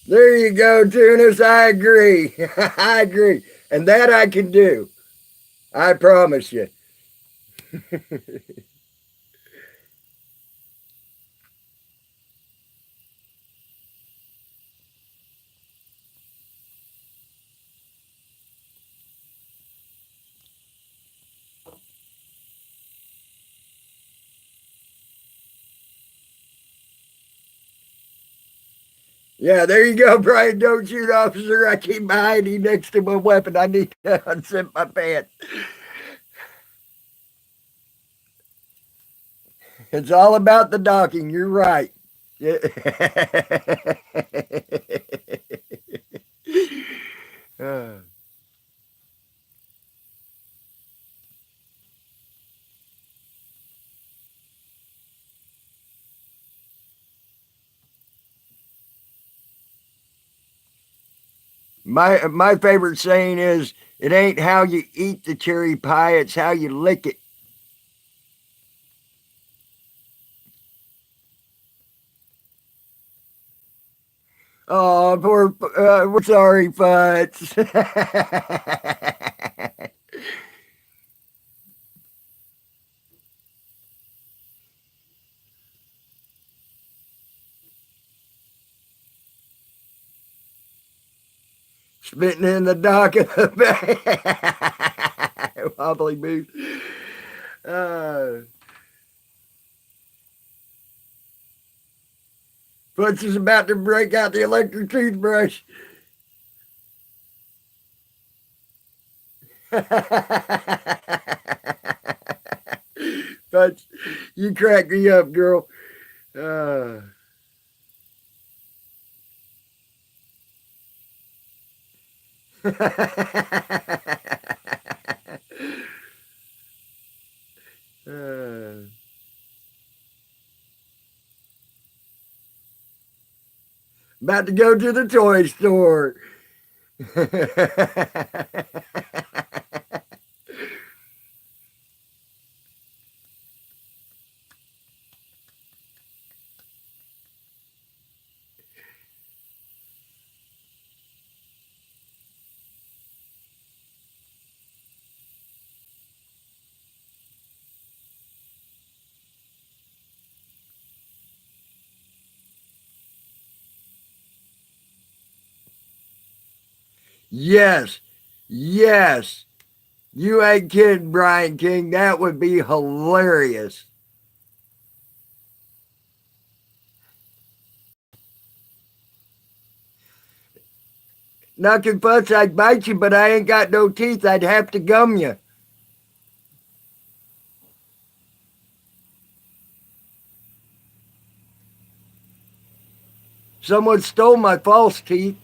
There you go, Tunis. I agree. I agree. And that I can do. I promise you. Yeah, there you go, Brian. Don't shoot, officer. I keep my ID next to my weapon. I need to unzip my pants. It's all about the docking. You're right. Yeah. Uh, my favorite saying is, "It ain't how you eat the cherry pie; it's how you lick it." Oh, poor. We're sorry, Futz. Spitting in the dock of the bay. Wobbly boots. Uh, Futz is about to break out the electric toothbrush. Futz, you crack me up, girl. Uh, uh, About to go to the toy store. Yes, yes. You ain't kidding, Brian King. That would be hilarious. Knuckin' Futz, I'd bite you, but I ain't got no teeth. I'd have to gum you. Someone stole my false teeth.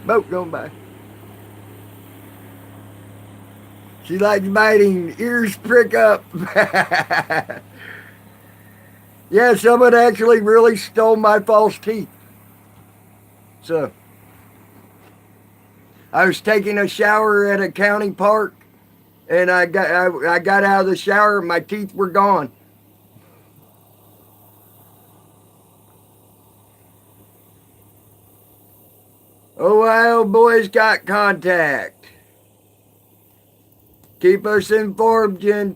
Boat going by. She likes biting. Ears prick up. Yeah, someone actually really stole my false teeth. So I was taking a shower at a county park, and I got out of the shower, and my teeth were gone. Ohio boys got contact. Keep us informed, Gen.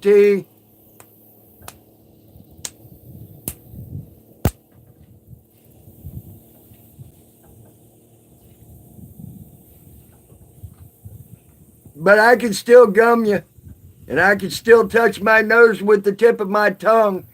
But I can still gum you, and I can still touch my nose with the tip of my tongue.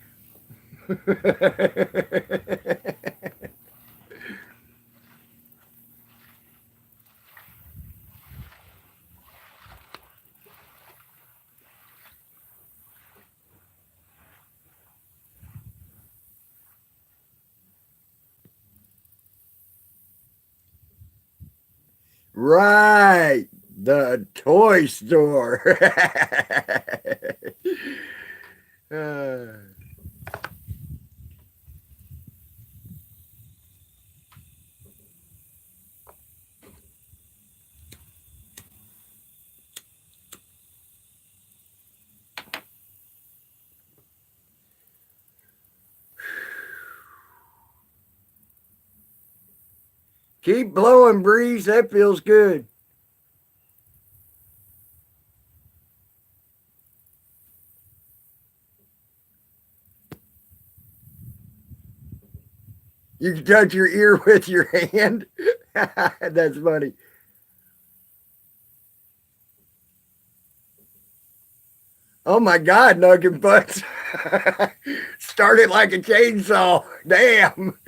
Right, the toy store. Uh, Keep blowing, breeze. That feels good. You can touch your ear with your hand. That's funny. Oh my God, Nugget Butts. Started like a chainsaw. Damn.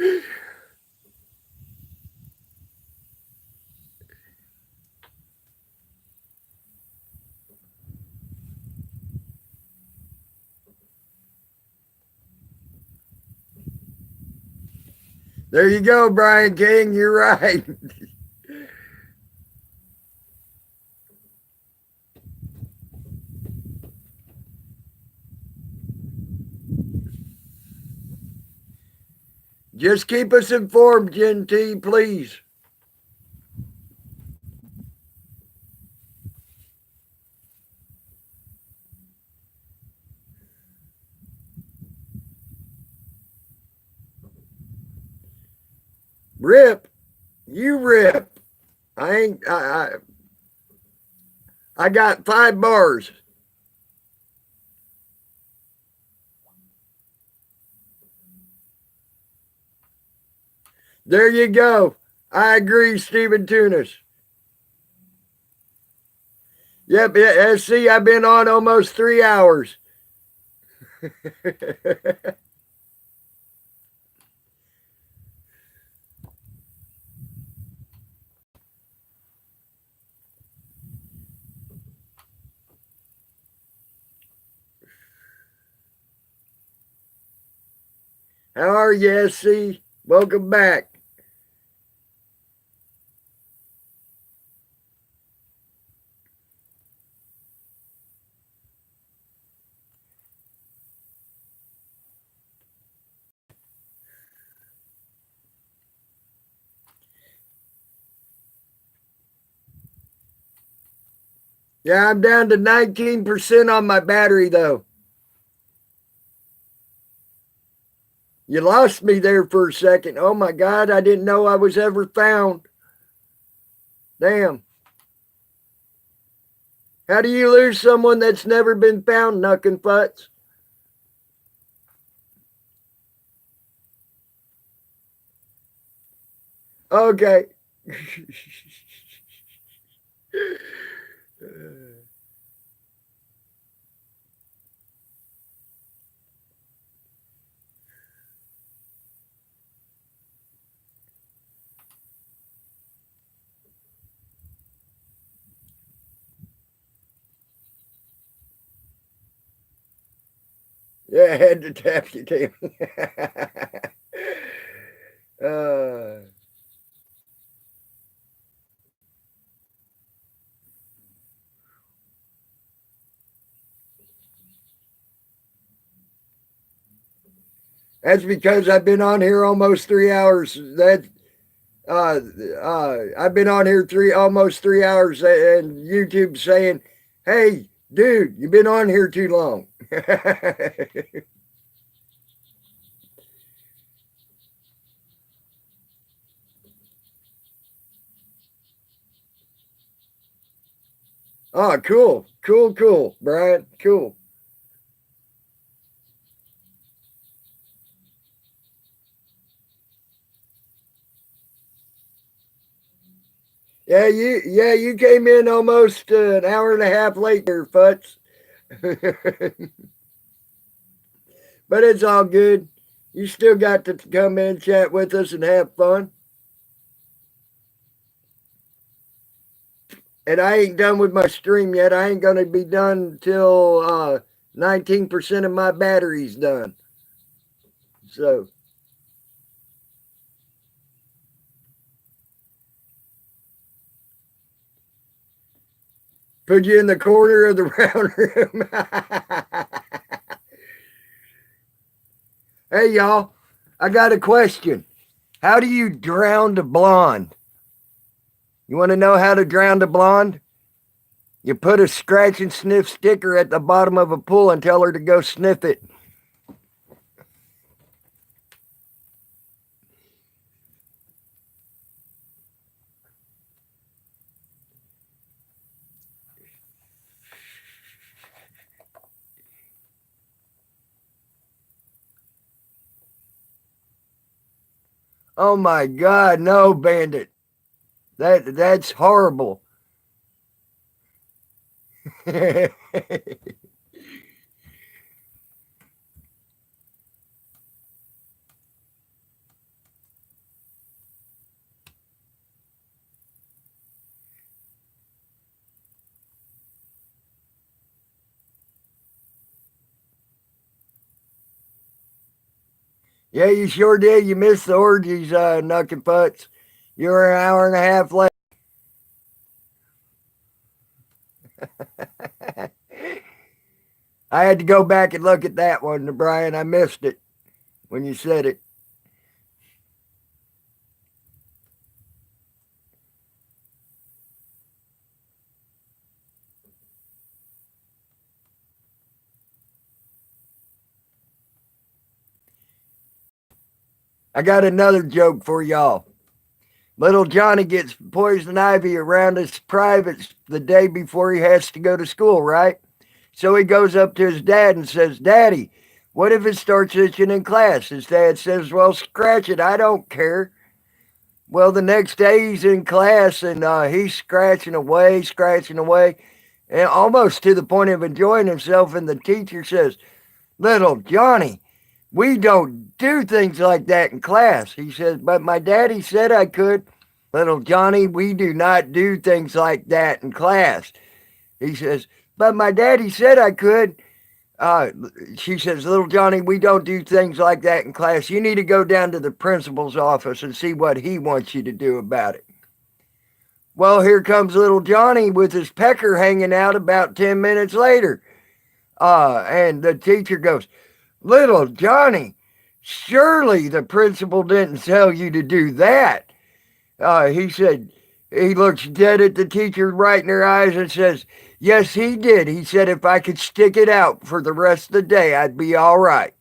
There you go, Brian King. You're right. Just keep us informed, Gen T, please. Rip, you rip. I ain't. I got 5 bars. There you go. I agree, Stephen Tunis. Yep, SC, I've been on almost 3 hours. How are you, SC? Welcome back. Yeah, I'm down to 19% on my battery, though. You lost me there for a second. Oh my God, I didn't know I was ever found. Damn. How do you lose someone that's never been found, Nuck and Futz? Okay. Yeah, I had to tap you, Tim. That's because I've been on here almost 3 hours. I've been on here almost 3 hours, and YouTube saying, "Hey, dude, you've been on here too long." Oh, cool, Brian, cool. Yeah, you came in almost an hour and a half late there, Futz. But it's all good. You still got to come in, chat with us, and have fun. And I ain't done with my stream yet. I ain't gonna be done until 19% of my battery's done. So put you in the corner of the round room. Hey y'all, I got a question. How do you drown a blonde? You want to know how to drown a blonde? You put a scratch and sniff sticker at the bottom of a pool and tell her to go sniff it. Oh my God, no, Bandit. That's horrible. Yeah, you sure did. You missed the orgies, Nuck and Putz. You were an hour and a half late. I had to go back and look at that one, Brian. I missed it when you said it. I got another joke for y'all. Little Johnny gets poison ivy around his privates the day before he has to go to school, right? So he goes up to his dad and says, Daddy, what if it starts itching in class? His dad says, Well, scratch it. I don't care. Well, the next day he's in class and he's scratching away, and almost to the point of enjoying himself. And the teacher says, Little Johnny, we don't do things like that in class. He says, But my daddy said I could. Little Johnny, we do not do things like that in class. He says, But my daddy said I could. Uh, she says, Little Johnny, we don't do things like that in class. You need to go down to the principal's office and see what he wants you to do about it. Well, here comes little Johnny with his pecker hanging out about 10 minutes later. And the teacher goes, Little Johnny, surely the principal didn't tell you to do that. He said, he looks dead at the teacher right in her eyes and says, Yes, he did. He said if I could stick it out for the rest of the day, I'd be all right.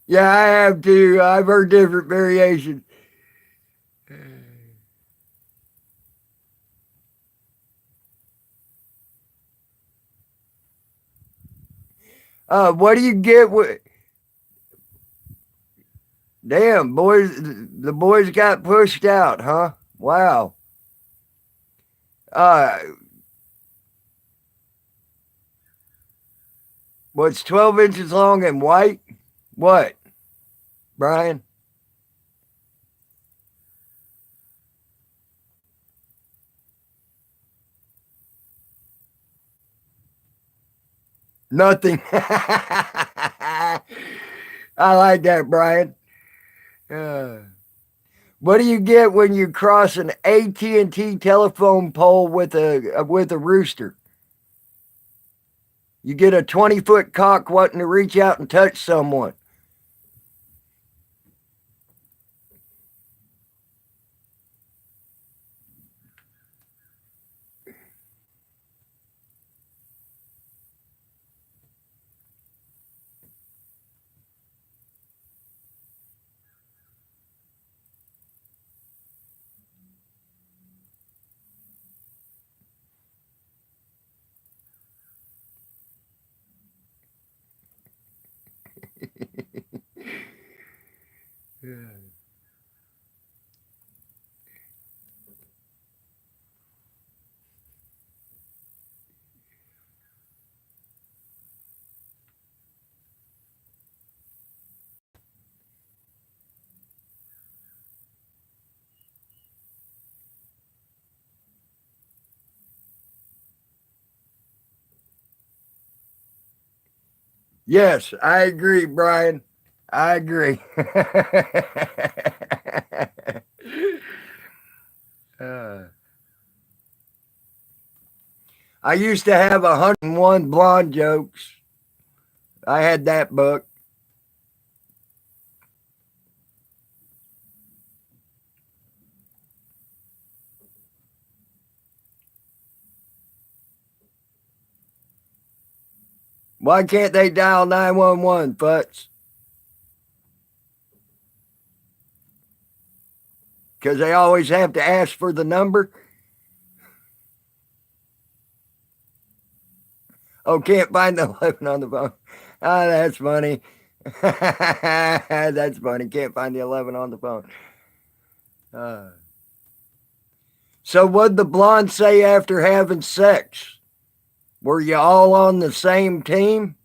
Yeah, I have too. I've heard different variations. What do you get with? Damn, boys, the boys got pushed out, huh? Wow. Uh, what's 12 inches long and white? What, Brian? Nothing. I like that, Brian. Uh, what do you get when you cross an AT&T telephone pole with a rooster? You get a 20-foot cock wanting to reach out and touch someone. Yes, I agree, Brian. I agree. uh, I used to have 101 blonde jokes. I had that book. Why can't they dial 911, Futz? Because they always have to ask for the number. Oh, can't find the 11 on the phone. Ah, that's funny. That's funny. Can't find the 11 on the phone. So what'd the blonde say after having sex? Were you all on the same team?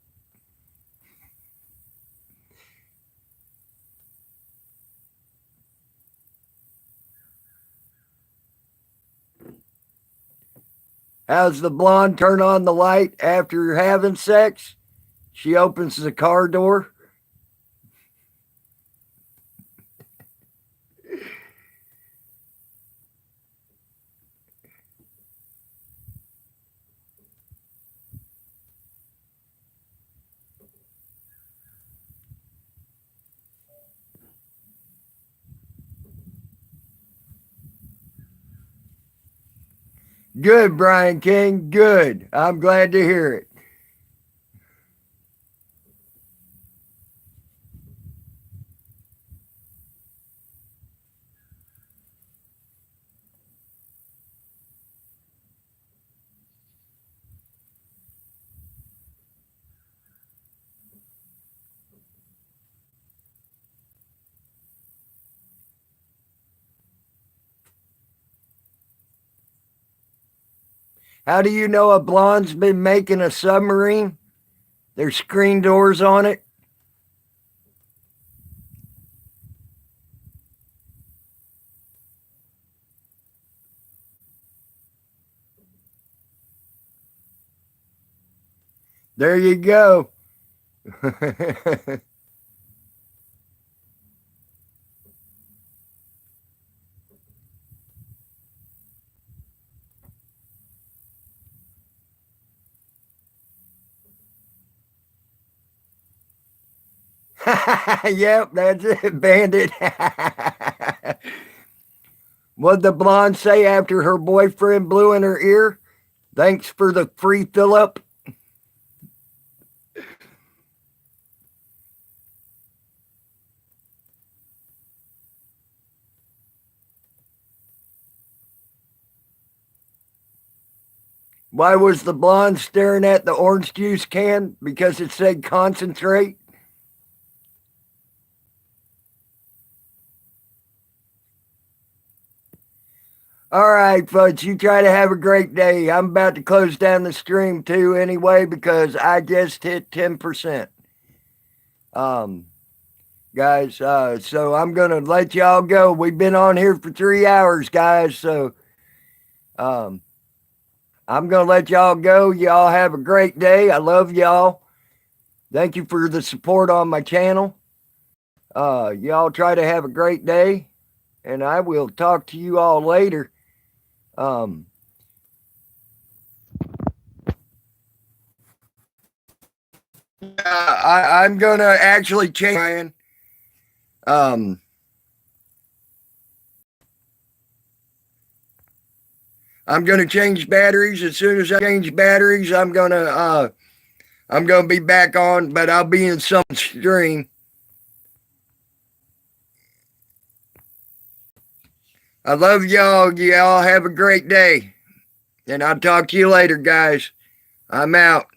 How's the blonde turn on the light after having sex? She opens the car door. Good, Brian King. Good. I'm glad to hear it. How do you know a blonde's been making a submarine? There's screen doors on it. There you go. Yep, that's it, Bandit. What'd the blonde say after her boyfriend blew in her ear? Thanks for the free fill up. Why was the blonde staring at the orange juice can? Because it said concentrate. All right, folks, you try to have a great day. I'm about to close down the stream too anyway because I just hit 10%. Guys, so I'm going to let y'all go. We've been on here for 3 hours, guys, so I'm going to let y'all go. Y'all have a great day. I love y'all. Thank you for the support on my channel. Y'all try to have a great day, and I will talk to you all later. I'm gonna actually change, Ryan. I'm gonna change batteries. As soon as I change batteries, I'm gonna be back on, but I'll be in some stream. I love y'all. Y'all have a great day. And I'll talk to you later, guys. I'm out.